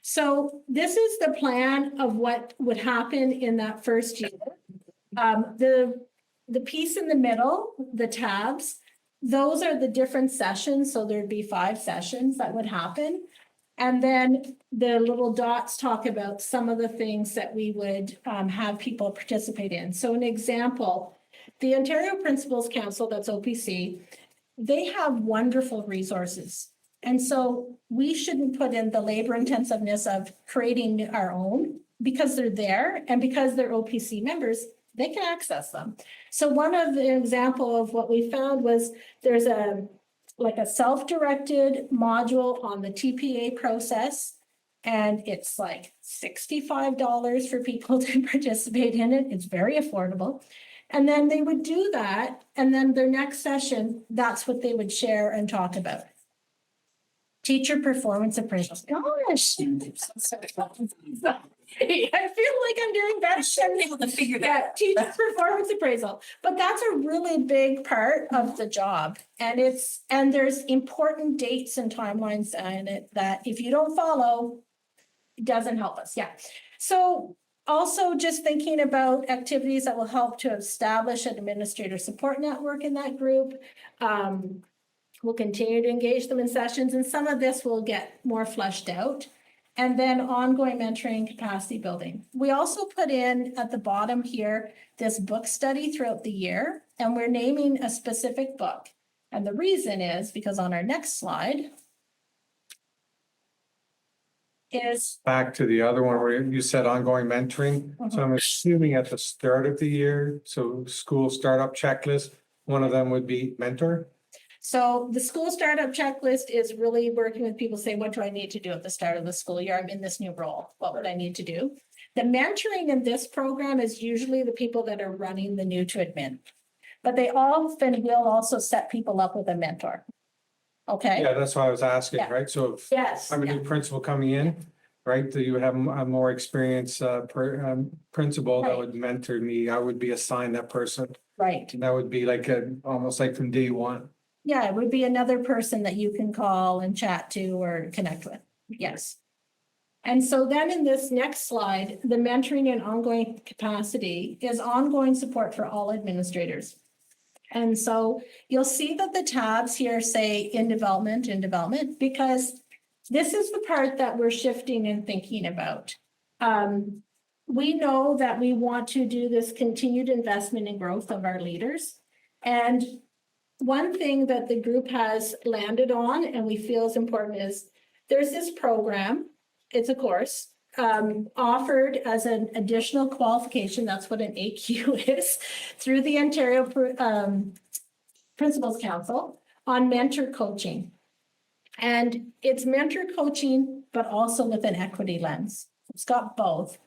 So this is the plan of what would happen in that first year. The piece in the middle, the tabs, those are the different sessions. So there'd be 5 sessions that would happen. And then the little dots talk about some of the things that we would have people participate in. So an example, the Ontario Principals Council, that's OPC, they have wonderful resources. And so we shouldn't put in the labor intensiveness of creating our own, because they're there and because they're OPC members, they can access them. So one of the example of what we found was there's a like a self-directed module on the TPA process. And it's like $65 for people to participate in it. It's very affordable. And then they would do that. And then their next session, that's what they would share and talk about. Teacher performance appraisals. Gosh. I feel like I'm doing better. I'm able to figure that. Teacher performance appraisal. But that's a really big part of the job. And there's important dates and timelines in it that if you don't follow, it doesn't help us. Yeah. So also just thinking about activities that will help to establish an administrator support network in that group. We'll continue to engage them in sessions, and some of this will get more fleshed out. And then ongoing mentoring, capacity building. We also put in at the bottom here, this book study throughout the year, and we're naming a specific book. And the reason is because on our next slide is Back to the other one where you said ongoing mentoring. So I'm assuming at the start of the year, so school startup checklist, one of them would be mentor. so the school startup checklist is really working with people, say, what do I need to do at the start of the school year? I'm in this new role. What would I need to do? The mentoring in this program is usually the people that are running the new to admin. But they often will also set people up with a mentor. Okay? Yeah, that's why I was asking, Yeah. right? So if Yes. I'm a new principal coming in, right, do you have a more experienced principal that Right. would mentor me? I would be assigned that person. Right. And that would be like almost like from day one. Yeah, it would be another person that you can call and chat to or connect with. Yes. And so then in this next slide, the mentoring and ongoing capacity is ongoing support for all administrators. And so you'll see that the tabs here say in development, because this is the part that we're shifting and thinking about. We know that we want to do this continued investment and growth of our leaders. And one thing that the group has landed on and we feel is important is there's this program, it's a course, offered as an additional qualification, that's what an AQ is, through the Ontario Principals Council on mentor coaching. And it's mentor coaching, but also with an equity lens. It's got both.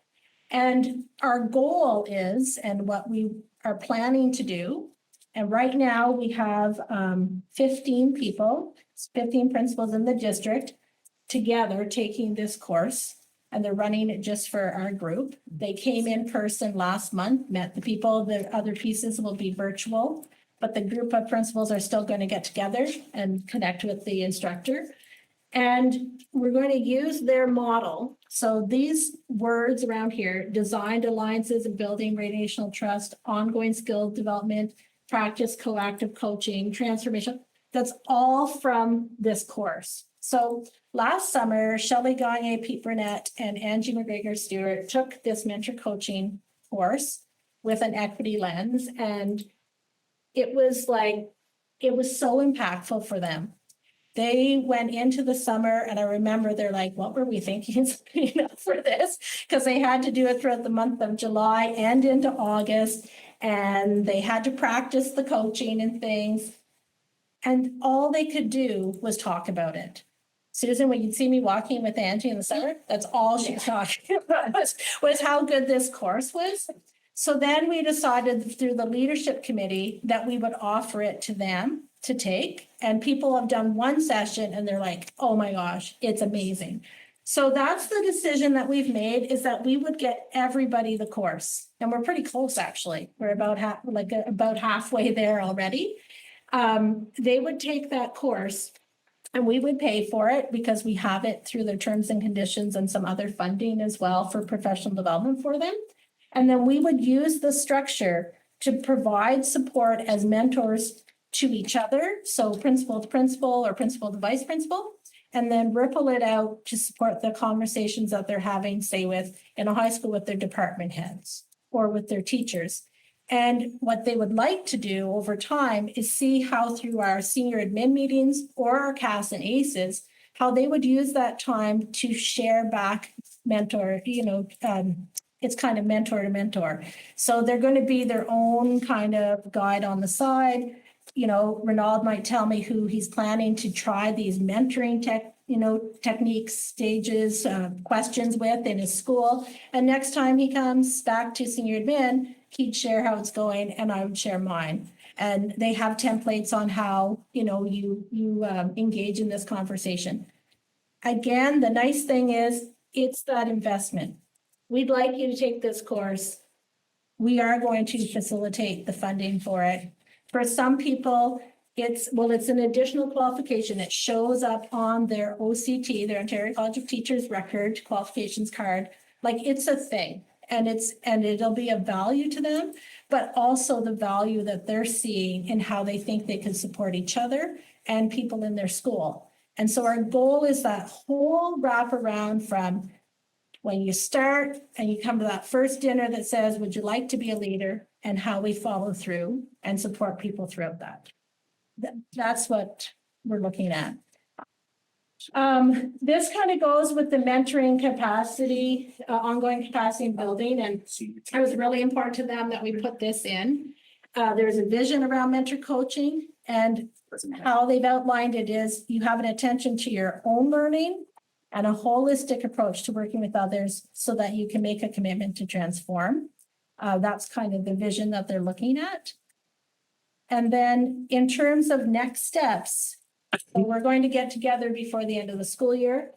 And our goal is, and what we are planning to do, and right now we have 15 people, 15 principals in the district together taking this course, and they're running it just for our group. They came in person last month, met the people. The other pieces will be virtual, but the group of principals are still going to get together and connect with the instructor. And we're going to use their model. So these words around here, designed alliances and building relational trust, ongoing skill development, practice coactive coaching, transformation, that's all from this course. So last summer, Shelley Gagne, Pete Burnett, and Angie McGregor Stewart took this mentor coaching course with an equity lens. And it was so impactful for them. They went into the summer, and I remember they're like, what were we thinking for this? Because they had to do it throughout the month of July and into August, and they had to practice the coaching and things. And all they could do was talk about it. Susan, when you'd see me walking with Angie in the summer, that's all she was talking about was how good this course was. So then we decided through the leadership committee that we would offer it to them to take. And people have done one session and they're like, oh my gosh, it's amazing. So that's the decision that we've made, is that we would get everybody the course. And we're pretty close, actually. We're about halfway there already. They would take that course and we would pay for it because we have it through their terms and conditions and some other funding as well for professional development for them. And then we would use the structure to provide support as mentors to each other. So principal to principal or principal to vice principal, and then ripple it out to support the conversations that they're having, say in a high school with their department heads or with their teachers. And what they would like to do over time is see how through our senior admin meetings or our CAS and ACEs, how they would use that time to share back mentor, it's kind of mentor to mentor. So they're going to be their own kind of guide on the side. you know, Renaud might tell me who he's planning to try these mentoring techniques, stages, questions with in his school. And next time he comes back to senior admin, he'd share how it's going and I would share mine. And they have templates on how, you know, you engage in this conversation. Again, the nice thing is it's that investment. We'd like you to take this course. We are going to facilitate the funding for it. For some people, it's an additional qualification. It shows up on their OCT, their Ontario College of Teachers record qualifications card. Like it's a thing and it'll be of value to them, but also the value that they're seeing in how they think they can support each other and people in their school. And so our goal is that whole wraparound from when you start and you come to that first dinner that says, would you like to be a leader, and how we follow through and support people throughout that. That's what we're looking at. This kind of goes with the mentoring capacity, ongoing capacity building, and it was really important to them that we put this in. There's a vision around mentor coaching, and how they've outlined it is you have an attention to your own learning and a holistic approach to working with others so that you can make a commitment to transform. That's kind of the vision that they're looking at. And then in terms of next steps, so we're going to get together before the end of the school year.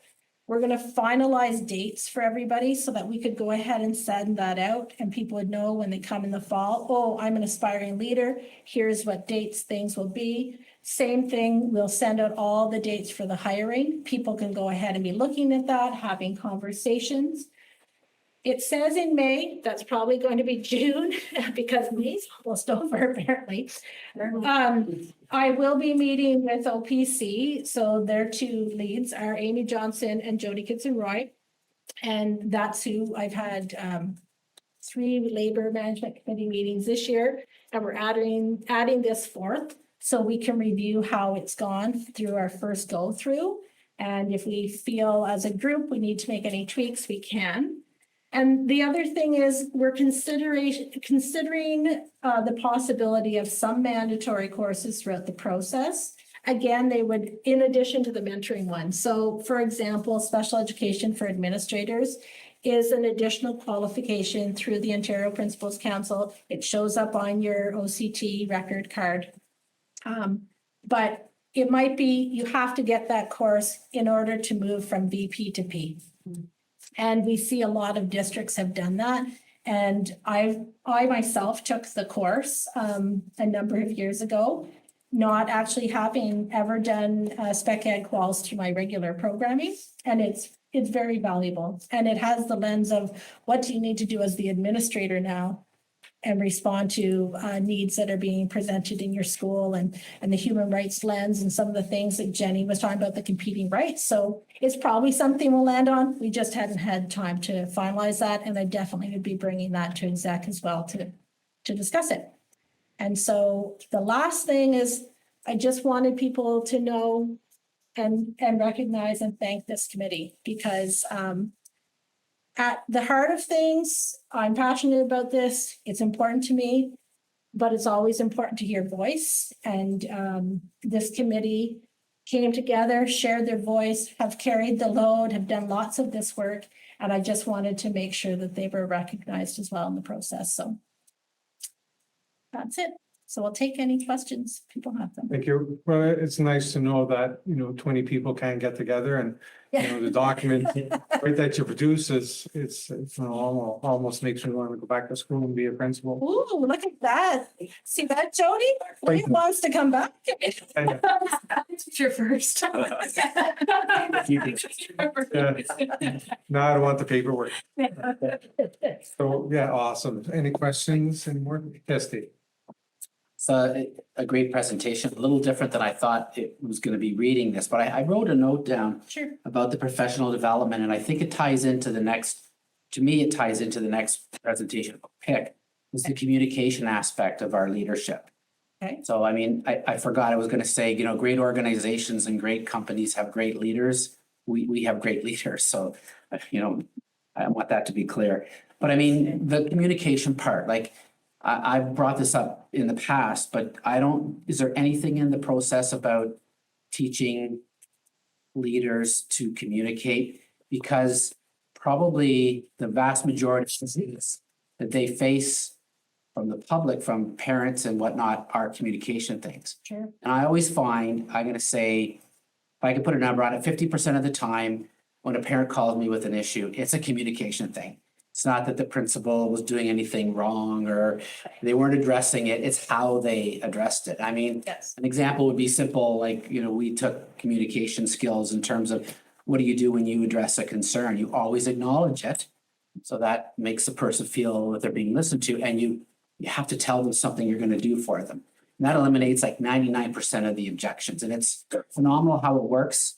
We're going to finalize dates for everybody so that we could go ahead and send that out and people would know when they come in the fall, oh, I'm an aspiring leader. Here's what dates things will be. Same thing, we'll send out all the dates for the hiring. People can go ahead and be looking at that, having conversations. It says in May, that's probably going to be June because May's almost over apparently. I will be meeting with OPC. So their two leads are Amy Johnson and Jody Kitson-Roy. And that's who I've had 3 labor management committee meetings this year. And we're adding this fourth so we can review how it's gone through our first go through. And if we feel as a group we need to make any tweaks, we can. And the other thing is we're considering the possibility of some mandatory courses throughout the process. Again, they would, in addition to the mentoring one. So for example, special education for administrators is an additional qualification through the Ontario Principals Council. It shows up on your OCT record card. But it might be, you have to get that course in order to move from VP to P. And we see a lot of districts have done that. And I myself took the course a number of years ago, not actually having ever done spec ed quals through my regular programming. And it's very valuable. And it has the lens of what do you need to do as the administrator now and respond to needs that are being presented in your school and the human rights lens and some of the things that Jenny was talking about, the competing rights. So it's probably something we'll land on. We just hadn't had time to finalize that. And I definitely would be bringing that to exec as well to discuss it. And so the last thing is I just wanted people to know and recognize and thank this committee because at the heart of things, I'm passionate about this. It's important to me, but it's always important to hear voice. And this committee came together, shared their voice, have carried the load, have done lots of this work. And I just wanted to make sure that they were recognized as well in the process. So that's it. So I'll take any questions if people have them. Thank you. Well, it's nice to know that, 20 people can get together and, the document right that you produce is, it's almost makes me want to go back to school and be a principal. Ooh, look at that. See that, Jody? He wants to come back. Teacher first. No, I don't want the paperwork. So, yeah, awesome. Any questions anymore? Yes, Steve. So a great presentation, a little different than I thought it was going to be reading this, but I wrote a note down about the professional development, and I think it ties into the next presentation I'll pick, was the communication aspect of our leadership. Okay. So, I mean, I forgot I was going to say, great organizations and great companies have great leaders. We have great leaders. So, I want that to be clear. But I mean, the communication part, like, I've brought this up in the past, but is there anything in the process about teaching leaders to communicate? Because probably the vast majority of things that they face from the public, from parents and whatnot, are communication things. Sure. And I always find, I'm gonna say, if I could put a number on it, 50% of the time, when a parent calls me with an issue, it's a communication thing. It's not that the principal was doing anything wrong or they weren't addressing it, it's how they addressed it. I mean, Yes. an example would be simple, like, we took communication skills in terms of what do you do when you address a concern? You always acknowledge it. So that makes the person feel that they're being listened to, and you have to tell them something you're gonna do for them. And that eliminates like 99% of the objections, and it's phenomenal how it works.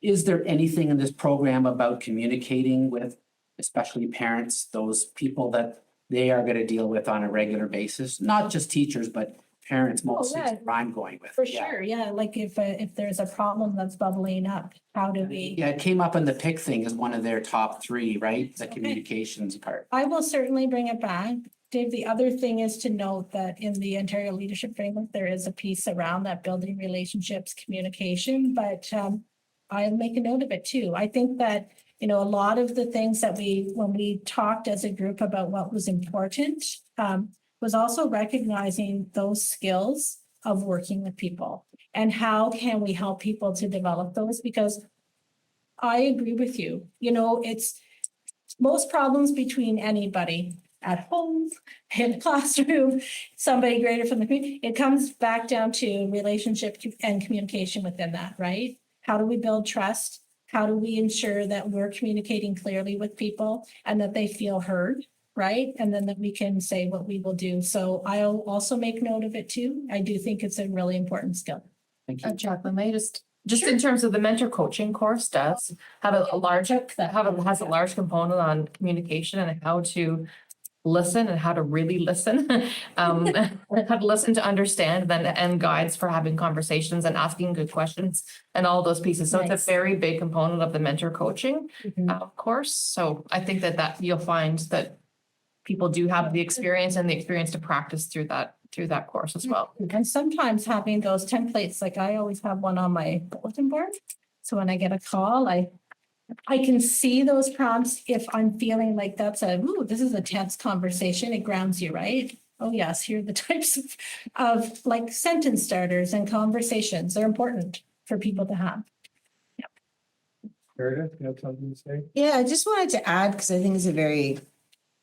Is there anything in this program about communicating with, especially parents, those people that they are gonna deal with on a regular basis? Not just teachers, but parents mostly, is yeah. where I'm going with. For Yeah. sure, yeah, like if there's a problem that's bubbling up, how do we? Yeah, it came up in the PIC thing as one of their top 3, right? The communications part. I will certainly bring it back. Dave, the other thing is to note that in the Ontario Leadership Framework, there is a piece around that building relationships, communication, but I'll make a note of it too. I think that, a lot of the things that when we talked as a group about what was important, was also recognizing those skills of working with people and how can we help people to develop those, because I agree with you. It's most problems between anybody at home, in a classroom, somebody greater from the community, it comes back down to relationship and communication within that, right? How do we build trust? How do we ensure that we're communicating clearly with people and that they feel heard, right? And then that we can say what we will do. So I'll also make note of it too. I do think it's a really important skill. Thank you. Jacqueline, may I just in terms of the mentor coaching course does have a large, has a large component on communication and how to listen and how to really listen, how to listen to understand, and guides for having conversations and asking good questions and all those pieces. So it's Nice. a very big component of the mentor coaching course. So I think that you'll find that people do have the experience to practice through that course as well. And sometimes having those templates, like I always have one on my bulletin board. So when I get a call, I can see those prompts if I'm feeling like this is a tense conversation. It grounds you, right? Oh yes, here are the types of like sentence starters and conversations. They're important for people to have. Meredith, you have something to say? Yeah, I just wanted to add, because I think it's a very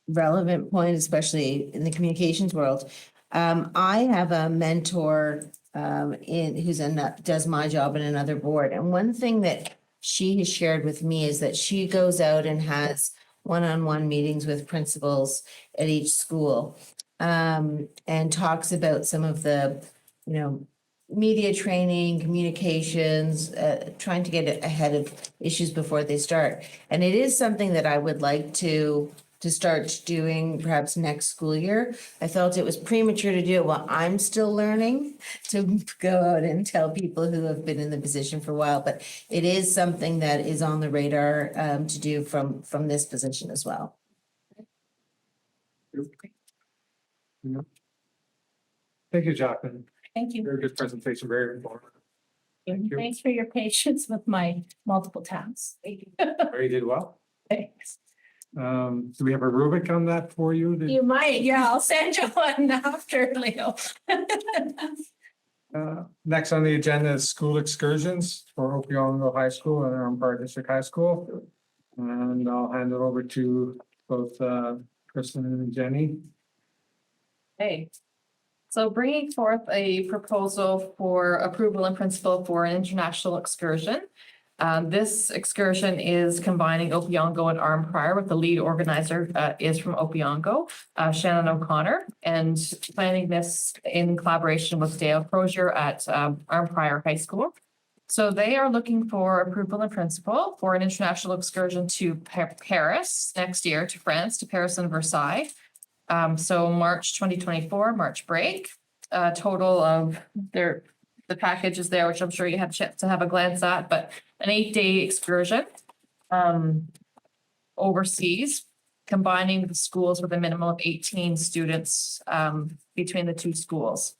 relevant point, especially in the communications world. I have a mentor does my job in another board. And one thing that she has shared with me is that she goes out and has one-on-one meetings with principals at each school, and talks about some of the, media training, communications, trying to get ahead of issues before they start. And it is something that I would like to start doing perhaps next school year. I felt it was premature to do it while I'm still learning, to go out and tell people who have been in the position for a while, but it is something that is on the radar to do from this position as well. Thank you, Jacqueline. Thank you. Very good presentation, very informative. Thank you. Thanks for your patience with my multiple tasks. You did well. Thanks. Do we have a rubric on that for you? You might, yeah, I'll send you one after, Leo. Next on the agenda is school excursions for Opeongo High School and Empire District High School. And I'll hand it over to both Kristen and Jenny. Okay. So bringing forth a proposal for approval in principle for an international excursion. This excursion is combining Opeongo and Arnprior, with the lead organizer is from Opeongo, Shannon O'Connor, and planning this in collaboration with Dale Crozier at Arnprior High School. So they are looking for approval in principle for an international excursion to Paris next year, to France, to Paris and Versailles. So March 2024, March break, total of the package is there, which I'm sure you had a chance to have a glance at, but an 8-day excursion overseas combining the schools with a minimum of 18 students between the two schools.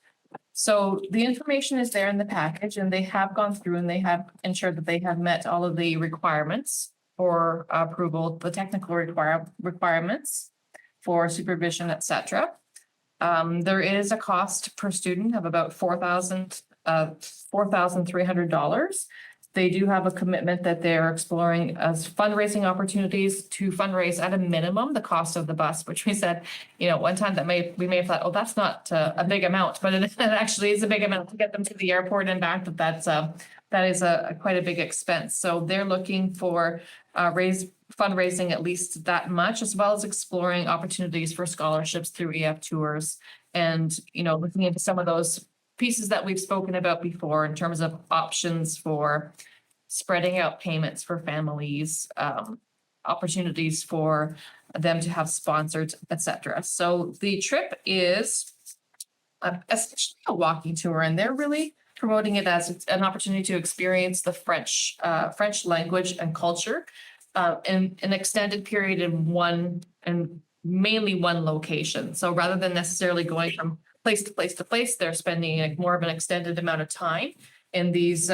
So the information is there in the package, and they have gone through and they have ensured that they have met all of the requirements for approval, the technical requirements for supervision, et cetera. There is a cost per student of about $4,300. They do have a commitment that they're exploring as fundraising opportunities to fundraise at a minimum the cost of the bus, which we said, one time we may have thought, oh, that's not a big amount, but it actually is a big amount to get them to the airport and back. That is quite a big expense. So they're looking for fundraising at least that much, as well as exploring opportunities for scholarships through EF tours, and looking into some of those pieces that we've spoken about before in terms of options for spreading out payments for families, opportunities for them to have sponsored, et cetera. So the trip is essentially a walking tour, and they're really promoting it as an opportunity to experience the French language and culture in an extended period in mainly one location. So rather than necessarily going from place to place to place, they're spending more of an extended amount of time in these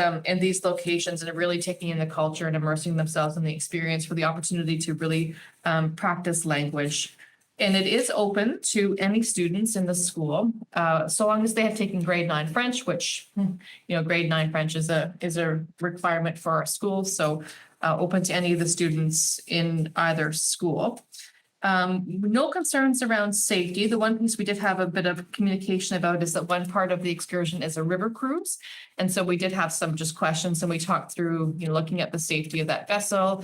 locations, and really taking in the culture and immersing themselves in the experience for the opportunity to really practice language. And it is open to any students in the school, so long as they have taken grade 9 French, which, grade 9 French is a requirement for our school. So open to any of the students in either school. No concerns around safety. The one piece we did have a bit of communication about is that one part of the excursion is a river cruise. And so we did have some just questions, and we talked through, looking at the safety of that vessel.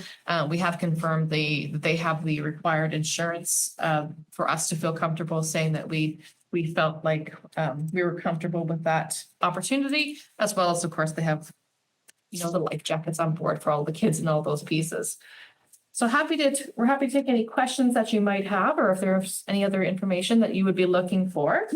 We have confirmed they have the required insurance for us to feel comfortable saying that we felt like we were comfortable with that opportunity, as well as, of course, they have, the life jackets on board for all the kids and all those pieces. So we're happy to take any questions that you might have, or if there's any other information that you would be looking for.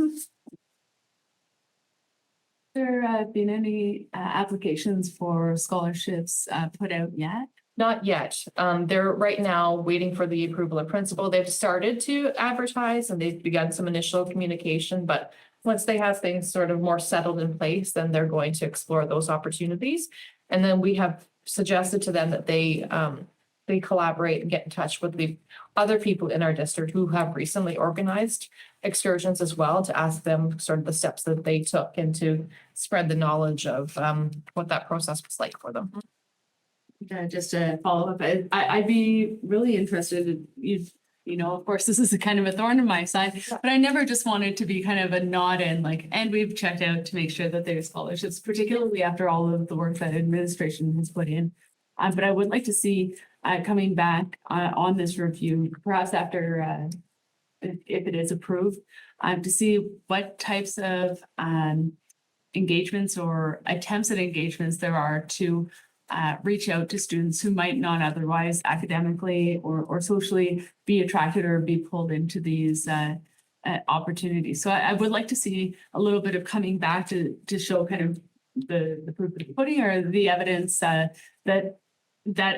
There been any applications for scholarships put out yet? Not yet. They're right now waiting for the approval of principal. They've started to advertise and they've begun some initial communication, but once they have things sort of more settled in place, then they're going to explore those opportunities. And then we have suggested to them that they collaborate and get in touch with the other people in our district who have recently organized excursions as well, to ask them sort of the steps that they took and to spread the knowledge of what that process was like for them. Just to follow up, I'd be really interested. Of course, this is a kind of a thorn in my side, but I never just wanted to be kind of a nod in, and we've checked out to make sure that there's scholarships, particularly after all of the work that administration has put in. But I would like to see coming back on this review, perhaps after, if it is approved, to see what types of engagements or attempts at engagements there are to reach out to students who might not otherwise academically or socially be attracted or be pulled into these opportunities. So I would like to see a little bit of coming back to show kind of the proof of the pudding, or the evidence that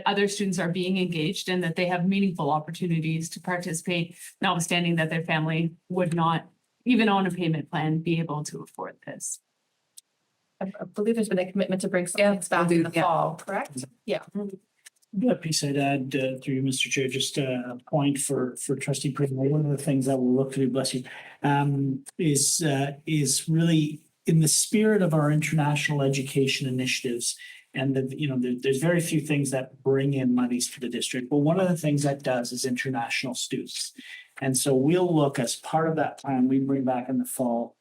other students are being engaged and that they have meaningful opportunities to participate, notwithstanding that their family would not, even on a payment plan, be able to afford this. I believe there's been a commitment to bring some back in the fall, correct? Yeah. A piece I'd add through you, Mr. Chair, just a point for Trustee Prismo. One of the things that we'll look to do, bless you, is really in the spirit of our international education initiatives. And there's very few things that bring in monies to the district, but one of the things that does is international students. And so we'll look, as part of that plan we bring back in the fall,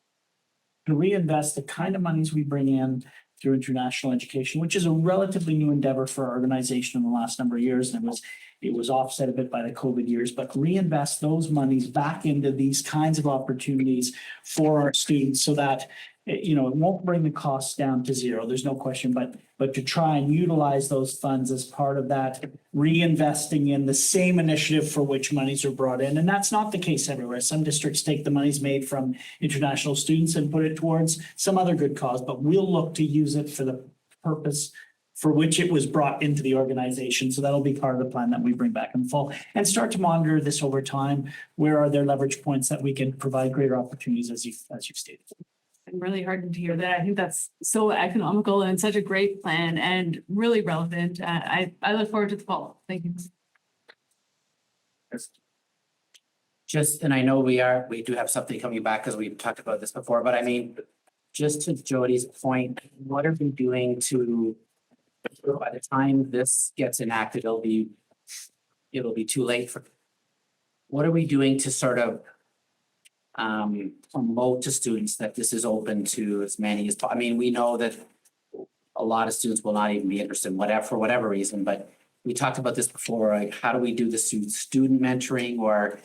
to reinvest the kind of monies we bring in through international education, which is a relatively new endeavor for our organization in the last number of years. And it was offset a bit by the COVID years, but reinvest those monies back into these kinds of opportunities for our students, so that it won't bring the costs down to zero. There's no question, but to try and utilize those funds as part of that reinvesting in the same initiative for which monies are brought in. And that's not the case everywhere. Some districts take the monies made from international students and put it towards some other good cause, but we'll look to use it for the purpose for which it was brought into the organization. So that'll be part of the plan that we bring back in the fall and start to monitor this over time. Where are there leverage points that we can provide greater opportunities as you've stated? I'm really heartened to hear that. I think that's so economical and such a great plan and really relevant. I look forward to the fall. Thank you. Just, and I know we do have something coming back because we've talked about this before, but I mean, just to Jody's point, what are we doing to, by the time this gets enacted, it'll be too late for, what are we doing to sort of promote to students that this is open to as many as possible? I mean, we know that a lot of students will not even be interested in whatever, for whatever reason, but we talked about this before, like how do we do the student mentoring? Or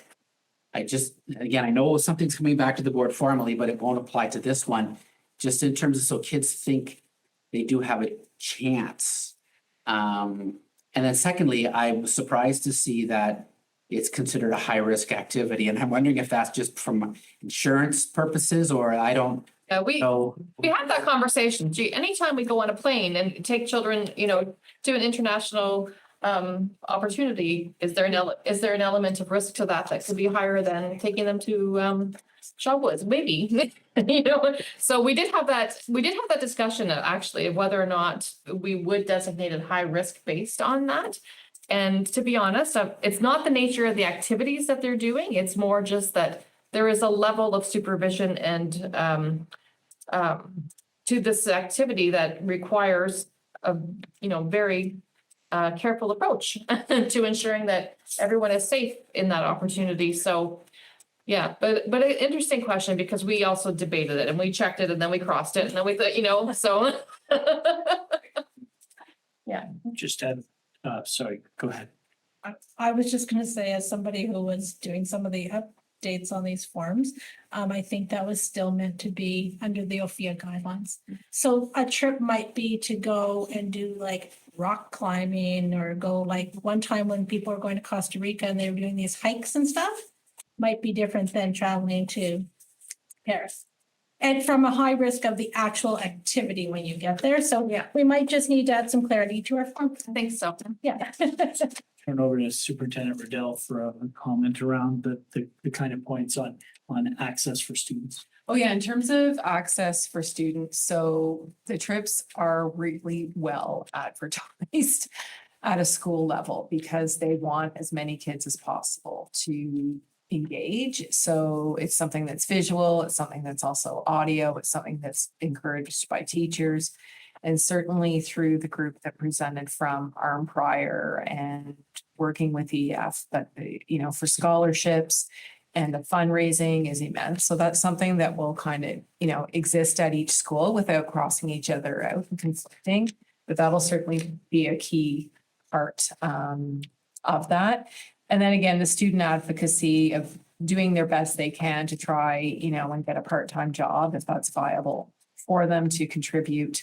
again, I know something's coming back to the board formally, but it won't apply to this one. Just in terms of so kids think they do have a chance. And then secondly, I was surprised to see that it's considered a high risk activity. And I'm wondering if that's just from insurance purposes or I don't know. We had that conversation. Gee, anytime we go on a plane and take children, to an international opportunity, is there an element of risk to that could be higher than taking them to Shopwoods? Maybe, So we did have that discussion actually of whether or not we would designate it high risk based on that. And to be honest, it's not the nature of the activities that they're doing. It's more just that there is a level of supervision and to this activity that requires a very careful approach to ensuring that everyone is safe in that opportunity. So yeah, but an interesting question because we also debated it and we checked it and then we crossed it and then we thought, so. Yeah. Just add, sorry, go ahead. I was just gonna say, as somebody who was doing some of the updates on these forms, I think that was still meant to be under the OFIA guidelines. So a trip might be to go and do like rock climbing or go like one time when people were going to Costa Rica and they were doing these hikes and stuff, might be different than traveling to Paris. And from a high risk of the actual activity when you get there. So yeah, we might just need to add some clarity to our form. I think so. Yeah. Turn over to Superintendent Riddell for a comment around the kind of points on access for students. Oh yeah, in terms of access for students, so the trips are really well advertised at a school level because they want as many kids as possible to engage. So it's something that's visual, it's something that's also audio, it's something that's encouraged by teachers. And certainly through the group that presented from Arm Prior and working with EF, but for scholarships and the fundraising is immense. So that's something that will kind of, exist at each school without crossing each other out and conflicting. But that'll certainly be a key part of that. And then again, the student advocacy of doing their best they can to try, and get a part-time job if that's viable for them to contribute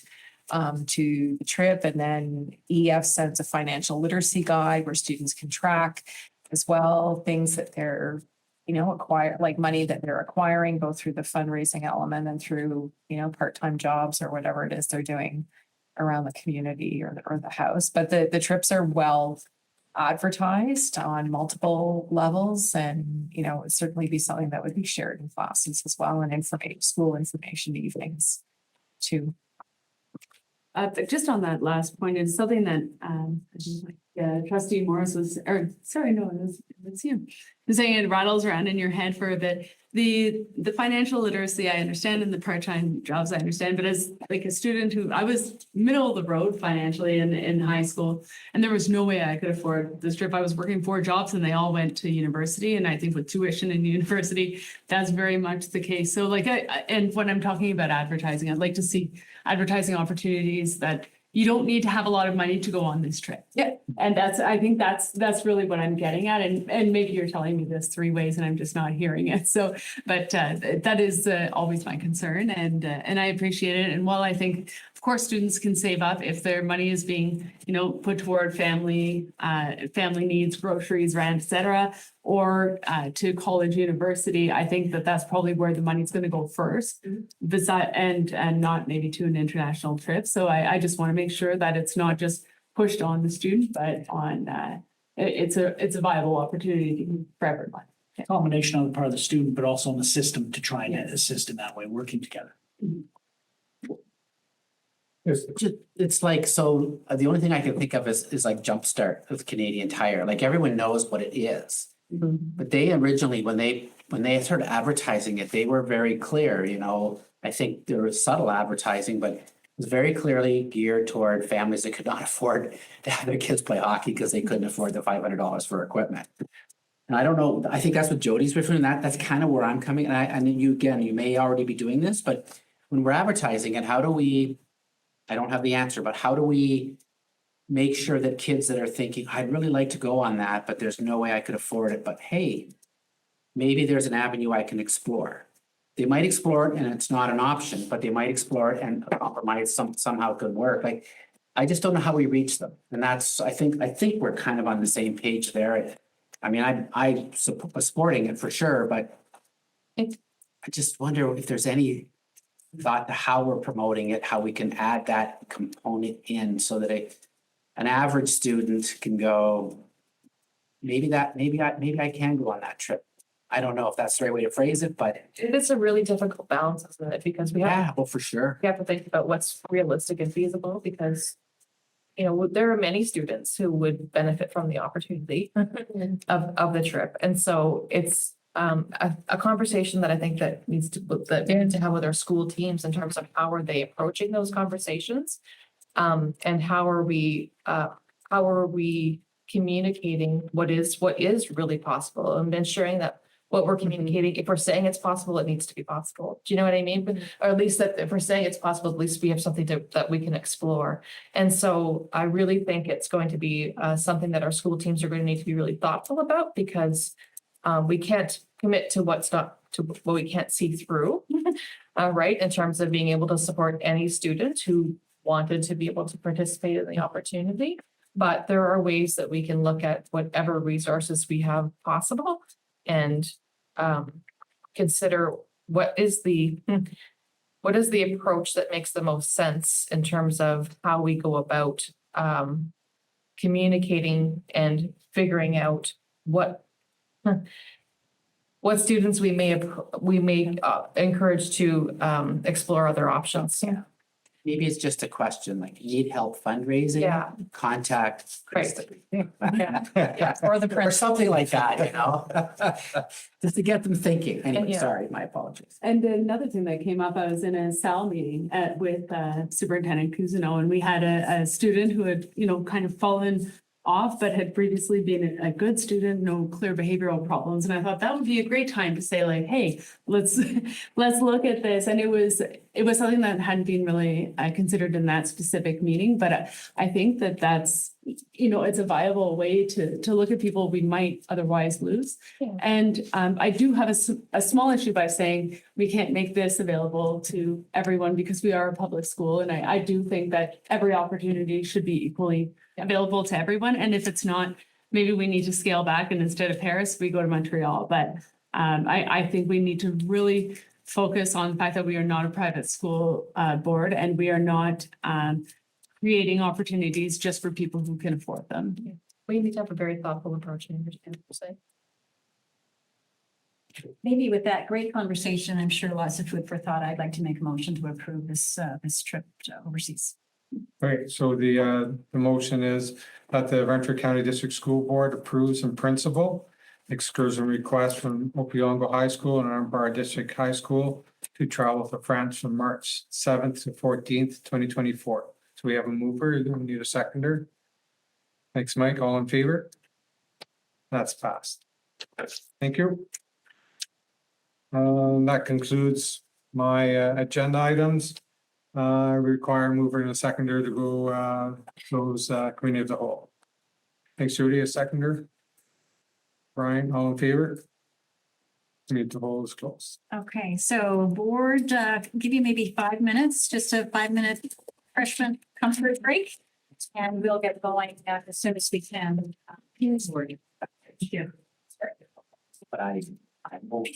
to the trip. And then EF sends a financial literacy guide where students can track as well things that they're, acquire, like money that they're acquiring both through the fundraising element and through, part-time jobs or whatever it is they're doing around the community or the house. But the trips are well advertised on multiple levels and, it'd certainly be something that would be shared in classes as well and school information evenings too. Just on that last point, it's something that Trustee Morris was, or sorry, no, it's you. Saying it rattles around in your head for a bit. The financial literacy I understand and the part-time jobs I understand, but as like a student who I was middle of the road financially in high school, and there was no way I could afford this trip. I was working 4 jobs and they all went to university, and I think with tuition in university, that's very much the case. So and when I'm talking about advertising, I'd like to see advertising opportunities that you don't need to have a lot of money to go on this trip. Yeah. And I think that's really what I'm getting at. And maybe you're telling me this 3 ways and I'm just not hearing it. So, but that is always my concern and I appreciate it. And while I think of course, students can save up if their money is being, put toward family needs, groceries, rent, et cetera, or to college, university. I think that that's probably where the money's going to go first, beside and not maybe to an international trip. So I just want to make sure that it's not just pushed on the student, but on it's a viable opportunity for everyone. Combination on the part of the student, but also on the system to try and assist in that way, working together. It's like, so the only thing I can think of is like Jumpstart with Canadian Tire, like everyone knows what it is. But they originally, when they started advertising it, they were very clear, I think there was subtle advertising, but it was very clearly geared toward families that could not afford to have their kids play hockey because they couldn't afford the $500 for equipment. And I don't know, I think that's what Jody's referring to, that's kind of where I'm coming, and you may already be doing this, but when we're advertising it, how do we, I don't have the answer, but how do we make sure that kids that are thinking, I'd really like to go on that, but there's no way I could afford it, but hey, maybe there's an avenue I can explore. They might explore it and it's not an option, but they might explore it and a compromise somehow could work. Like, I just don't know how we reach them. And that's, I think we're kind of on the same page there. I mean, I support supporting it for sure, but I just wonder if there's any thought to how we're promoting it, how we can add that component in so that an average student can go, maybe I can go on that trip. I don't know if that's the right way to phrase it, but It is a really difficult balance, isn't it? Because we have, well, for sure. we have to think about what's realistic and feasible because, there are many students who would benefit from the opportunity of the trip. And so it's a conversation that I think that we need to have with our school teams in terms of how are they approaching those conversations? And how are we communicating what is really possible and ensuring that what we're communicating, if we're saying it's possible, it needs to be possible. Do you know what I mean? Or at least that if we're saying it's possible, at least we have something that we can explore. And so I really think it's going to be something that our school teams are going to need to be really thoughtful about because we can't commit to what we can't see through, right? In terms of being able to support any student who wanted to be able to participate in the opportunity. But there are ways that we can look at whatever resources we have possible and consider what is the approach that makes the most sense in terms of how we go about communicating and figuring out what students we may encourage to explore other options. Yeah. Maybe it's just a question like need help fundraising. Yeah. Contact. Right. Yeah. Or something like that, just to get them thinking. Anyway, sorry, my apologies. And another thing that came up, I was in a SAL meeting with Superintendent Cousineau, and we had a student who had, kind of fallen off, but had previously been a good student, no clear behavioral problems. And I thought that would be a great time to say like, hey, let's look at this. And it was something that hadn't been really considered in that specific meeting. But I think that's, it's a viable way to look at people we might otherwise lose. Yeah. And I do have a small issue by saying we can't make this available to everyone because we are a public school. And I do think that every opportunity should be equally available to everyone. And if it's not, maybe we need to scale back and instead of Paris, we go to Montreal. But I think we need to really focus on the fact that we are not a private school board and we are not creating opportunities just for people who can afford them. Yeah. We need to have a very thoughtful approach. I understand what you're saying. Maybe with that great conversation, I'm sure lots of food for thought. I'd like to make a motion to approve this trip overseas. Right, so the motion is that the Renfrew County District School Board approves in principle excursion request from Opiongo High School and Armbar District High School to travel to France from March 7th to 14th, 2024. So we have a mover, we need a seconder. Thanks, Mike. All in favor? That's passed. Thank you. That concludes my agenda items. Require a mover and a seconder to go close committee of the whole. Thanks, Judy. A seconder. Brian, all in favor? Committee of the whole is closed. Okay, so board, give you maybe 5 minutes, just a 5-minute refreshment comfort break. And we'll get going as soon as we can. Yeah. But I hope.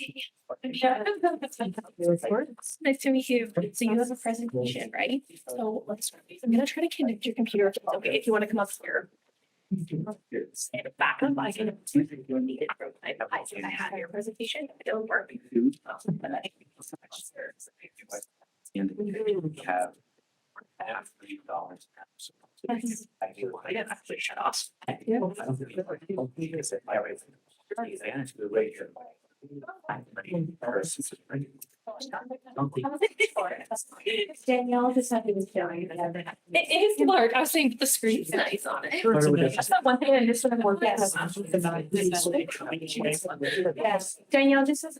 Nice to meet you. So you have a presentation, right? So I'm gonna try to connect your computer. If it's okay, if you want to come up here. Stand back up. I can. I have your presentation. It don't work. And we have $3 I didn't actually shut off. Danielle just said it was showing. It is large. I was saying the screen's nice on it. That's not one thing I just want to work at. Yes, Danielle just says.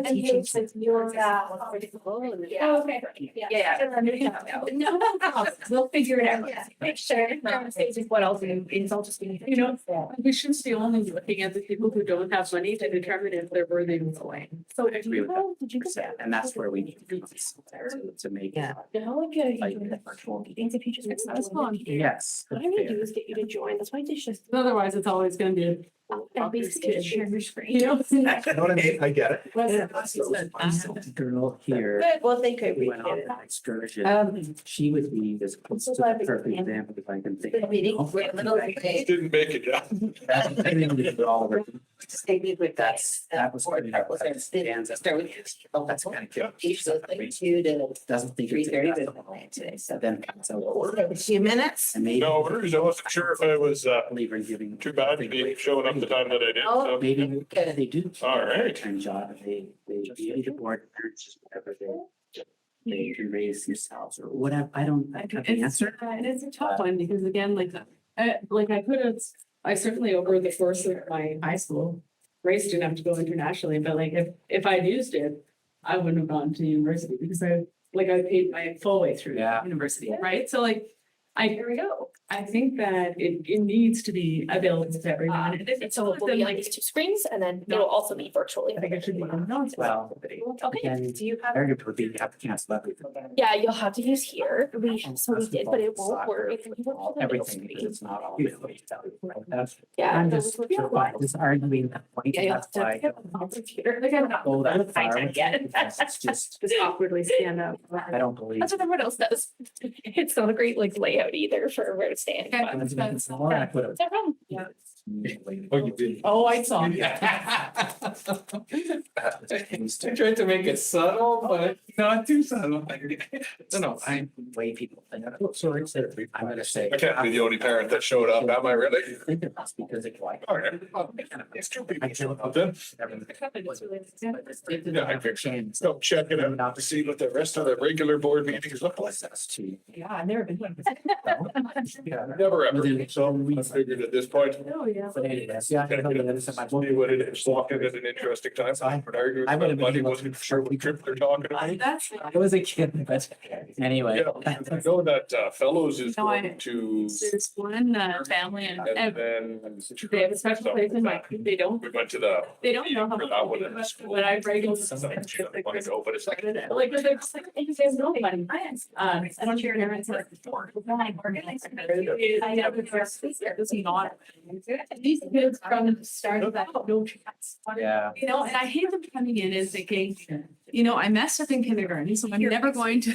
And you said you're. Oh, okay. Yeah. No, we'll figure it out. Make sure. What I'll do is I'll just. You know, we shouldn't be only looking at the people who don't have money to determine if they're worthy of going. So I agree with that. And that's where we need to make. Yeah. now I'm getting you the virtual meetings if you just. Yes. What I'm gonna do is get you to join. That's why it's just. Otherwise, it's always gonna be. And basically just share your screen. You know? You know what I mean? I get it. Girl here. Well, they could We went on an excursion. She would be this close to the perfect example if I can think. The meeting, we're a little late. Didn't make it, yeah. That was. pretty hard. That stands out. That's kind of cute. Usually like 2 to Doesn't think. 3:30 today, so. Then. A few minutes. And maybe. No worries. I wasn't sure if I was Believer in giving. too bad to be showing up the time that I did. Oh, So Maybe they do. All right. Time job, they the board, parents, just whatever they can raise themselves or whatever. I don't have the It's, answer. and it's a tough one because again, I could have, I certainly over the course of my high school raced enough to go internationally, but like if I'd used it, I wouldn't have gone to university because I paid my full way through Yeah. university, right? So like, Here we go. I think that it needs to be available to everyone. And if it's So all we'll be then on like, these two screens and then it'll also be virtually. I think it should be not. Well, Okay, then do you have? arguably would be you have to cancel everything. Yeah, you'll have to use here. We did, but it won't work. If you work on the middle Everything, screen. it's not all available. That's- Yeah. I'm those just, would be fine. just arguing that point. Yeah, you'll That's have why I to. don't Computer. Like I'm not. go that far I with get it it. because it's just, Just awkwardly stand up. I don't believe. That's what everyone else does. It's not a great like layout either for where to stand. Okay. but- It's more I put No problem. Oh, you did. Oh, I saw. I tried to make it subtle, but not too subtle. No, I. way people think. Oh, sorry. I'm gonna say. I can't be the only parent that showed up, am I really? I think it must because it's like. All right. It's two people showing up then. Yeah, I figured. Go check it out to see what the rest of the regular board meetings look like. That's too. Yeah, I've never been one. Never ever. So I figured at this point. Oh, yeah. But anyways, yeah. I know the other side, my See what it is, walk in at an interesting time. So I But arguing would have about money, been- wasn't sure what trip they're talking about. That's. I was a kid, but anyway. Yeah, I know that Fellows is No, I- going to. There's one family And and then. they have a special place in mind. They don't, We went to the. they don't know how For much. that one in the school. But I regularly. Sometimes you don't want to go, but it's like. Like, they're just like, there's no money. I don't share parents like. I never trust this, there's not. These kids from the start of that, no chance. Yeah. You know, and I hate them coming in and thinking, you know, I messed up in kindergarten, so I'm never going to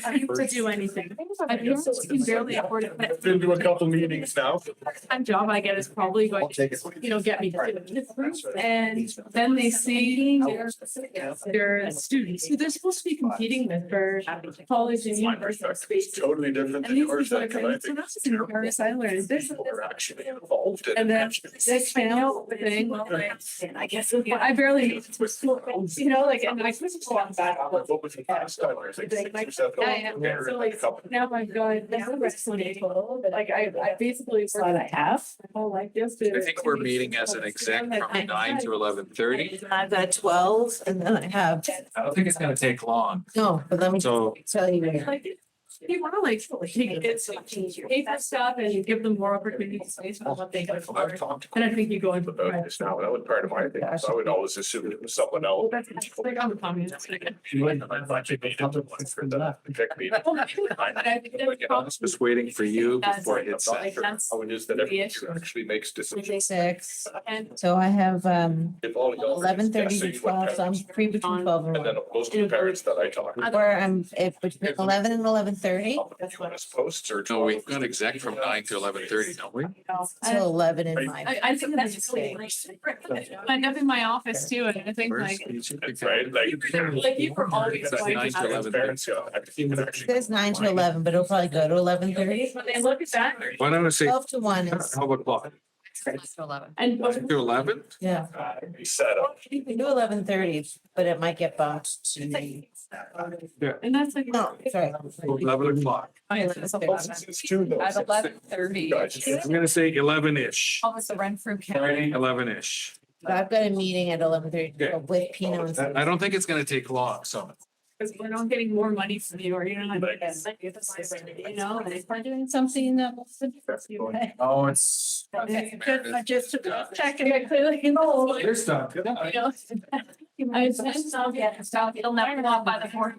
do anything. My parents can barely afford it, but Been to a couple meetings now. the part-time job I get is probably going to, you know, get me to do it. And then they see their students who they're supposed to be competing with for college and university space. Totally different And than these yours, people are that going, so I that's just in Paris Island, this is. We're actually involved in. And then it. they find out the thing, well, like, And I guess. I barely, you know, like, and I switched on back. What was the last time? It was like 6 or 7. Yeah, so like, now I'm going, now I'm wrestling, like, I basically thought I have, my whole life just. I think we're meeting as an exec from 9 to 11:30. I've got 12 and then I have, I don't think it's gonna take long. no, but let me So tell you. You want to like take kids paper stuff and you give them more opportunities based on what they go for. I've talked And I think you go into. about this now, that was part of my thing, so I would always assume it was someone else. That's like I'm a communist. Just waiting for you before it hits Like, center. that's How it is that the everyone issue. actually makes decisions. 6. And So I have If all y'all are 11:30 guessing to what 12, so I'm parents- free between 12 and And then 1. most of the parents that I talk to. Or I'm between 11 and 11:30 Posts or. No, we've got exec from 9 to 11:30, don't we? till 11 in my. I think that's really nice. I end up in my office too, and I think like, Right, like you were always That's going 9 to to have. 11. Parents, yeah, you can It actually. says 9 to 11, but it'll probably go to 11:30. When they look at that. Why don't I say 12 to 1 is, 12 o'clock? 9 to 11. And. To 11? yeah. Be set up. You can do 11:30, but it might get bumped to. And that's like. No, sorry. 11 o'clock. It's two though. At 11:30. I'm gonna say 11-ish. Almost the Renfrew County. 11-ish. I've got a meeting at 11:30 Okay. with Pino and. I don't think it's gonna take long, so. Because we're not getting more money from you, or you're not. You know, and if we're doing something that. Oh, it's. Okay, just to check it, clearly, you know. There's stuff. I said, so, yeah, so you'll never walk by the fourth.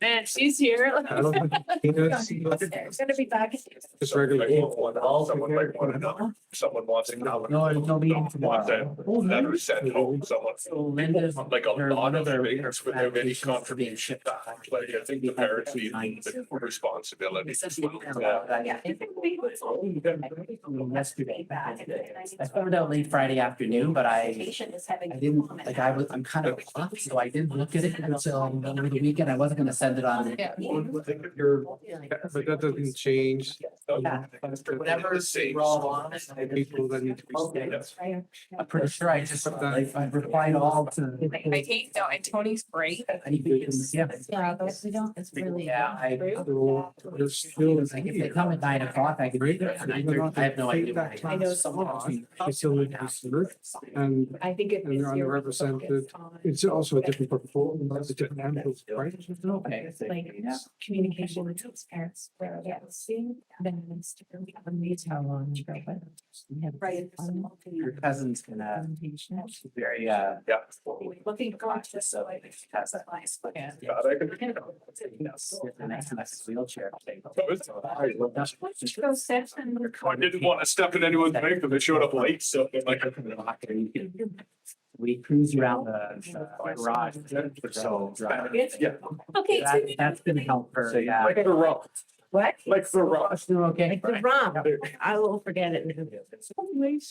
Man, she's here. I don't think It's gonna be back. Just regular. Someone might want to know, someone wants to know. No, there's no meeting Want tomorrow. that, that was sent home, someone. So Linda's. Like a her- lot one of their things with their many applications are being contributions. shipped off. Like, I think the parents need a bit more responsibility. Yesterday. I found out late Friday afternoon, but I didn't, like, I'm kind of off, so I didn't look at it until over the weekend. I wasn't gonna send it on. Yeah. But that doesn't change. Whatever we're all on. People that need to be. I'm pretty sure I just, I replied all to. I hate, no, and Tony's great. Yeah. Yeah, those we don't, it's really. Yeah, There's still. like if they come at 9 o'clock, I could. I have no idea. I know someone. Facility served, and I think it and they're underrepresented. It's also a different portfolio, it's a different angles, right? Okay. It's like communication with those parents where they're seeing, then it's to really amazing. How long ago, but. Right. Your cousin's gonna, very, Yeah. Looking gorgeous, so I think she has that nice. Look. God, I can. nice wheelchair. Go sit and. I didn't want to step in anyone's way, but they showed up late, so they're like. We cruise around the garage. So. Yeah. Okay. That's gonna help her, yeah. Like the rock, What? like the rock. Okay. The ROM, I will forget it.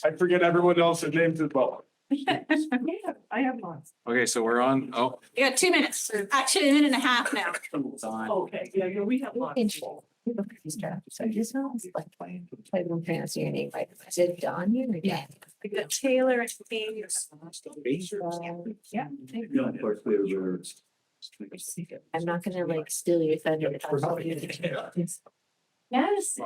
I forget everyone else's names as well. I have lots. Okay, so we're on, oh, You got 2 minutes, actually a minute and a half now. It's on. Okay, yeah, we have lots. So just sounds like play them fancy your name, like, is it Don here or Dan? We got Taylor and me. Yeah. Of course, they were. I'm not gonna like steal your thunder. Yes.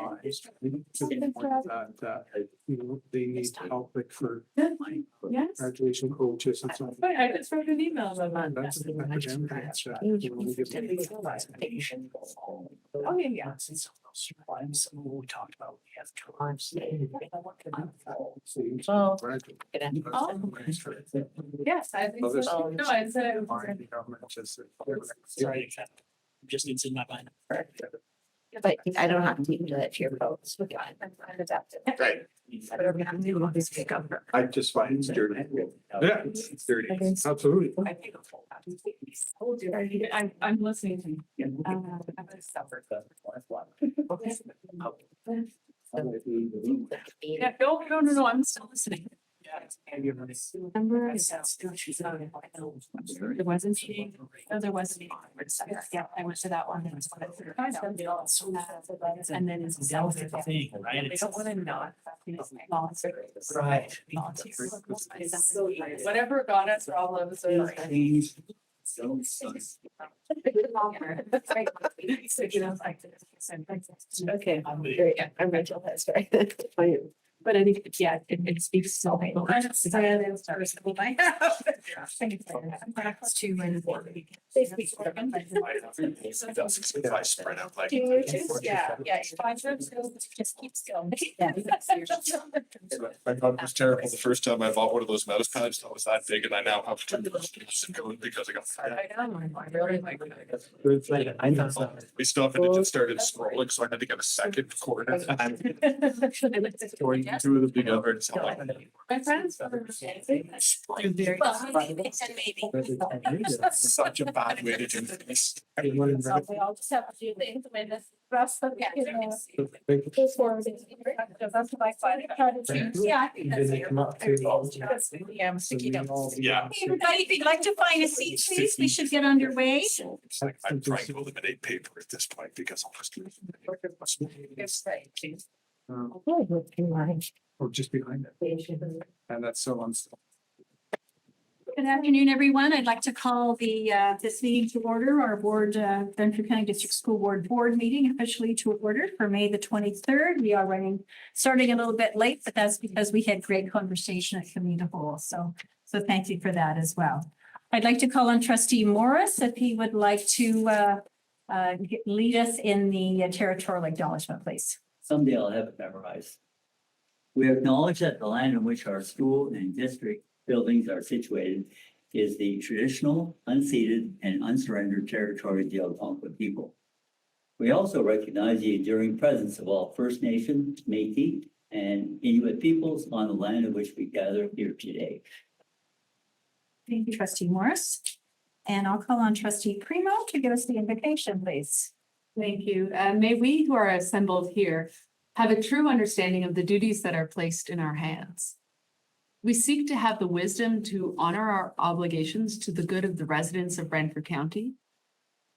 That, you know, they need help like for Yes. graduation coaches and so on. But I just wrote an email about that. That's a good agenda, that's, Oh, yeah, yeah. We talked about, we have to. Well, graduate. Yes, I think so. No, I said I was. Already government just- Just needs in my mind. but I don't have to do that to your folks. Right. Whatever you have to do, just pick up. I just find it's dirty. Yeah, it's dirty, absolutely. I'm listening to you. Yeah, no, I'm still listening. Remember? There wasn't she? No, there wasn't. Yeah, I went to that one. And then it's. Thing, right? They don't want to know. Right. Whatever got us problems. Okay, great. I'm Rachel, that's right. But I think, yeah, it speaks so. If I spread out like. Yeah, five rooms, just keeps going. My thought was terrible the first time I bought one of those mouse pads that was that big, and I now have to going because I got. We stopped and it just started scrolling, so I had to get a second cord. Going through the big over. My friends. Such a bad way to do this. We all just have to do the implement rest of the. Yeah, I think that's. Yeah, I'm sticky notes. Yeah. Hey, everybody, if you'd like to find a seat, please, we should get underway. I'm trying to eliminate paper at this point because I'll just. Or just behind it. And that's so unstable. Good afternoon, everyone. I'd like to call this meeting to order, our Renfrew County District School Board meeting officially to order for May the 23rd. We are starting a little bit late, but that's because we had great conversation at Committee of the Whole. So thank you for that as well. I'd like to call on Trustee Morris if he would like to lead us in the territorial acknowledgement, please. Someday I'll have it memorized. We acknowledge that the land in which our school and district buildings are situated is the traditional, unceded, and unsurrendered territory of the Algonquin people. We also recognize the enduring presence of all First Nation, Métis, and Inuit peoples on the land in which we gather here today. Thank you, Trustee Morris. And I'll call on Trustee Primo to give us the invocation, please. Thank you. May we who are assembled here have a true understanding of the duties that are placed in our hands. We seek to have the wisdom to honor our obligations to the good of the residents of Renfrew County,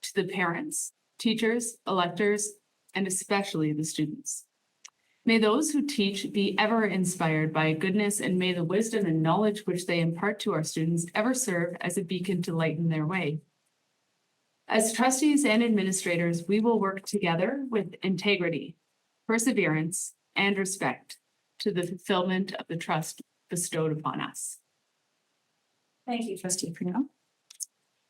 to the parents, teachers, electors, and especially the students. May those who teach be ever inspired by goodness, and may the wisdom and knowledge which they impart to our students ever serve as a beacon to lighten their way. As trustees and administrators, we will work together with integrity, perseverance, and respect to the fulfillment of the trust bestowed upon us. Thank you, Trustee Primo.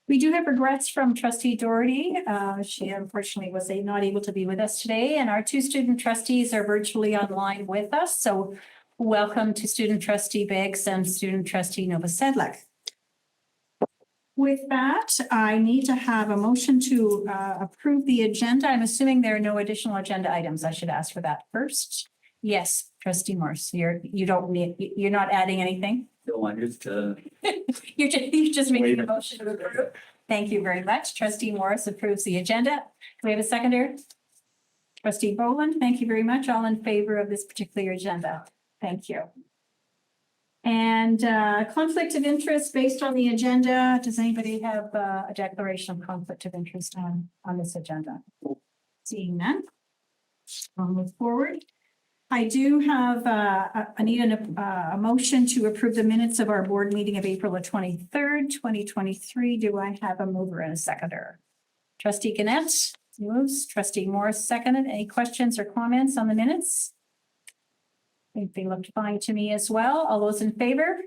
We do have regrets from Trustee Doherty. She unfortunately was not able to be with us today, and our two student trustees are virtually online with us. So welcome to Student Trustee Biggs and Student Trustee Novosedlak. With that, I need to have a motion to approve the agenda. I'm assuming there are no additional agenda items. I should ask for that first. Yes, Trustee Morse, you're not adding anything? So I'm just, You're just making a motion to approve. Thank you very much. Trustee Morris approves the agenda. Do we have a seconder? Trustee Boland, thank you very much. All in favor of this particular agenda. Thank you. And conflict of interest based on the agenda. Does anybody have a declaration of conflict of interest on this agenda? Seeing none, we'll move forward. I do have, I need a motion to approve the minutes of our board meeting of April the 23rd, 2023. Do I have a mover and a seconder? Trustee Gannett moves, Trustee Morris seconded. Any questions or comments on the minutes? I think they looked fine to me as well. All those in favor?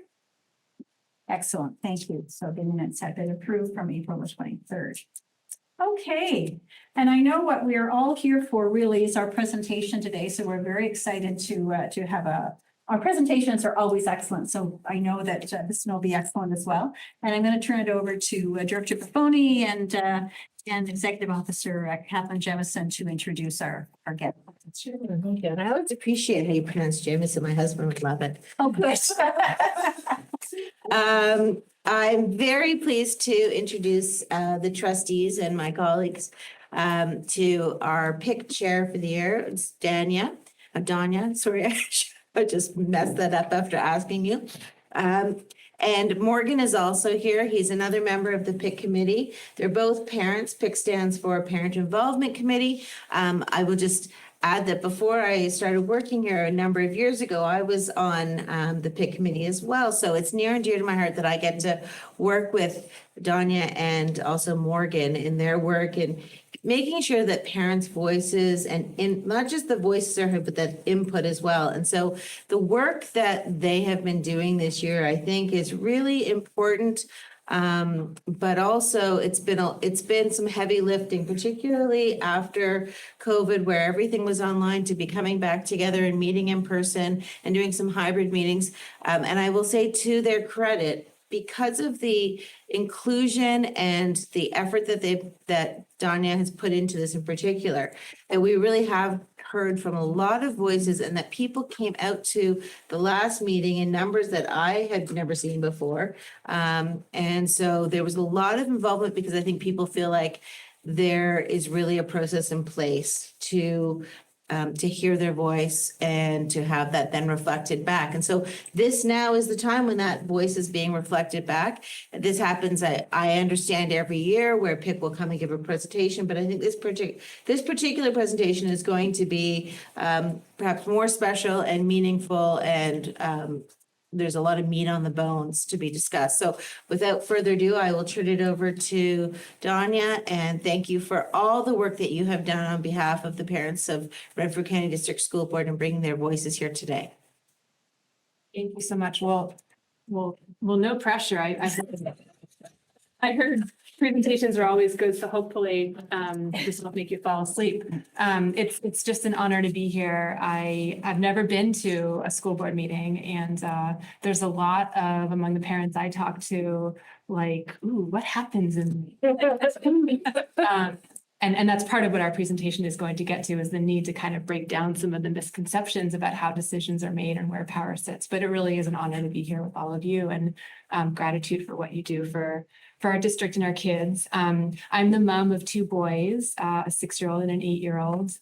Excellent, thank you. So the minutes have been approved from April the 23rd. Okay, and I know what we are all here for really is our presentation today. So we're very excited to have our presentations are always excellent. So I know that this will be excellent as well. And I'm going to turn it over to Director Buffoni and Executive Officer Kathleen Jemison to introduce our guest. Sure, thank you. And I always appreciate how you pronounce Jamison. My husband would love it. Oh, good. I'm very pleased to introduce the trustees and my colleagues to our PIC chair for the year. It's Danya. Sorry, I just messed that up after asking you. And Morgan is also here. He's another member of the PIC committee. They're both parents. PIC stands for Parent Involvement Committee. I will just add that before I started working here a number of years ago, I was on the PIC committee as well. So it's near and dear to my heart that I get to work with Danya and also Morgan in their work and making sure that parents' voices and not just the voices are heard, but that input as well. And so the work that they have been doing this year, I think, is really important But also it's been some heavy lifting, particularly after COVID, where everything was online, to be coming back together and meeting in person and doing some hybrid meetings. And I will say, to their credit, because of the inclusion and the effort that Danya has put into this in particular, that we really have heard from a lot of voices, and that people came out to the last meeting in numbers that I had never seen before. And so there was a lot of involvement, because I think people feel like there is really a process in place to hear their voice and to have that then reflected back. And so this now is the time when that voice is being reflected back. This happens, I understand, every year, where PIC will come and give a presentation, but I think this particular presentation is going to be perhaps more special and meaningful, and there's a lot of meat on the bones to be discussed. So without further ado, I will turn it over to Danya, and thank you for all the work that you have done on behalf of the parents of Renfrew County District School Board and bringing their voices here today. Thank you so much. Well, no pressure. I heard presentations are always good, so hopefully this won't make you fall asleep. It's just an honor to be here. I've never been to a school board meeting, and there's a lot of, among the parents I talk to, like, ooh, what happens in and that's part of what our presentation is going to get to, is the need to kind of break down some of the misconceptions about how decisions are made and where power sits. But it really is an honor to be here with all of you, and gratitude for what you do for our district and our kids. I'm the mom of two boys, a 6-year-old and an 8-year-old.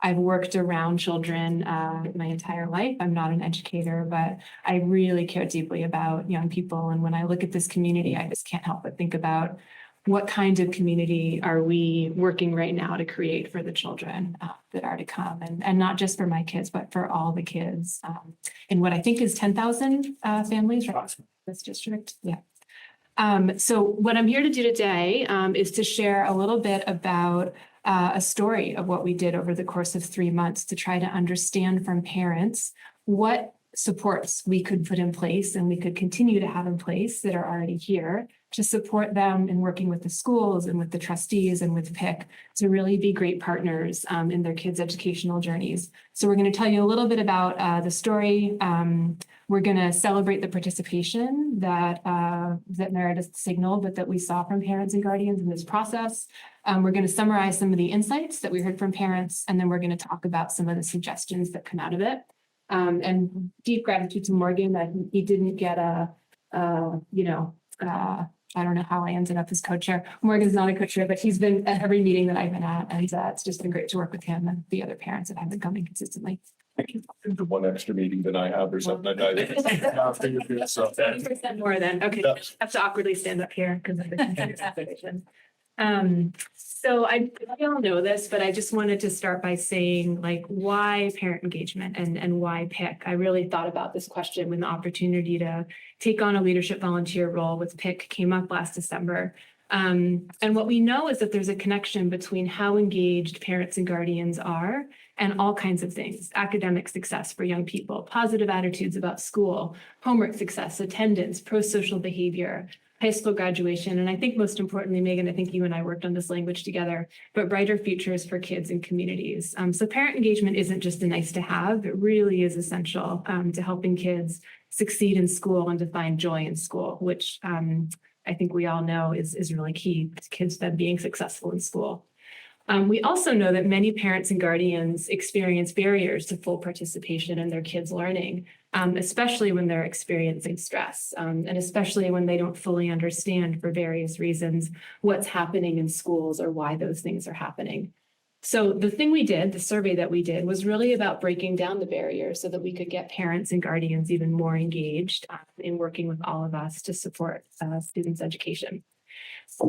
I've worked around children my entire life. I'm not an educator, but I really care deeply about young people. And when I look at this community, I just can't help but think about what kind of community are we working right now to create for the children that are to come, and not just for my kids, but for all the kids in what I think is 10,000 families, right? This district. Yeah. So what I'm here to do today is to share a little bit about a story of what we did over the course of 3 months, to try to understand from parents what supports we could put in place and we could continue to have in place that are already here, to support them in working with the schools and with the trustees and with PIC to really be great partners in their kids' educational journeys. So we're going to tell you a little bit about the story. We're going to celebrate the participation that Meredith signaled, but that we saw from parents and guardians in this process. We're going to summarize some of the insights that we heard from parents, and then we're going to talk about some of the suggestions that come out of it. And deep gratitude to Morgan that he didn't get I don't know how I ended up as co-chair. Morgan's not a co-chair, but he's been at every meeting that I've been at, and it's just been great to work with him and the other parents that have been coming consistently. The one extra meeting that I have or something like that. So 20% more than, okay, Yeah. I have to awkwardly stand up here because of the computer situation. So we all know this, but I just wanted to start by saying, like, why parent engagement and why PIC? I really thought about this question when the opportunity to take on a leadership volunteer role with PIC came up last December. And what we know is that there's a connection between how engaged parents and guardians are and all kinds of things: academic success for young people, positive attitudes about school, homework success, attendance, pro-social behavior, high school graduation, and I think most importantly, Megan, I think you and I worked on this language together, but brighter futures for kids and communities. So parent engagement isn't just a nice to have, it really is essential to helping kids succeed in school and to find joy in school, which I think we all know is really key to kids then being successful in school. We also know that many parents and guardians experience barriers to full participation in their kids' learning, especially when they're experiencing stress, and especially when they don't fully understand, for various reasons, what's happening in schools or why those things are happening. So the thing we did, the survey that we did, was really about breaking down the barriers so that we could get parents and guardians even more engaged in working with all of us to support students' education.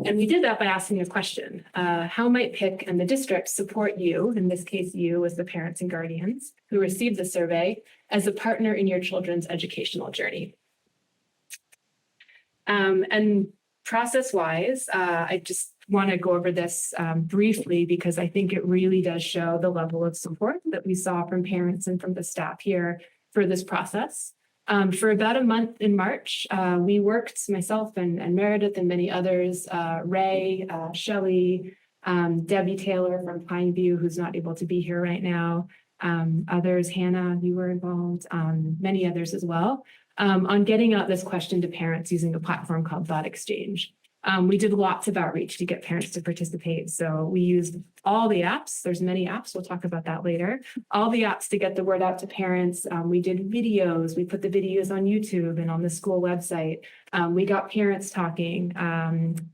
And we did that by asking a question: how might PIC and the district support you, in this case, you as the parents and guardians who received the survey, as a partner in your children's educational journey? And process-wise, I just want to go over this briefly, because I think it really does show the level of support that we saw from parents and from the staff here for this process. For about a month in March, we worked, myself and Meredith and many others, Ray, Shelley, Debbie Taylor from Pineview, who's not able to be here right now. Others, Hannah, you were involved, many others as well, on getting out this question to parents using a platform called Thought Exchange. We did lots of outreach to get parents to participate. So we used all the apps. There's many apps. We'll talk about that later. All the apps to get the word out to parents. We did videos. We put the videos on YouTube and on the school website. We got parents talking.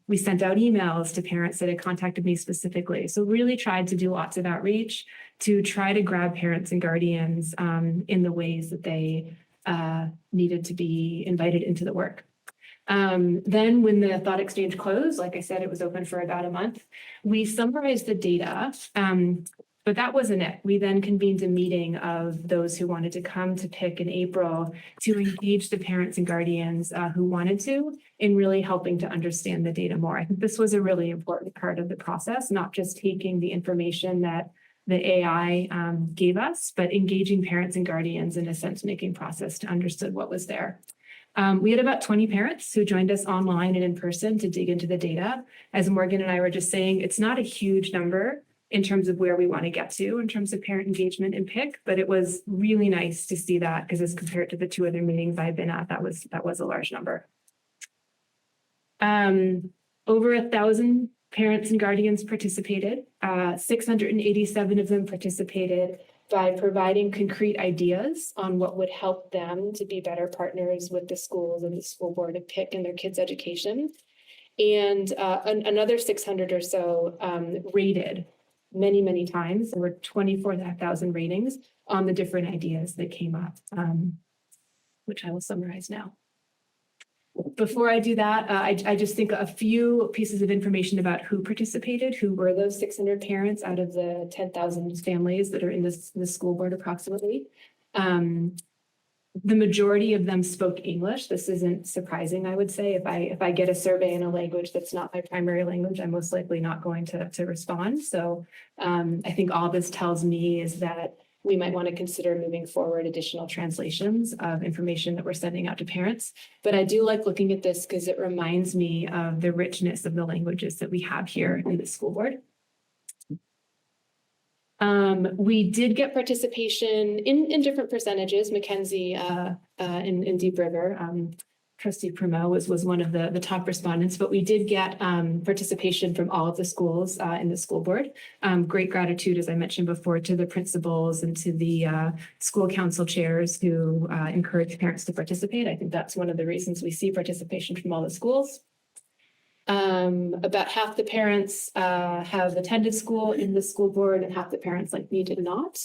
We sent out emails to parents that had contacted me specifically. So really tried to do lots of outreach to try to grab parents and guardians in the ways that they needed to be invited into the work. Then when the Thought Exchange closed, like I said, it was open for about a month. We summarized the data, but that wasn't it. We then convened a meeting of those who wanted to come to pick in April to engage the parents and guardians who wanted to in really helping to understand the data more. I think this was a really important part of the process, not just taking the information that the AI gave us, but engaging parents and guardians in a sense-making process to understand what was there. We had about 20 parents who joined us online and in person to dig into the data. As Morgan and I were just saying, it's not a huge number in terms of where we want to get to in terms of parent engagement and PIC, but it was really nice to see that because as compared to the 2 other meetings I've been at, that was a large number. Over 1,000 parents and guardians participated. 687 of them participated by providing concrete ideas on what would help them to be better partners with the schools and the school board of PIC in their kids' education. And another 600 or so rated many, many times. There were 24,000 ratings on the different ideas that came up, which I will summarize now. Before I do that, I just think a few pieces of information about who participated, who were those 600 parents out of the 10,000 families that are in the school board approximately. The majority of them spoke English. This isn't surprising, I would say. If I get a survey in a language that's not my primary language, I'm most likely not going to respond. So I think all this tells me is that we might want to consider moving forward additional translations of information that we're sending out to parents. But I do like looking at this because it reminds me of the richness of the languages that we have here in the school board. We did get participation in different percentages. Mackenzie in Deep River, Trustee Primo was one of the top respondents, but we did get participation from all of the schools in the school board. Great gratitude, as I mentioned before, to the principals and to the school council chairs who encourage parents to participate. I think that's one of the reasons we see participation from all the schools. About half the parents have attended school in the school board and half the parents like me did not.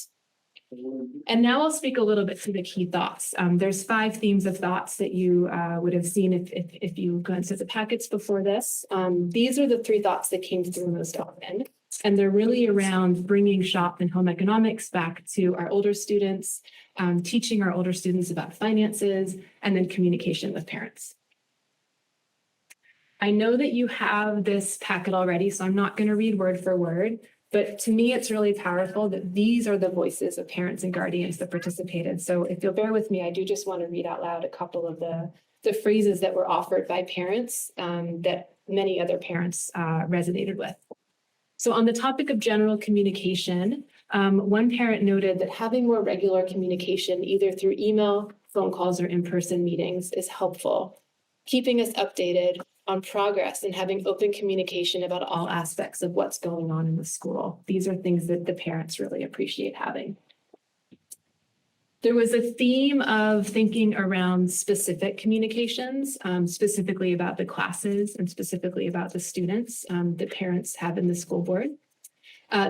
And now I'll speak a little bit to the key thoughts. There's 5 themes of thoughts that you would have seen if you glanced at the packets before this. These are the 3 thoughts that came through most often. And they're really around bringing shop and home economics back to our older students, teaching our older students about finances, and then communication with parents. I know that you have this packet already, so I'm not going to read word for word. But to me, it's really powerful that these are the voices of parents and guardians that participated. So if you'll bear with me, I do just want to read out loud a couple of the phrases that were offered by parents that many other parents resonated with. So on the topic of general communication, one parent noted that having more regular communication, either through email, phone calls, or in-person meetings is helpful. Keeping us updated on progress and having open communication about all aspects of what's going on in the school. These are things that the parents really appreciate having. There was a theme of thinking around specific communications, specifically about the classes and specifically about the students that parents have in the school board.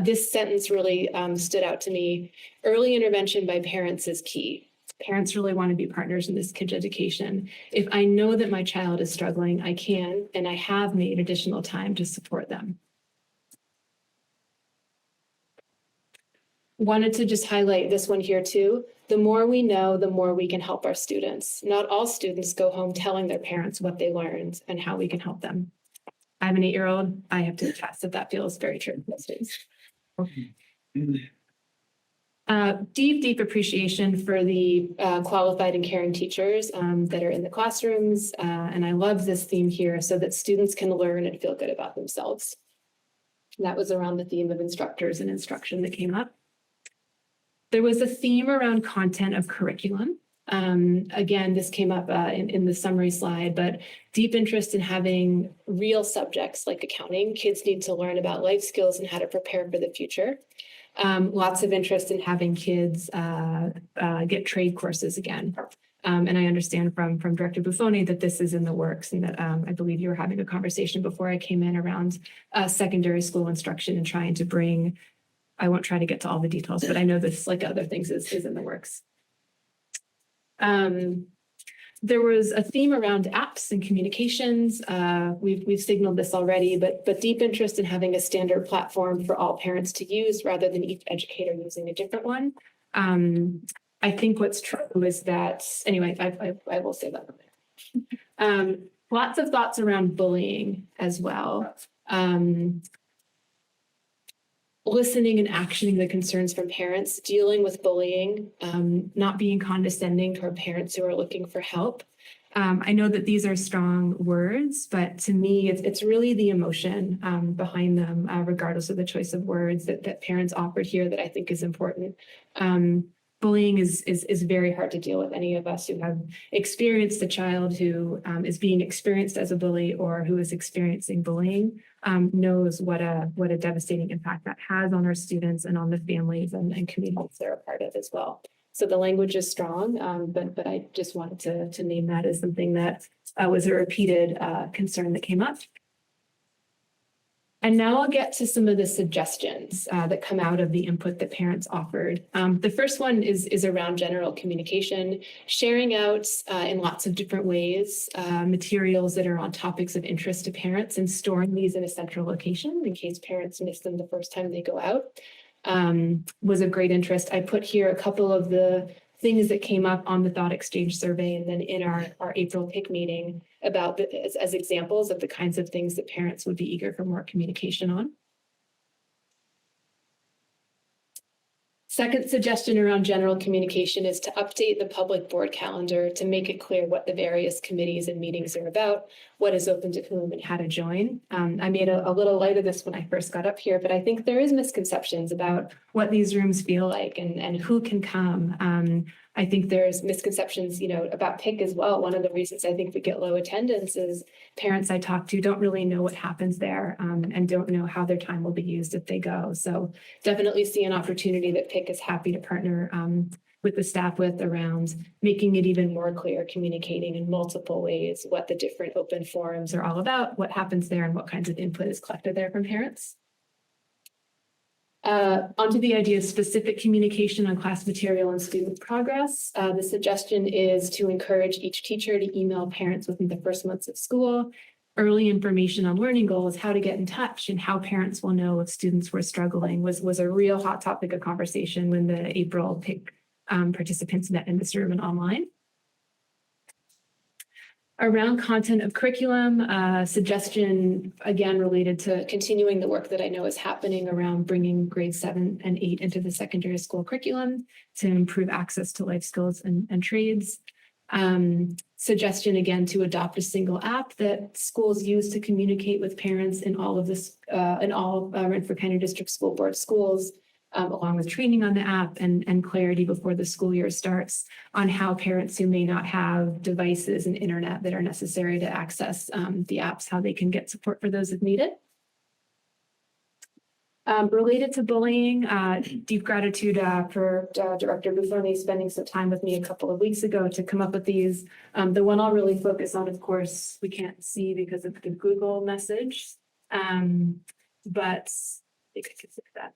This sentence really stood out to me. Early intervention by parents is key. Parents really want to be partners in this kid's education. If I know that my child is struggling, I can, and I have made additional time to support them. Wanted to just highlight this one here too. The more we know, the more we can help our students. Not all students go home telling their parents what they learned and how we can help them. I have an 8-year-old. I have to attest that feels very true these days. Deep appreciation for the qualified and caring teachers that are in the classrooms. And I love this theme here so that students can learn and feel good about themselves. And that was around the theme of instructors and instruction that came up. There was a theme around content of curriculum. Again, this came up in the summary slide, but deep interest in having real subjects like accounting. Kids need to learn about life skills and how to prepare for the future. Lots of interest in having kids get trade courses again. And I understand from Director Buffoni that this is in the works and that I believe you were having a conversation before I came in around secondary school instruction and trying to bring, I won't try to get to all the details, but I know this, like other things, is in the works. There was a theme around apps and communications. We've signaled this already, but deep interest in having a standard platform for all parents to use rather than each educator using a different one. I think what's true is that, anyway, I will say that. Lots of thoughts around bullying as well. Listening and actioning the concerns from parents, dealing with bullying, not being condescending toward parents who are looking for help. I know that these are strong words, but to me, it's really the emotion behind them, regardless of the choice of words that parents offered here that I think is important. Bullying is very hard to deal with. Any of us who have experienced a child who is being experienced as a bully or who is experiencing bullying knows what a devastating impact that has on our students and on the families and communities they're a part of as well. So the language is strong, but I just wanted to name that as something that was a repeated concern that came up. And now I'll get to some of the suggestions that come out of the input that parents offered. The first one is around general communication, sharing out in lots of different ways materials that are on topics of interest to parents and storing these in a central location in case parents miss them the first time they go out was of great interest. I put here a couple of the things that came up on the Thought Exchange survey and then in our April PIC meeting about as examples of the kinds of things that parents would be eager for more communication on. Second suggestion around general communication is to update the public board calendar to make it clear what the various committees and meetings are about, what is open to whom and how to join. I made a little light of this when I first got up here, but I think there is misconceptions about what these rooms feel like and who can come. I think there's misconceptions, about PIC as well. One of the reasons I think we get low attendance is parents I talk to don't really know what happens there and don't know how their time will be used if they go. So definitely see an opportunity that PIC is happy to partner with the staff with around making it even more clear, communicating in multiple ways what the different open forums are all about, what happens there, and what kinds of input is collected there from parents. Onto the idea of specific communication on class material and student progress. The suggestion is to encourage each teacher to email parents within the first months of school, early information on learning goals, how to get in touch, and how parents will know if students were struggling was a real hot topic of conversation when the April PIC participants met in this room and online. Around content of curriculum, suggestion, again, related to continuing the work that I know is happening around bringing grades 7 and 8 into the secondary school curriculum to improve access to life skills and trades. Suggestion, again, to adopt a single app that schools use to communicate with parents in all of this, in all Renfrew County District School Board schools, along with training on the app and clarity before the school year starts on how parents who may not have devices and internet that are necessary to access the apps, how they can get support for those if needed. Related to bullying, deep gratitude for Director Buffoni spending some time with me a couple of weeks ago to come up with these. The one I'll really focus on, of course, we can't see because of the Google message, but I think I could say that.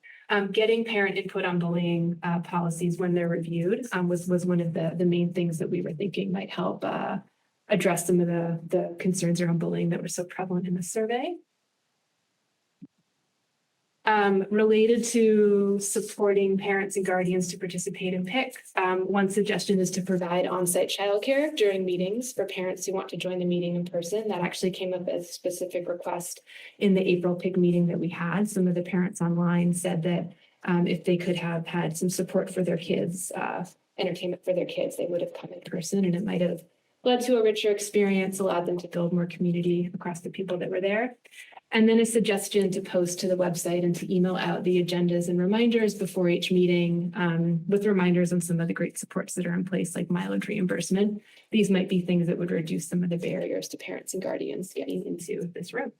Getting parent input on bullying policies when they're reviewed was one of the main things that we were thinking might help address some of the concerns around bullying that were so prevalent in the survey. Related to supporting parents and guardians to participate in PIC, one suggestion is to provide on-site childcare during meetings for parents who want to join the meeting in person. That actually came up as a specific request in the April PIC meeting that we had. Some of the parents online said that if they could have had some support for their kids, entertainment for their kids, they would have come in person, and it might have led to a richer experience, allowed them to build more community across the people that were there. And then a suggestion to post to the website and to email out the agendas and reminders before each meeting, with reminders on some of the great supports that are in place, like mileage reimbursement. These might be things that would reduce some of the barriers to parents and guardians getting into this room.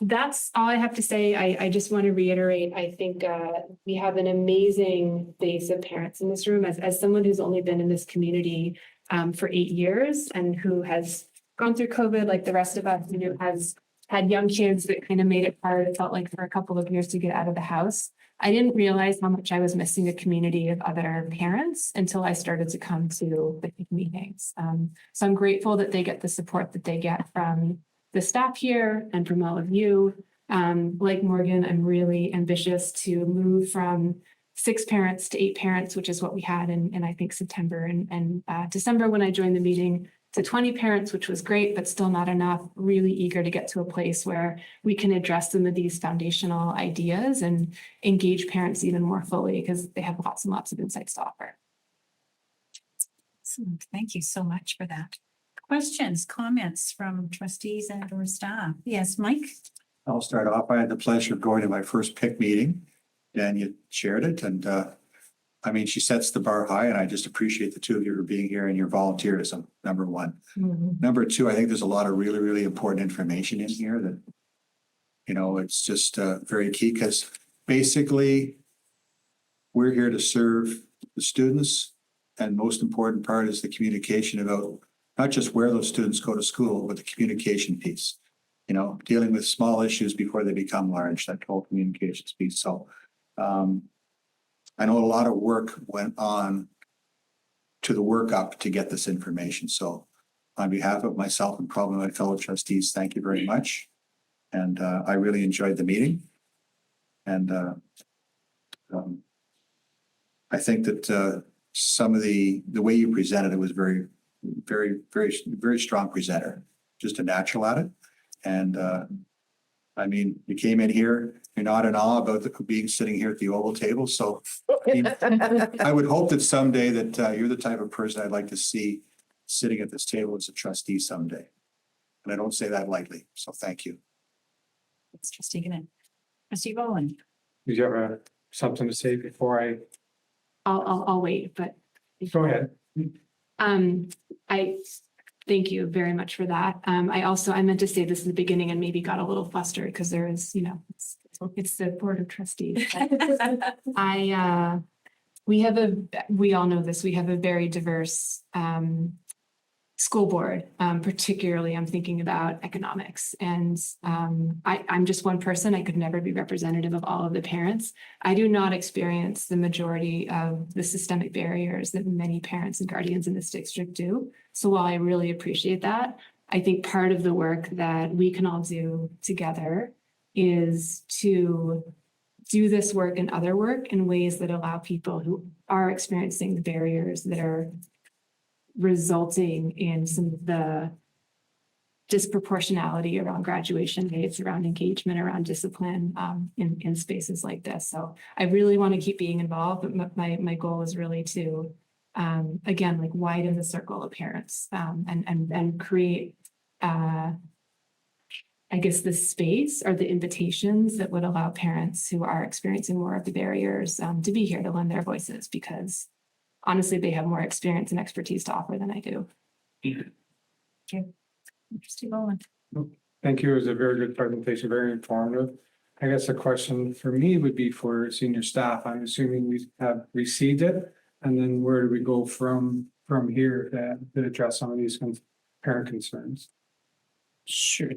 That's all I have to say. I just want to reiterate, I think we have an amazing base of parents in this room. As someone who's only been in this community for 8 years and who has gone through COVID like the rest of us, you know, has had young kids that kind of made it hard, it felt like, for a couple of years to get out of the house. I didn't realize how much I was missing a community of other parents until I started to come to the meetings. So I'm grateful that they get the support that they get from the staff here and from all of you. Like Morgan, I'm really ambitious to move from 6 parents to 8 parents, which is what we had in I think September and December when I joined the meeting, to 20 parents, which was great, but still not enough. Really eager to get to a place where we can address some of these foundational ideas and engage parents even more fully, because they have lots and lots of insights to offer. Excellent. Thank you so much for that. Questions, comments from trustees and or staff? Yes, Mike? I'll start off. I had the pleasure of going to my first PIC meeting, and you chaired it. And I mean, she sets the bar high, and I just appreciate the two of you for being here and your volunteerism, number one. Number two, I think there's a lot of really, really important information in here that, you know, it's just very key, because basically we're here to serve the students. And most important part is the communication about not just where those students go to school, but the communication piece, you know, dealing with small issues before they become large, that whole communications piece. So I know a lot of work went on to the workup to get this information. So on behalf of myself and probably my fellow trustees, thank you very much. And I really enjoyed the meeting. And I think that some of the way you presented it was very, very strong presenter, just a natural at it. And I mean, you came in here, you're not in awe about being sitting here at the oval table. So I would hope that someday that you're the type of person I'd like to see sitting at this table as a trustee someday. And I don't say that lightly. So thank you. It's trustee Gannett. Trustee Bowen? Did you have something to say before I? I'll wait, but. Go ahead. I thank you very much for that. I meant to say this in the beginning and maybe got a little flustered because there is, you know, it's the board of trustees. We all know this, we have a very diverse school board, particularly I'm thinking about economics. And I'm just one person. I could never be representative of all of the parents. I do not experience the majority of the systemic barriers that many parents and guardians in this district do. So while I really appreciate that, I think part of the work that we can all do together is to do this work and other work in ways that allow people who are experiencing the barriers that are resulting in some of the disproportionality around graduation rates, around engagement, around discipline in spaces like this. So I really want to keep being involved, but my goal is really to, again, like widen the circle of parents and create, I guess, the space or the invitations that would allow parents who are experiencing more of the barriers to be here to lend their voices, because honestly, they have more experience and expertise to offer than I do. Trustee Bowen? Thank you. It was a very good presentation, very informative. I guess a question for me would be for senior staff. I'm assuming we have received it. And then where do we go from here to address some of these parent concerns? Sure,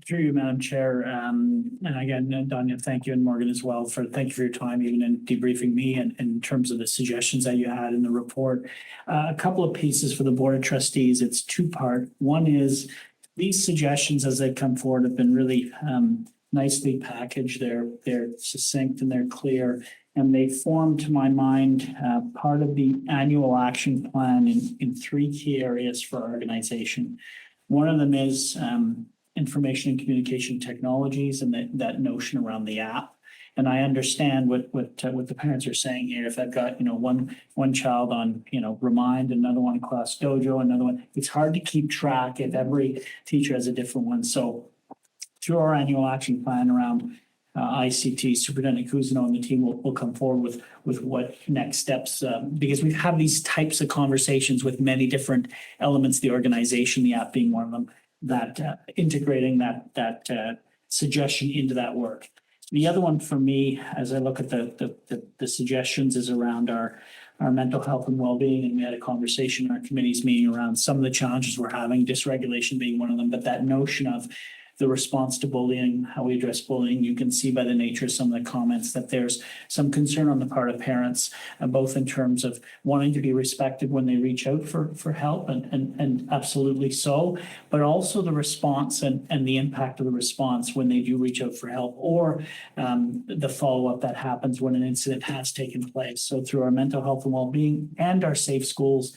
through you, Madam Chair. And again, Danya, thank you, and Morgan as well, thank you for your time, even in debriefing me and in terms of the suggestions that you had in the report. A couple of pieces for the Board of Trustees. It's two-part. One is these suggestions as they come forward have been really nicely packaged. They're succinct and they're clear, and they form, to my mind, part of the annual action plan in 3 key areas for our organization. One of them is information and communication technologies and that notion around the app. And I understand what the parents are saying here. If I've got, one child on, Remind, another one Class Dojo, another one, it's hard to keep track if every teacher has a different one. So through our annual action plan around ICT, Superintendent Cousineau and the team will come forward with what next steps, because we have these types of conversations with many different elements of the organization, the app being one of them, that integrating that suggestion into that work. The other one for me, as I look at the suggestions, is around our mental health and well-being. And we had a conversation in our committee's meeting around some of the challenges we're having, dysregulation being one of them, but that notion of the response to bullying, how we address bullying. You can see by the nature of some of the comments that there's some concern on the part of parents, both in terms of wanting to be respected when they reach out for help, and absolutely so, but also the response and the impact of the response when they do reach out for help, or the follow-up that happens when an incident has taken place. So through our mental health and well-being and our safe schools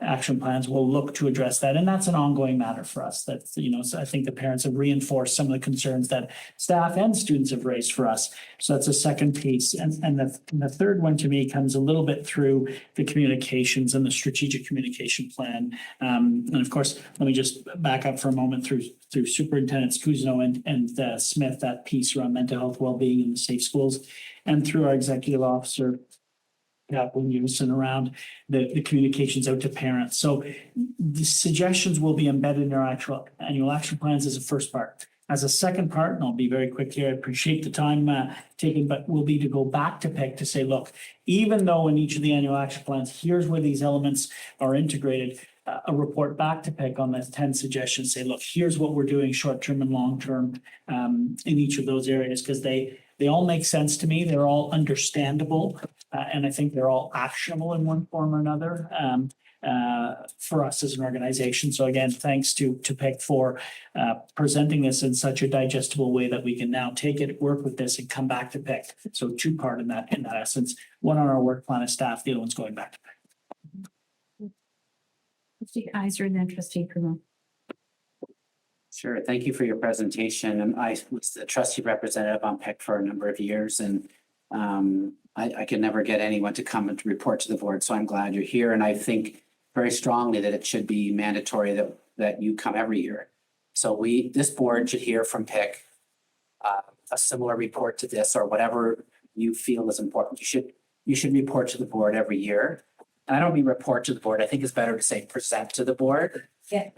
action plans, will look to address that. And that's an ongoing matter for us. That's, so I think the parents have reinforced some of the concerns that staff and students have raised for us. So that's a second piece. And the third one to me comes a little bit through the communications and the strategic communication plan. And of course, let me just back up for a moment through Superintendents Cousineau and Smith, that piece around mental health, well-being and safe schools, and through our executive officer, in unison around the communications out to parents. So the suggestions will be embedded in our actual annual action plans as a first part. As a second part, and I'll be very quick here, I appreciate the time taken, but will be to go back to PIC to say, look, even though in each of the annual action plans, here's where these elements are integrated, a report back to PIC on the 10 suggestions, say, look, here's what we're doing short-term and long-term in each of those areas, because they all make sense to me. They're all understandable. And I think they're all actionable in one form or another for us as an organization. So again, thanks to PIC for presenting this in such a digestible way that we can now take it, work with this, and come back to PIC. So two-part in that essence. One on our work plan of staff, the other one's going back to PIC. Trustee Kaiser and then Trustee Primo. Sure. Thank you for your presentation. And I was the trustee representative on PIC for a number of years, and I could never get anyone to come and to report to the board. So I'm glad you're here. And I think very strongly that it should be mandatory that you come every year. So this board should hear from PIC a similar report to this, or whatever you feel is important. You should report to the board every year. And I don't mean report to the board. I think it's better to say present to the board. Yeah.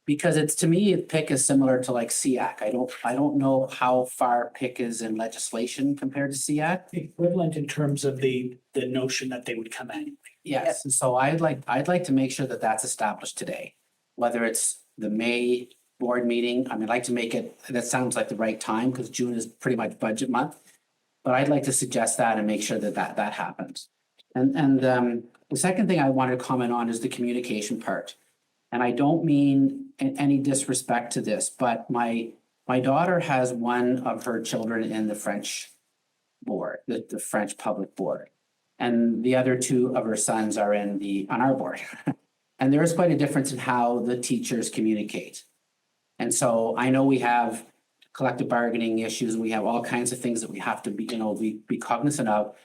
Because it's, to me, PIC is similar to like SEAC. I don't know how far PIC is in legislation compared to SEAC. Equivalent in terms of the notion that they would come annually. Yes, and so I'd like to make sure that that's established today, whether it's the May board meeting. I mean, I'd like to make it, that sounds like the right time because June is pretty much budget month. But I'd like to suggest that and make sure that happens. And the second thing I wanted to comment on is the communication part. And I don't mean any disrespect to this, but my daughter has one of her children in the French board, the French public board. And the other two of her sons are on our board. And there is quite a difference in how the teachers communicate. And so I know we have collective bargaining issues, and we have all kinds of things that we have to be cognizant of.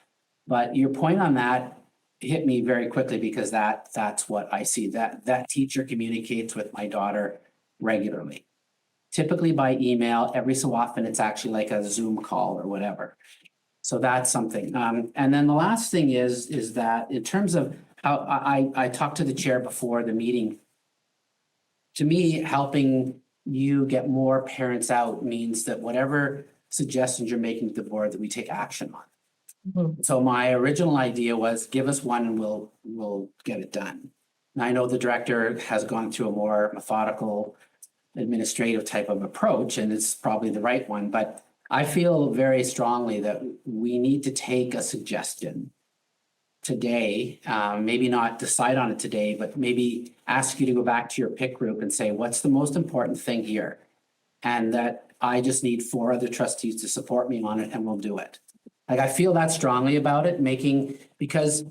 But your point on that hit me very quickly, because that's what I see. That teacher communicates with my daughter regularly, typically by email. Every so often, it's actually like a Zoom call or whatever. So that's something. And then the last thing is that in terms of how I talked to the chair before the meeting, to me, helping you get more parents out means that whatever suggestions you're making to the board, that we take action on. So my original idea was give us one and we'll get it done. And I know the director has gone through a more methodical administrative type of approach, and it's probably the right one, but I feel very strongly that we need to take a suggestion today, maybe not decide on it today, but maybe ask you to go back to your PIC group and say, what's the most important thing here? And that I just need 4 other trustees to support me on it, and we'll do it. Like, I feel that strongly about it, because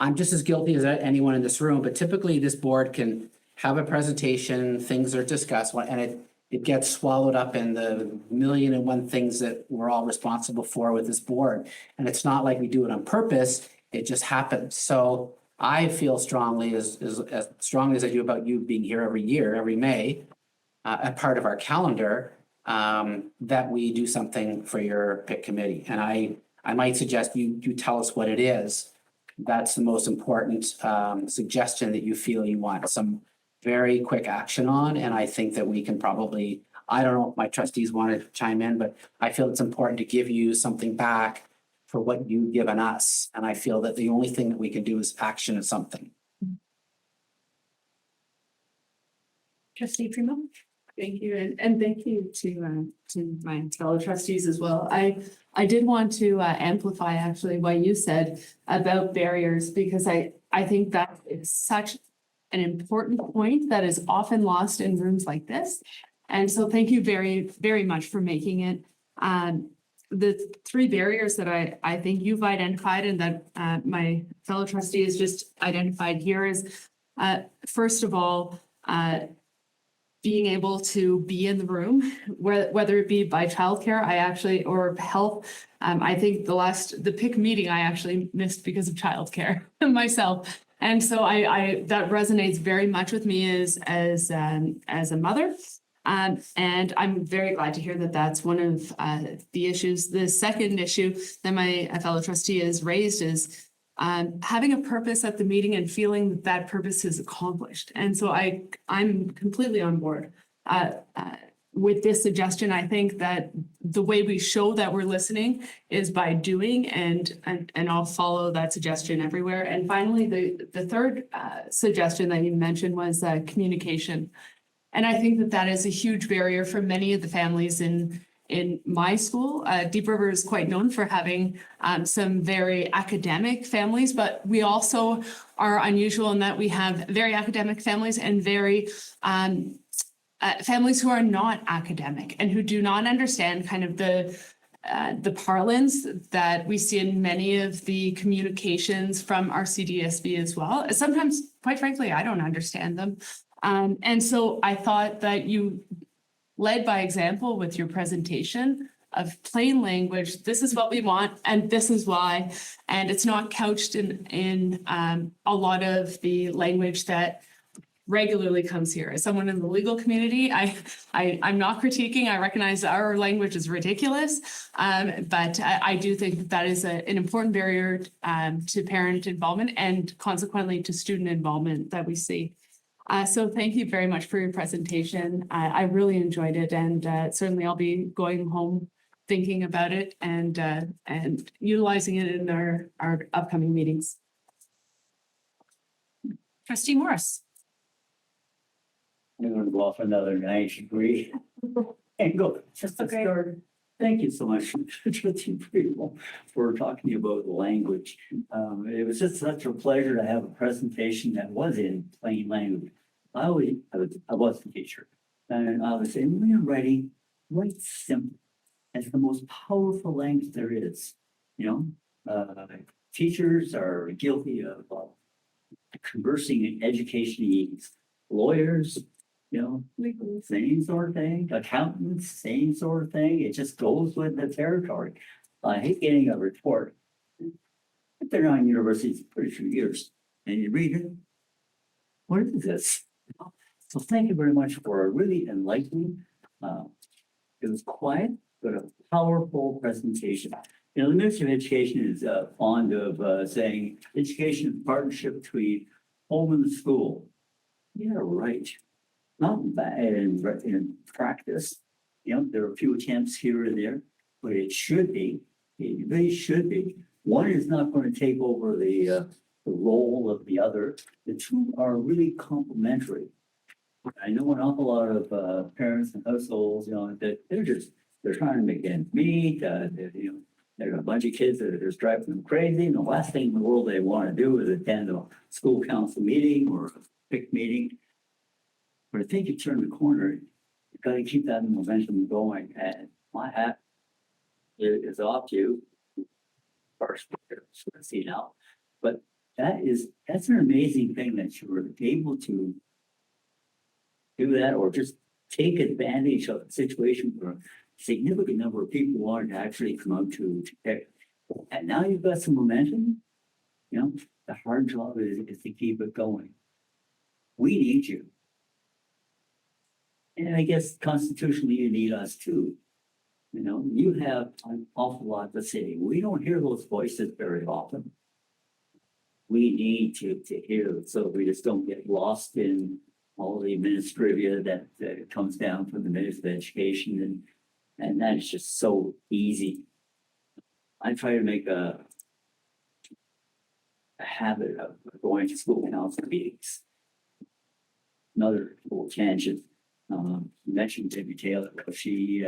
I'm just as guilty as anyone in this room, but typically this board can have a presentation, things are discussed, and it gets swallowed up in the million and one things that we're all responsible for with this board. And it's not like we do it on purpose, it just happens. So I feel strongly as strongly as I do about you being here every year, every May, a part of our calendar, that we do something for your PIC committee. And I might suggest you tell us what it is. That's the most important suggestion that you feel you want some very quick action on. And I think that we can probably, I don't know if my trustees want to chime in, but I feel it's important to give you something back for what you've given us. And I feel that the only thing that we can do is action at something. Trustee Primo? Thank you, and thank you to my fellow trustees as well. I did want to amplify actually what you said about barriers, because I think that is such an important point that is often lost in rooms like this. And so thank you very, very much for making it. The three barriers that I think you've identified and that my fellow trustee has just identified here is, first of all, being able to be in the room, whether it be by childcare, or health. I think the PIC meeting I actually missed because of childcare myself. And so I that resonates very much with me as a mother. And I'm very glad to hear that that's one of the issues. The second issue that my fellow trustee has raised is having a purpose at the meeting and feeling that that purpose is accomplished. And so I'm completely on board with this suggestion. I think that the way we show that we're listening is by doing, and I'll follow that suggestion everywhere. And finally, the third suggestion that you mentioned was communication. And I think that that is a huge barrier for many of the families in my school. Deep River is quite known for having some very academic families, but we also are unusual in that we have very academic families and very families who are not academic and who do not understand kind of the parlance that we see in many of the communications from our CDSB as well. Sometimes, quite frankly, I don't understand them. And so I thought that you led by example with your presentation of plain language. This is what we want, and this is why. And it's not couched in a lot of the language that regularly comes here. As someone in the legal community, I'm not critiquing. I recognize our language is ridiculous, but I do think that is an important barrier to parent involvement and consequently to student involvement that we see. So thank you very much for your presentation. I really enjoyed it, and certainly I'll be going home thinking about it and utilizing it in our upcoming meetings. Trustee Morris? I'm gonna go off another 90-degree angle just to start. Thank you so much, Trustee Primo, for talking about language. It was just such a pleasure to have a presentation that was in plain language. I was a teacher, and I was saying, when you're writing, write simple. It's the most powerful language there is. You know, teachers are guilty of conversing in education needs. Lawyers, you know, same sort of thing. Accountants, same sort of thing. It just goes with the territory. I hate getting a report. I've been on universities for a few years, and you read it. What is this? So thank you very much for a really enlightening. It was quiet, but a powerful presentation. You know, the Ministry of Education is fond of saying education is a partnership between home and the school. Yeah, right. Not in practice. You know, there are a few attempts here and there, but it should be. It really should be. One is not going to take over the role of the other. The two are really complementary. I know an awful lot of parents and households, you know, that they're trying to make ends meet. You know, there are a bunch of kids that are just driving them crazy. And the last thing in the world they want to do is attend a school council meeting or a PIC meeting. But I think you turn the corner. You've got to keep that momentum going. And my hat is off to you. First, see now, but that's an amazing thing that you were able to do that, or just take advantage of a situation where a significant number of people wanted to actually come out to pick. And now you've got some momentum, you know, the hard job is to keep it going. We need you. And I guess constitutionally, you need us too. You know, you have an awful lot to say. We don't hear those voices very often. We need to hear it so we just don't get lost in all the administrivia that comes down from the Ministry of Education, and that is just so easy. I try to make a habit of going to school council meetings. Another little tangent. You mentioned Debbie Taylor. She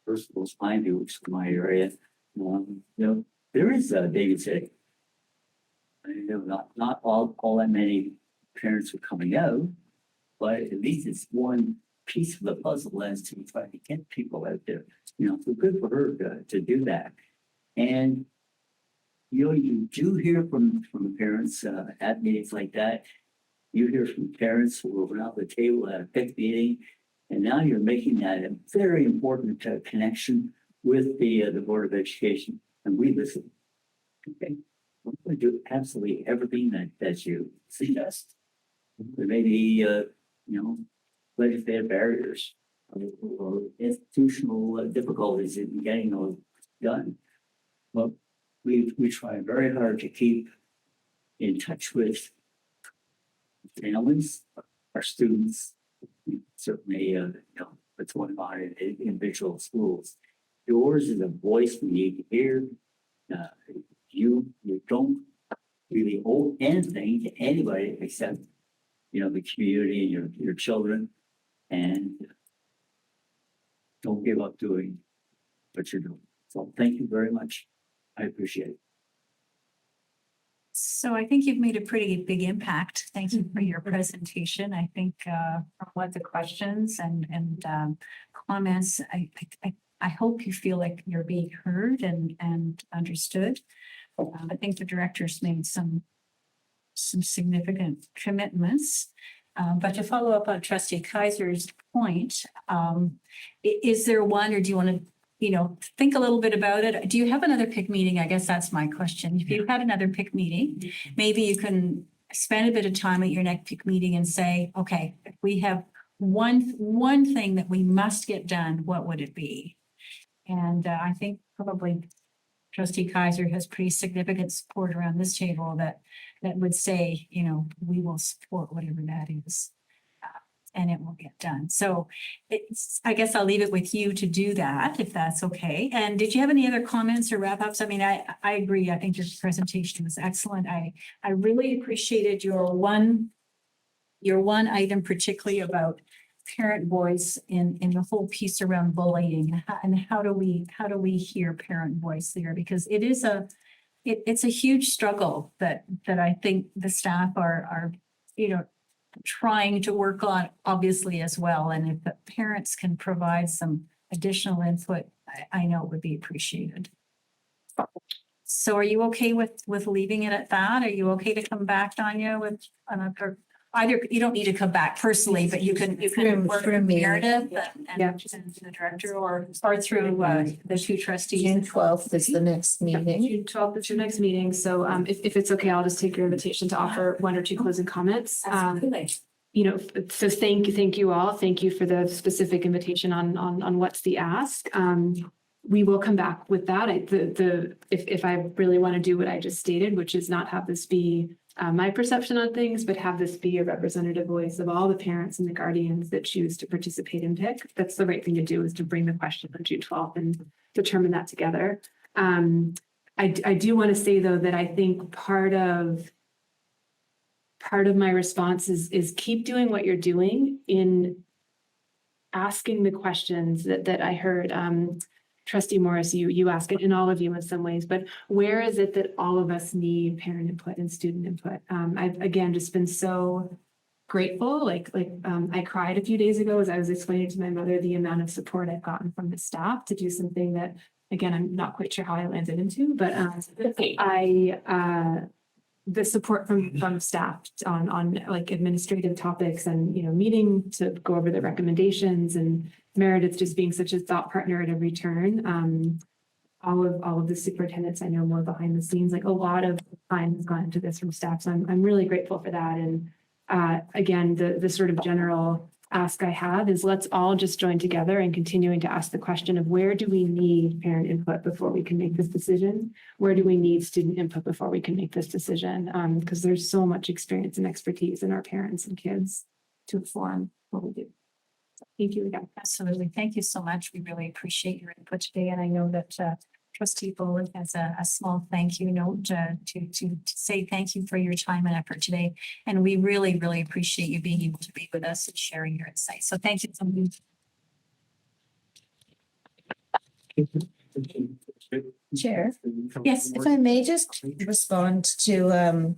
first of all, Pineview, which is my area. You know, there is David City. You know, not all that many parents are coming out, but at least it's one piece of the puzzle as to try to get people out there. You know, so good for her to do that. And you know, you do hear from parents at meetings like that. You hear from parents who are around the table at a PIC meeting, and now you're making that a very important connection with the Board of Education, and we listen. Okay, we're going to do absolutely everything that you suggest. There may be, you know, legislative barriers or institutional difficulties in getting those done, but we try very hard to keep in touch with families, our students, certainly, you know, what's going on in individual schools. Yours is a voice we need to hear. You don't really owe anything to anybody except, you know, the community and your children, and don't give up doing what you're doing. So thank you very much. I appreciate it. So I think you've made a pretty big impact. Thank you for your presentation. I think from what the questions and comments, I hope you feel like you're being heard and understood. I think the director's made some significant commitments. But to follow up on Trustee Kaiser's point, is there one, or do you want to, you know, think a little bit about it? Do you have another PIC meeting? I guess that's my question. If you had another PIC meeting, maybe you can spend a bit of time at your next PIC meeting and say, okay, if we have one thing that we must get done, what would it be? And I think probably Trustee Kaiser has pretty significant support around this table that would say, you know, we will support whatever that is. And it will get done. So I guess I'll leave it with you to do that, if that's okay. And did you have any other comments or wrap ups? I mean, I agree. I think your presentation was excellent. I really appreciated your one item, particularly about parent voice in the whole piece around bullying, and how do we hear parent voice there? Because it's a huge struggle that I think the staff are, you know, trying to work on, obviously, as well. And if the parents can provide some additional input, I know it would be appreciated. So are you okay with leaving it at that? Are you okay to come back, Tanya, with another? Either you don't need to come back personally, but you can work through Meredith and the director, or through the two trustees. June 12th is the next meeting. June 12th is your next meeting. So if it's okay, I'll just take your invitation to offer one or two closing comments. You know, so thank you all. Thank you for the specific invitation on what's the ask. We will come back with that. If I really want to do what I just stated, which is not have this be my perception on things, but have this be a representative voice of all the parents and the guardians that choose to participate in PIC. That's the right thing to do, is to bring the question on June 12th and determine that together. I do want to say, though, that I think part of my response is keep doing what you're doing in asking the questions that I heard. Trustee Morris, you ask it, and all of you in some ways, but where is it that all of us need parent input and student input? I've again just been so grateful. Like I cried a few days ago as I was explaining to my mother the amount of support I've gotten from the staff to do something that, again, I'm not quite sure how I landed into, but the support from staff on like administrative topics and, meeting to go over the recommendations, and Meredith just being such a thought partner at every turn. All of the superintendents I know more behind the scenes, like a lot of time has gone into this from staff. So I'm really grateful for that. And again, the sort of general ask I have is let's all just join together and continuing to ask the question of where do we need parent input before we can make this decision? Where do we need student input before we can make this decision? Because there's so much experience and expertise in our parents and kids to inform what we do. So thank you again. Absolutely. Thank you so much. We really appreciate your input today. And I know that Trustee Boland has a small thank you note to say thank you for your time and effort today. And we really, really appreciate you being able to be with us and sharing your insights. So thank you so much. Chair, Yes. if I may just respond to a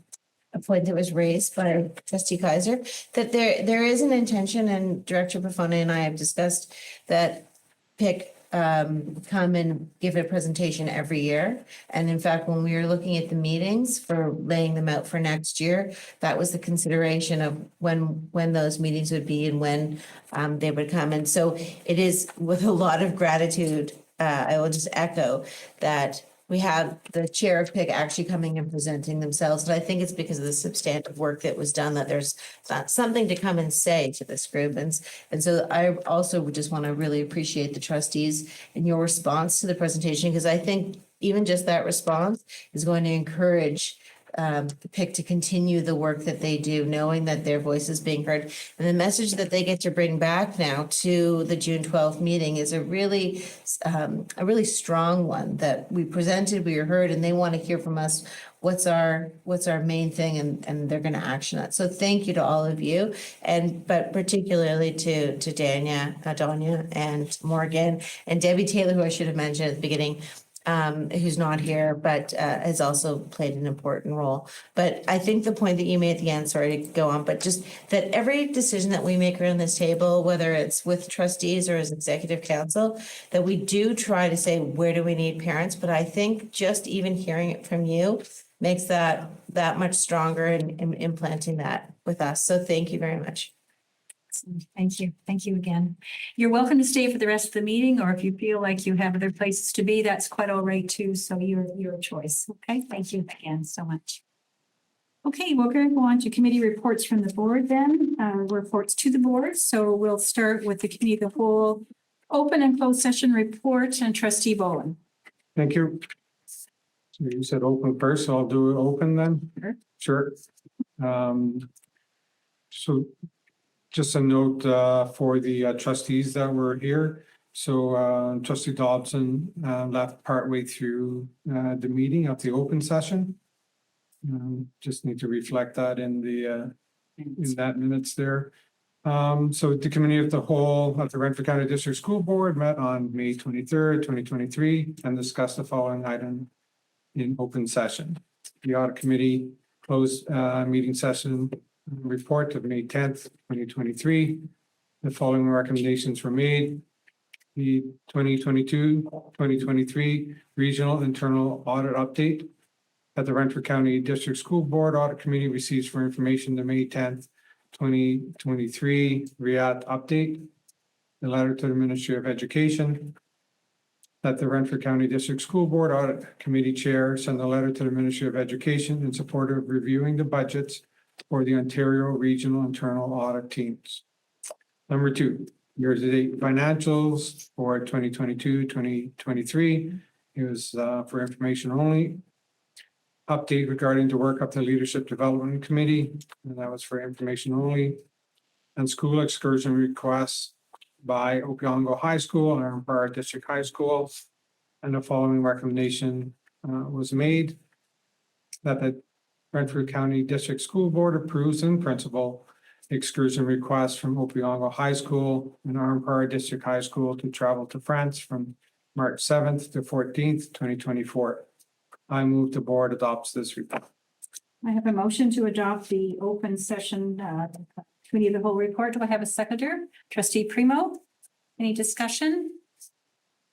point that was raised by Trustee Kaiser, that there is an intention, and Director Buffoni and I have discussed that PIC come and give a presentation every year. And in fact, when we were looking at the meetings for laying them out for next year, that was the consideration of when those meetings would be and when they would come. And so it is with a lot of gratitude, I will just echo that we have the chair of PIC actually coming and presenting themselves. And I think it's because of the substantive work that was done that there's something to come and say to this group. And so I also would just want to really appreciate the trustees and your response to the presentation, because I think even just that response is going to encourage the PIC to continue the work that they do, knowing that their voice is being heard. And the message that they get to bring back now to the June 12th meeting is a really strong one that we presented, we were heard, and they want to hear from us what's our main thing, and they're going to action it. So thank you to all of you, but particularly to Donya and Morgan and Debbie Taylor, who I should have mentioned at the beginning, who's not here, but has also played an important role. But I think the point that you made at the end, sorry to go on, but just that every decision that we make around this table, whether it's with trustees or as executive council, that we do try to say, where do we need parents? But I think just even hearing it from you makes that much stronger in implanting that with us. So thank you very much. Thank you. Thank you again. You're welcome to stay for the rest of the meeting, or if you feel like you have other places to be, that's quite all right too. So your choice. Okay. Thank you again so much. Okay, we're going to go on to committee reports from the board then, reports to the board. So we'll start with the committee of the whole open and closed session report, and Trustee Boland. Thank you. So you said open first, so I'll do it open then. Sure. So just a note for the trustees that were here. So Trustee Dobson left partway through the meeting of the open session. Just need to reflect that in that minutes there. So the committee of the whole of the Renfrew County District School Board met on May 23rd, 2023, and discussed the following item in open session. The audit committee closed meeting session report of May 10th, 2023. The following recommendations were made. The 2022-2023 regional internal audit update that the Renfrew County District School Board Audit Committee receives for information the May 10th, 2023 RIAT update. The letter to the Ministry of Education that the Renfrew County District School Board Audit Committee Chair send a letter to the Ministry of Education in support of reviewing the budgets for the Ontario Regional Internal Audit Teams. Number 2, year-to-date financials for 2022-2023. It was for information only. Update regarding the work of the Leadership Development Committee, and that was for information only. And school excursion requests by Opeongo High School and Empire District High School. And the following recommendation was made that the Renfrew County District School Board approves in principle excursion requests from Opeongo High School and Empire District High School to travel to France from March 7th to 14th, 2024. I move the board adopts this report. I have a motion to adopt the open session committee of the whole report. Do I have a seconder? Trustee Primo, any discussion?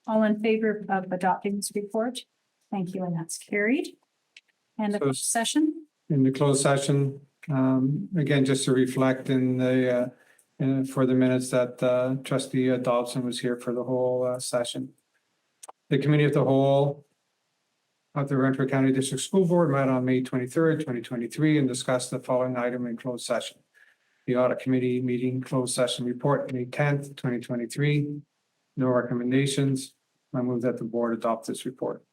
All in favor of adopting this report? Thank you, and that's carried. And the So- session? in the closed session. Again, just to reflect in the, for the minutes that trustee Dobson was here for the whole session. The committee of the whole of the Renfrew County District School Board met on May 23rd, 2023, and discussed the following item in closed session. The audit committee meeting closed session report, May 10th, 2023. No recommendations. I move that the board adopt this report.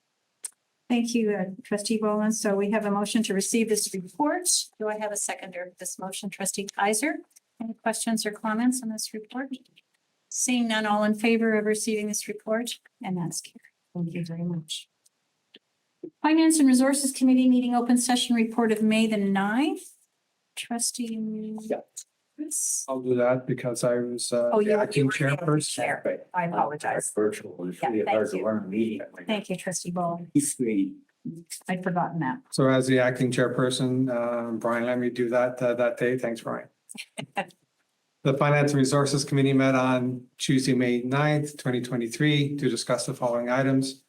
Thank you, trustee Boland. So we have a motion to receive this report. Do I have a seconder of this motion, trustee Kaiser? Any questions or comments on this report? Seeing none, all in favor of receiving this report, and that's carried. Thank you very much. Finance and Resources Committee meeting open session report of May the 9th. Trustee. Chris? I'll do that because I was Oh, the you acting were the chairperson. chair. I apologize. Virtual, it's Yeah, really thank hard to you. learn a meeting. Thank you, trustee Boland. Screen. I'd forgotten that. So as the acting chairperson, Brian, let me do that that day. Thanks, Brian. The Finance and Resources Committee met on Tuesday, May 9th, 2023 to discuss the following items.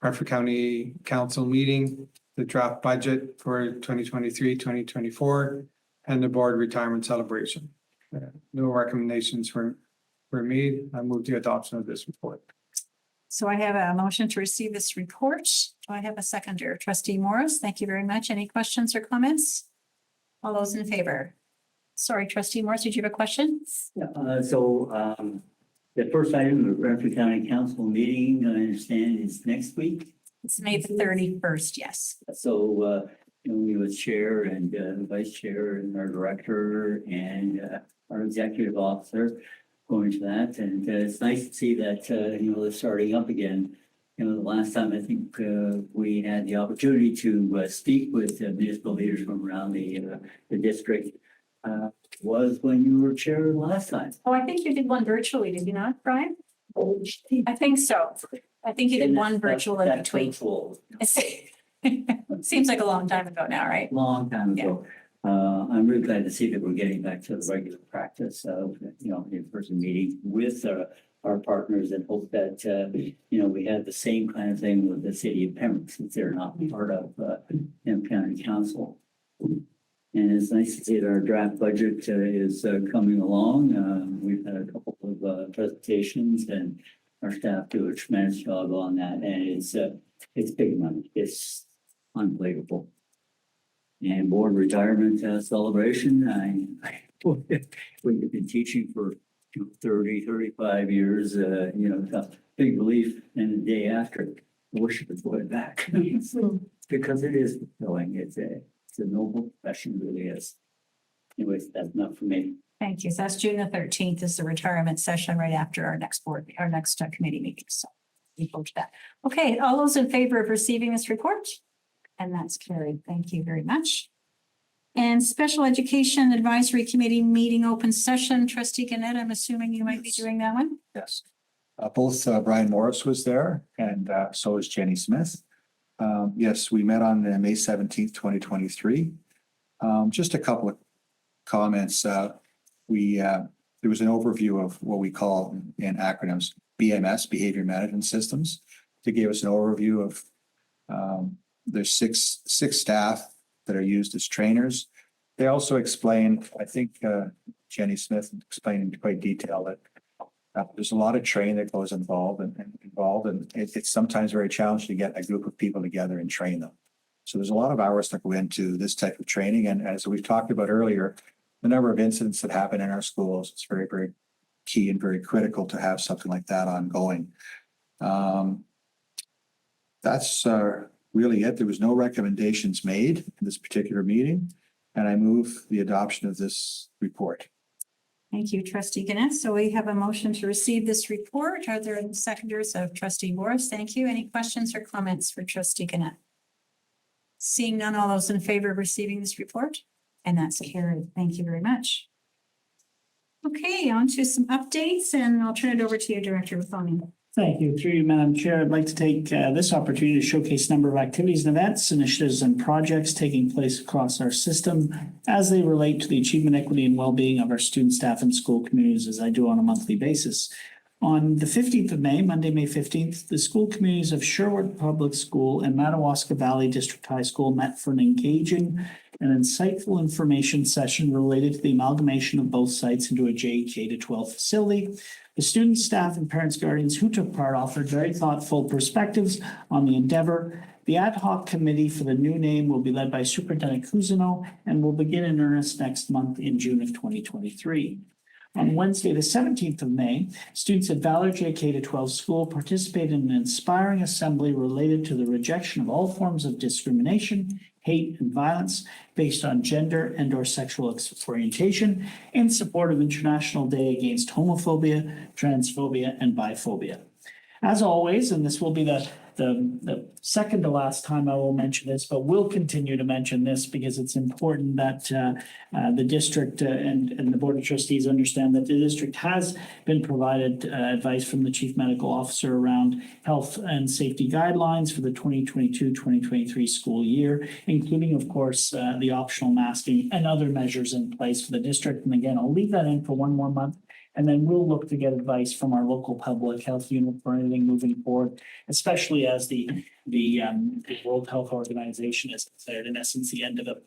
Renfrew County Council meeting, the draft budget for 2023-2024, and the board retirement celebration. No recommendations were made. I move the adoption of this report. So I have a motion to receive this report. Do I have a seconder? Trustee Morris, thank you very much. Any questions or comments? All those in favor? Sorry, trustee Morris, did you have a question? The first item, the Renfrew County Council meeting, I understand is next week. It's May the 31st, yes. So, we with chair and the vice chair and our director and our executive officer going to that. And it's nice to see that, they're starting up again. The last time I think we had the opportunity to speak with municipal leaders from around the district was when you were chair last time. Oh, I think you did one virtually, did you not, Brian? I think so. I think you did one virtual in between. It seems like a long time ago now, right? Long time ago. I'm really glad to see that we're getting back to the regular practice of, in-person meeting with our partners and hope that, we have the same kind of thing with the city of Pembroke since they're not part of, county council. And it's nice to see that our draft budget is coming along. We've had a couple of presentations and our staff do a tremendous job on that. And it's big money. It's unbelievable. And board retirement celebration. We've been teaching for 30, 35 years, big belief in the day after. I wish it was going back. Because it is fulfilling. It's a noble profession, it really is. Anyways, that's enough for me. Thank you. So that's June the 13th is the retirement session right after our next committee meeting. So we go to that. Okay, all those in favor of receiving this report? And that's carried. Thank you very much. And Special Education Advisory Committee meeting open session, trustee Gannett, I'm assuming you might be doing that one? Yes. Both Brian Morris was there and so is Jenny Smith. Yes, we met on May 17th, 2023. Just a couple of comments. There was an overview of what we call in acronyms, BMS, Behavior Management Systems. They gave us an overview of there's six staff that are used as trainers. They also explained, I think Jenny Smith explained in quite detail that there's a lot of training that goes involved and it's sometimes very challenging to get a group of people together and train them. So there's a lot of hours that go into this type of training. And as we've talked about earlier, the number of incidents that happen in our schools, it's very, very key and very critical to have something like that ongoing. That's really it. There was no recommendations made in this particular meeting, and I move the adoption of this report. Thank you, trustee Gannett. So we have a motion to receive this report. Are there any seconders of trustee Morris? Thank you. Any questions or comments for trustee Gannett? Seeing none, all those in favor of receiving this report? And that's carried. Thank you very much. Okay, on to some updates, and I'll turn it over to you, Director Rathoni. Thank you. Through you, Madam Chair, I'd like to take this opportunity to showcase a number of activities and events, initiatives, and projects taking place across our system as they relate to the achievement, equity, and well-being of our student, staff, and school communities, as I do on a monthly basis. On the 15th of May, Monday, May 15th, the school communities of Sherwood Public School and Madawaska Valley District High School met for an engaging an insightful information session related to the amalgamation of both sites into a K-12 facility. The students, staff, and parents, guardians who took part offered very thoughtful perspectives on the endeavor. The ad hoc committee for the new name will be led by Superintendent Cousineau and will begin in earnest next month in June of 2023. On Wednesday, the 17th of May, students at Valor K-12 School participated in an inspiring assembly related to the rejection of all forms of discrimination, hate, and violence based on gender and/or sexual orientation in support of International Day Against Homophobia, Transphobia, and Biphobia. As always, and this will be the second to last time I will mention this, but we'll continue to mention this because it's important that the district and the Board of Trustees understand that the district has been provided advice from the Chief Medical Officer around health and safety guidelines for the 2022-2023 school year, including, of course, the optional masking and other measures in place for the district. And again, I'll leave that in for one more month. And then we'll look to get advice from our local public health unit for anything moving forward, especially as the World Health Organization is declared, in essence, the end of a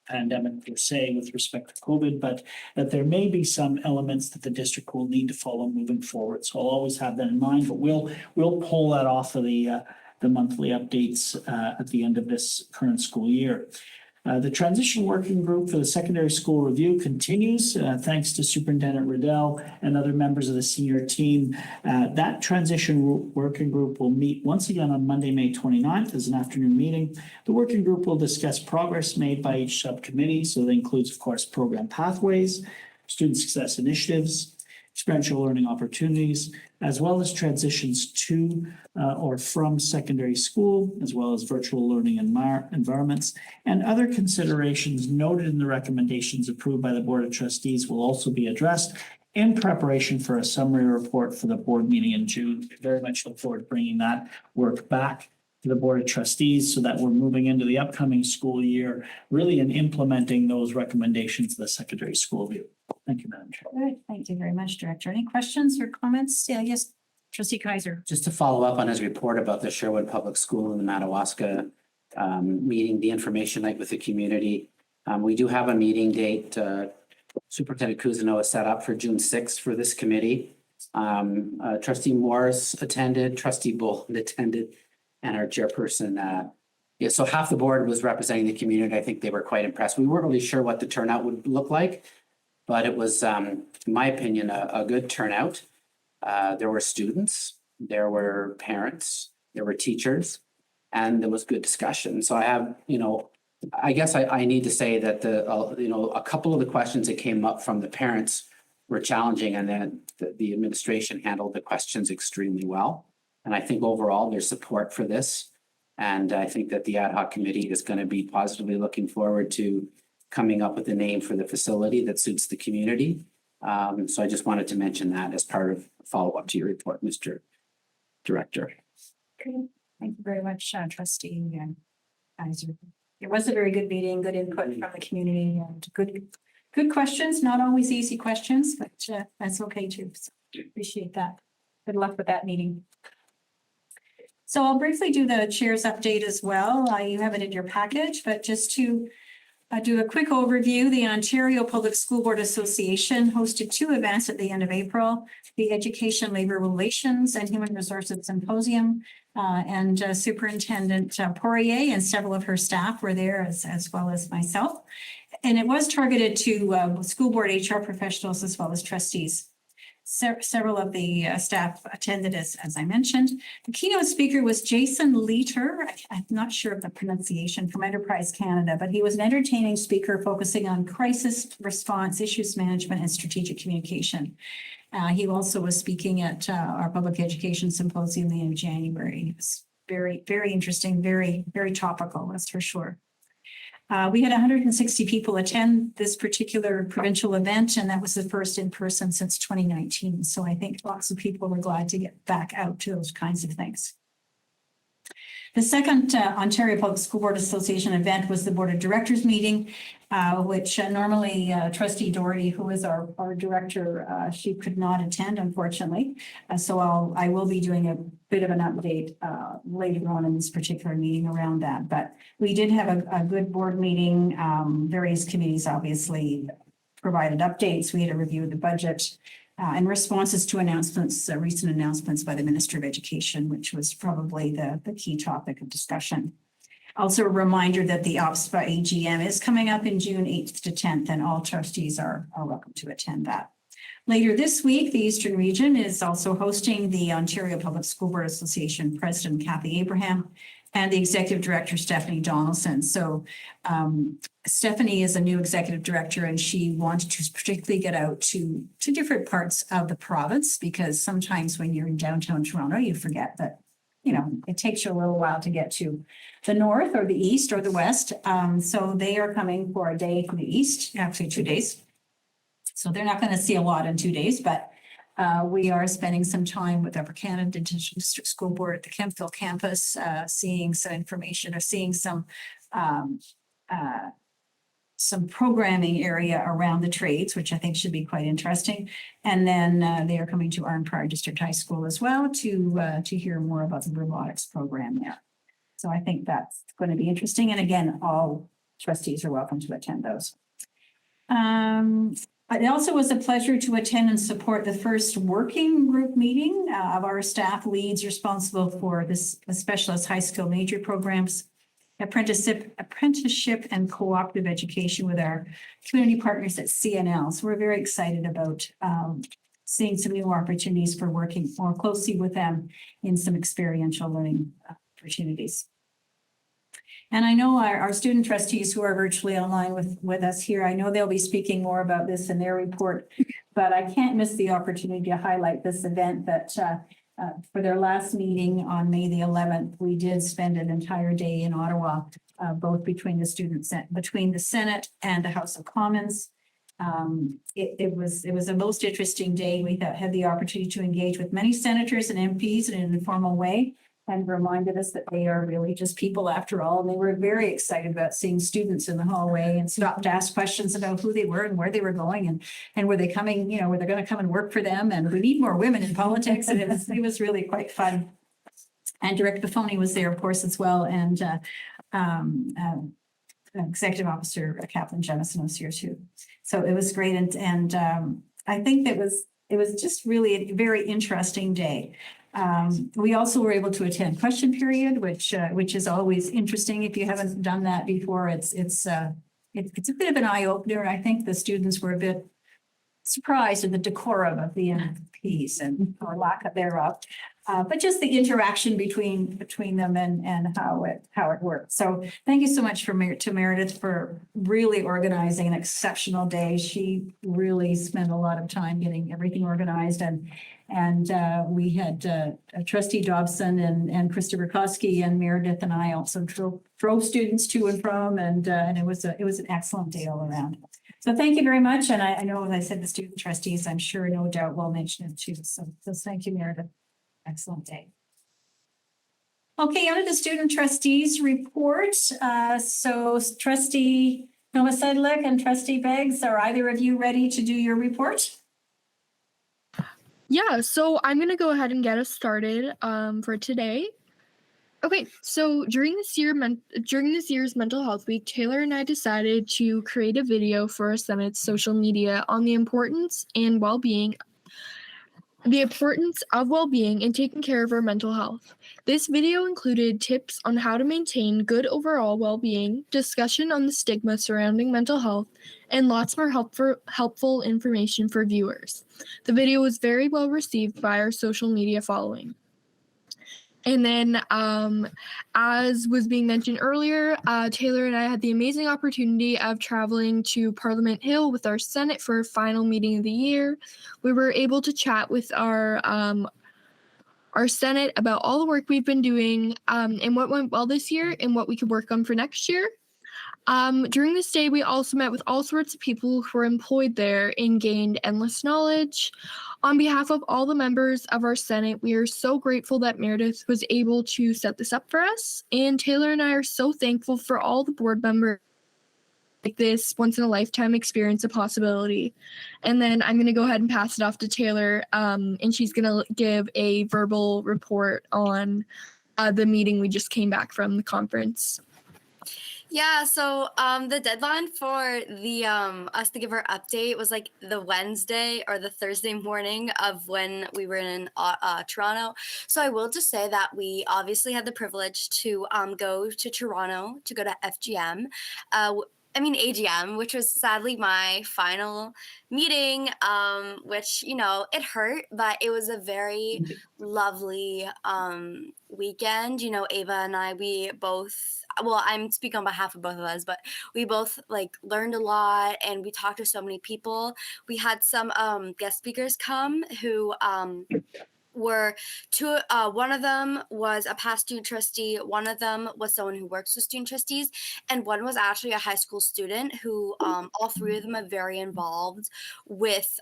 pandemic per se with respect to COVID, but that there may be some elements that the district will need to follow moving forward. So I'll always have that in mind, but we'll pull that off of the monthly updates at the end of this current school year. The transition working group for the secondary school review continues, thanks to Superintendent Riddell and other members of the senior team. That transition working group will meet once again on Monday, May 29th as an afternoon meeting. The working group will discuss progress made by each subcommittee. So that includes, of course, program pathways, student success initiatives, experiential learning opportunities, as well as transitions to or from secondary school, as well as virtual learning environments, and other considerations noted in the recommendations approved by the Board of Trustees will also be addressed in preparation for a summary report for the board meeting in June. We very much look forward to bringing that work back to the Board of Trustees so that we're moving into the upcoming school year, really in implementing those recommendations of the secondary school review. Thank you, Madam Chair. Good, thank you very much, Director. Any questions or comments? Yeah, yes, Trustee Kaiser. Just to follow up on his report about the Sherwood Public School and the Madawaska meeting, the information night with the community. We do have a meeting date. Superintendent Cousineau is set up for June 6th for this committee. Trustee Morris attended, Trustee Boland attended, and our chairperson. So half the board was representing the community. I think they were quite impressed. We weren't really sure what the turnout would look like, but it was, in my opinion, a good turnout. There were students, there were parents, there were teachers, and there was good discussion. So I have, I guess I need to say that a couple of the questions that came up from the parents were challenging, and then the administration handled the questions extremely well. And I think overall there's support for this. And I think that the ad hoc committee is going to be positively looking forward to coming up with a name for the facility that suits the community. So I just wanted to mention that as part of follow-up to your report, Mr. Director. Okay. Thank you very much, Trustee Kaiser. It was a very good meeting, good input from the community, and good questions, not always easy questions, but that's okay too. So appreciate that. Good luck with that meeting. So I'll briefly do the chair's update as well. You have it in your package, but just to do a quick overview, the Ontario Public School Board Association hosted 2 events at the end of April, the Education, Labor Relations, and Human Resources Symposium, and Superintendent Poirier and several of her staff were there, as well as myself. And it was targeted to school board HR professionals as well as trustees. Several of the staff attended, as I mentioned. The keynote speaker was Jason Leiter. I'm not sure of the pronunciation, from Enterprise Canada, but he was an entertaining speaker focusing on crisis response, issues management, and strategic communication. He also was speaking at our public education symposium in January. It was very, very interesting, very, very topical, that's for sure. We had 160 people attend this particular provincial event, and that was the first in person since 2019. So I think lots of people were glad to get back out to those kinds of things. The second Ontario Public School Board Association event was the Board of Directors meeting, which normally Trustee Doherty, who is our director, she could not attend, unfortunately. So I will be doing a bit of an update later on in this particular meeting around that. But we did have a good board meeting. Various committees obviously provided updates. We had a review of the budget and responses to announcements, recent announcements by the Minister of Education, which was probably the key topic of discussion. Also a reminder that the OPSPA AGM is coming up in June 8th to 10th, and all trustees are welcome to attend that. Later this week, the Eastern Region is also hosting the Ontario Public School Board Association President Kathy Abraham and the Executive Director Stephanie Donaldson. So Stephanie is a new Executive Director, and she wanted to particularly get out to different parts of the province, because sometimes when you're in downtown Toronto, you forget that, you know, it takes you a little while to get to the north or the east or the west. So they are coming for a day to the east, actually 2 days. So they're not going to see a lot in 2 days, but we are spending some time with Upper Canada District School Board at the Kemptville campus, seeing some information or seeing some programming area around the trades, which I think should be quite interesting. And then they are coming to Arnprior District High School as well to hear more about the robotics program there. So I think that's going to be interesting. And again, all trustees are welcome to attend those. It also was a pleasure to attend and support the first working group meeting of our staff leads responsible for this specialist high school major programs, apprenticeship and cooperative education with our community partners at CNL. So we're very excited about seeing some new opportunities for working more closely with them in some experiential learning opportunities. And I know our student trustees who are virtually online with us here, I know they'll be speaking more about this in their report, but I can't miss the opportunity to highlight this event that for their last meeting on May the 11th, we did spend an entire day in Ottawa, both between the Senate and the House of Commons. It was a most interesting day. We had the opportunity to engage with many senators and MPs in an informal way, and reminded us that they are really just people after all. And they were very excited about seeing students in the hallway and stopped to ask questions about who they were and where they were going and were they coming, you know, were they going to come and work for them? And we need more women in politics. And it was really quite fun. And Director Buffoni was there, of course, as well. And Executive Officer Kathleen Jemison was here too. So it was great. And I think it was just really a very interesting day. We also were able to attend question period, which is always interesting. If you haven't done that before, it's a bit of an eye opener. I think the students were a bit surprised at the decorum of the MPs and or lack of thereof, but just the interaction between them and how it worked. So thank you so much to Meredith for really organizing an exceptional day. She really spent a lot of time getting everything organized, and we had Trustee Dobson and Krista Rakowski and Meredith and I also drove students to and from, and it was an excellent day all around. So thank you very much. And I know, as I said, the student trustees, I'm sure no doubt will mention it too. So thank you, Meredith. Excellent day. Okay, under the student trustees report. So Trustee Novosedlik and Trustee Beggs, are either of you ready to do your report? Yeah, so I'm going to go ahead and get us started for today. Okay, so during this year's Mental Health Week, Taylor and I decided to create a video for our Senate's social media on the importance of well-being and taking care of our mental health. This video included tips on how to maintain good overall well-being, discussion on the stigma surrounding mental health, and lots more helpful information for viewers. The video was very well received by our social media following. And then, as was being mentioned earlier, Taylor and I had the amazing opportunity of traveling to Parliament Hill with our Senate for our final meeting of the year. We were able to chat with our Senate about all the work we've been doing and what went well this year and what we could work on for next year. During this day, we also met with all sorts of people who were employed there and gained endless knowledge. On behalf of all the members of our Senate, we are so grateful that Meredith was able to set this up for us. And Taylor and I are so thankful for all the board members like this once in a lifetime experience a possibility. And then I'm going to go ahead and pass it off to Taylor, and she's going to give a verbal report on the meeting we just came back from, the conference. Yeah, so the deadline for the us to give our update was like the Wednesday or the Thursday morning of when we were in Toronto. So I will just say that we obviously had the privilege to go to Toronto to go to FGM. AGM, which was sadly my final meeting, which, you know, it hurt, but it was a very lovely weekend. You know, Ava and I, we both, well, I'm speaking on behalf of both of us, but we both like learned a lot and we talked to so many people. We had some guest speakers come who were two, one of them was a past student trustee, one of them was someone who works with student trustees, and one was actually a high school student who all three of them are very involved with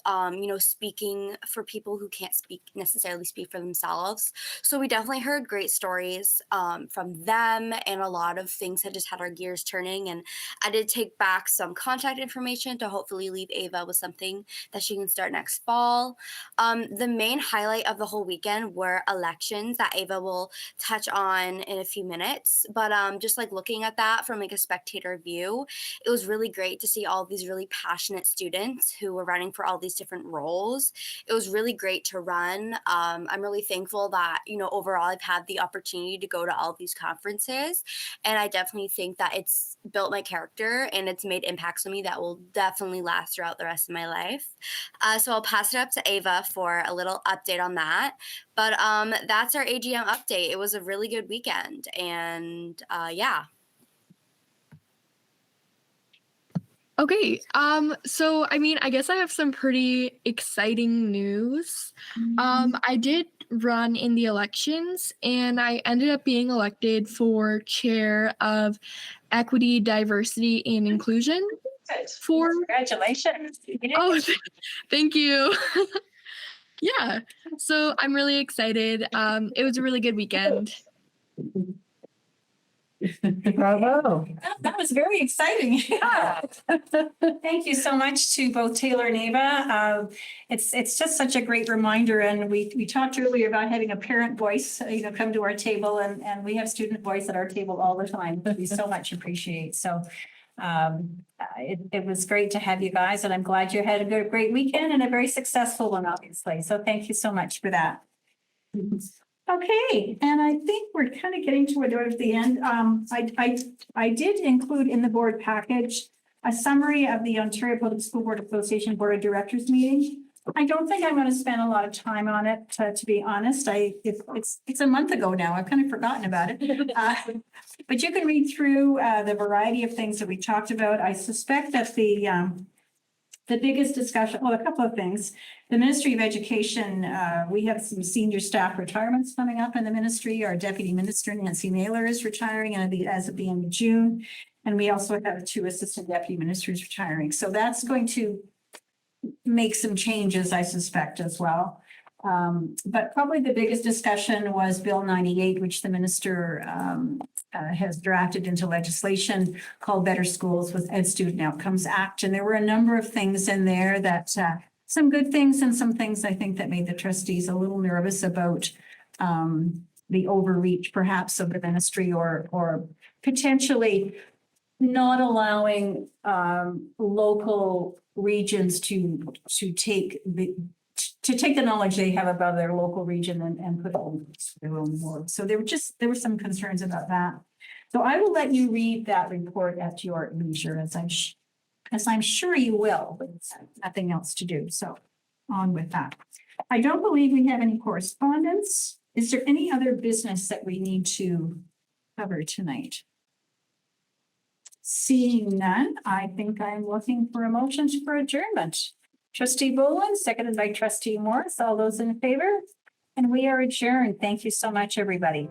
speaking for people who can't necessarily speak for themselves. So we definitely heard great stories from them, and a lot of things that just had our gears turning. And I did take back some contact information to hopefully leave Ava with something that she can start next fall. The main highlight of the whole weekend were elections that Ava will touch on in a few minutes. But just like looking at that from like a spectator view, it was really great to see all these really passionate students who were running for all these different roles. It was really great to run. I'm really thankful that, you know, overall I've had the opportunity to go to all these conferences, and I definitely think that it's built my character and it's made impacts on me that will definitely last throughout the rest of my life. So I'll pass it up to Ava for a little update on that. But that's our AGM update. It was a really good weekend, and yeah. Okay, so I guess I have some pretty exciting news. I did run in the elections and I ended up being elected for chair of equity, diversity, and inclusion. Congratulations. Oh, thank you. Yeah, so I'm really excited. It was a really good weekend. Bravo. That was very exciting. Yeah. Thank you so much to both Taylor and Ava. It's just such a great reminder. And we talked earlier about having a parent voice, come to our table, and we have student voice at our table all the time, which we so much appreciate. So it was great to have you guys, and I'm glad you had a great weekend and a very successful one, obviously. So thank you so much for that. Okay, and I think we're kind of getting towards the end. I did include in the board package a summary of the Ontario Public School Board Association Board of Directors meeting. I don't think I'm going to spend a lot of time on it, to be honest. It's a month ago now. I've kind of forgotten about it. But you can read through the variety of things that we talked about. I suspect that the biggest discussion, well, a couple of things. The Ministry of Education, we have some senior staff retirements coming up in the ministry. Our Deputy Minister, Nancy Naylor, is retiring as of the end of June. And we also have 2 Assistant Deputy Ministers retiring. So that's going to make some changes, I suspect, as well. But probably the biggest discussion was Bill 98, which the minister has drafted into legislation called Better Schools with Ed Student Outcomes Act. And there were a number of things in there that some good things and some things I think that made the trustees a little nervous about the overreach perhaps of the ministry or potentially not allowing local regions to take the knowledge they have about their local region and put it on their own board. So there were some concerns about that. So I will let you read that report at your leisure, as I'm sure you will, but it's nothing else to do. So on with that. I don't believe we have any correspondence. Is there any other business that we need to cover tonight? Seeing none, I think I'm looking for a motion for adjournment. Trustee Boland, seconded by Trustee Morris. All those in favor? And we are adjourned. Thank you so much, everybody.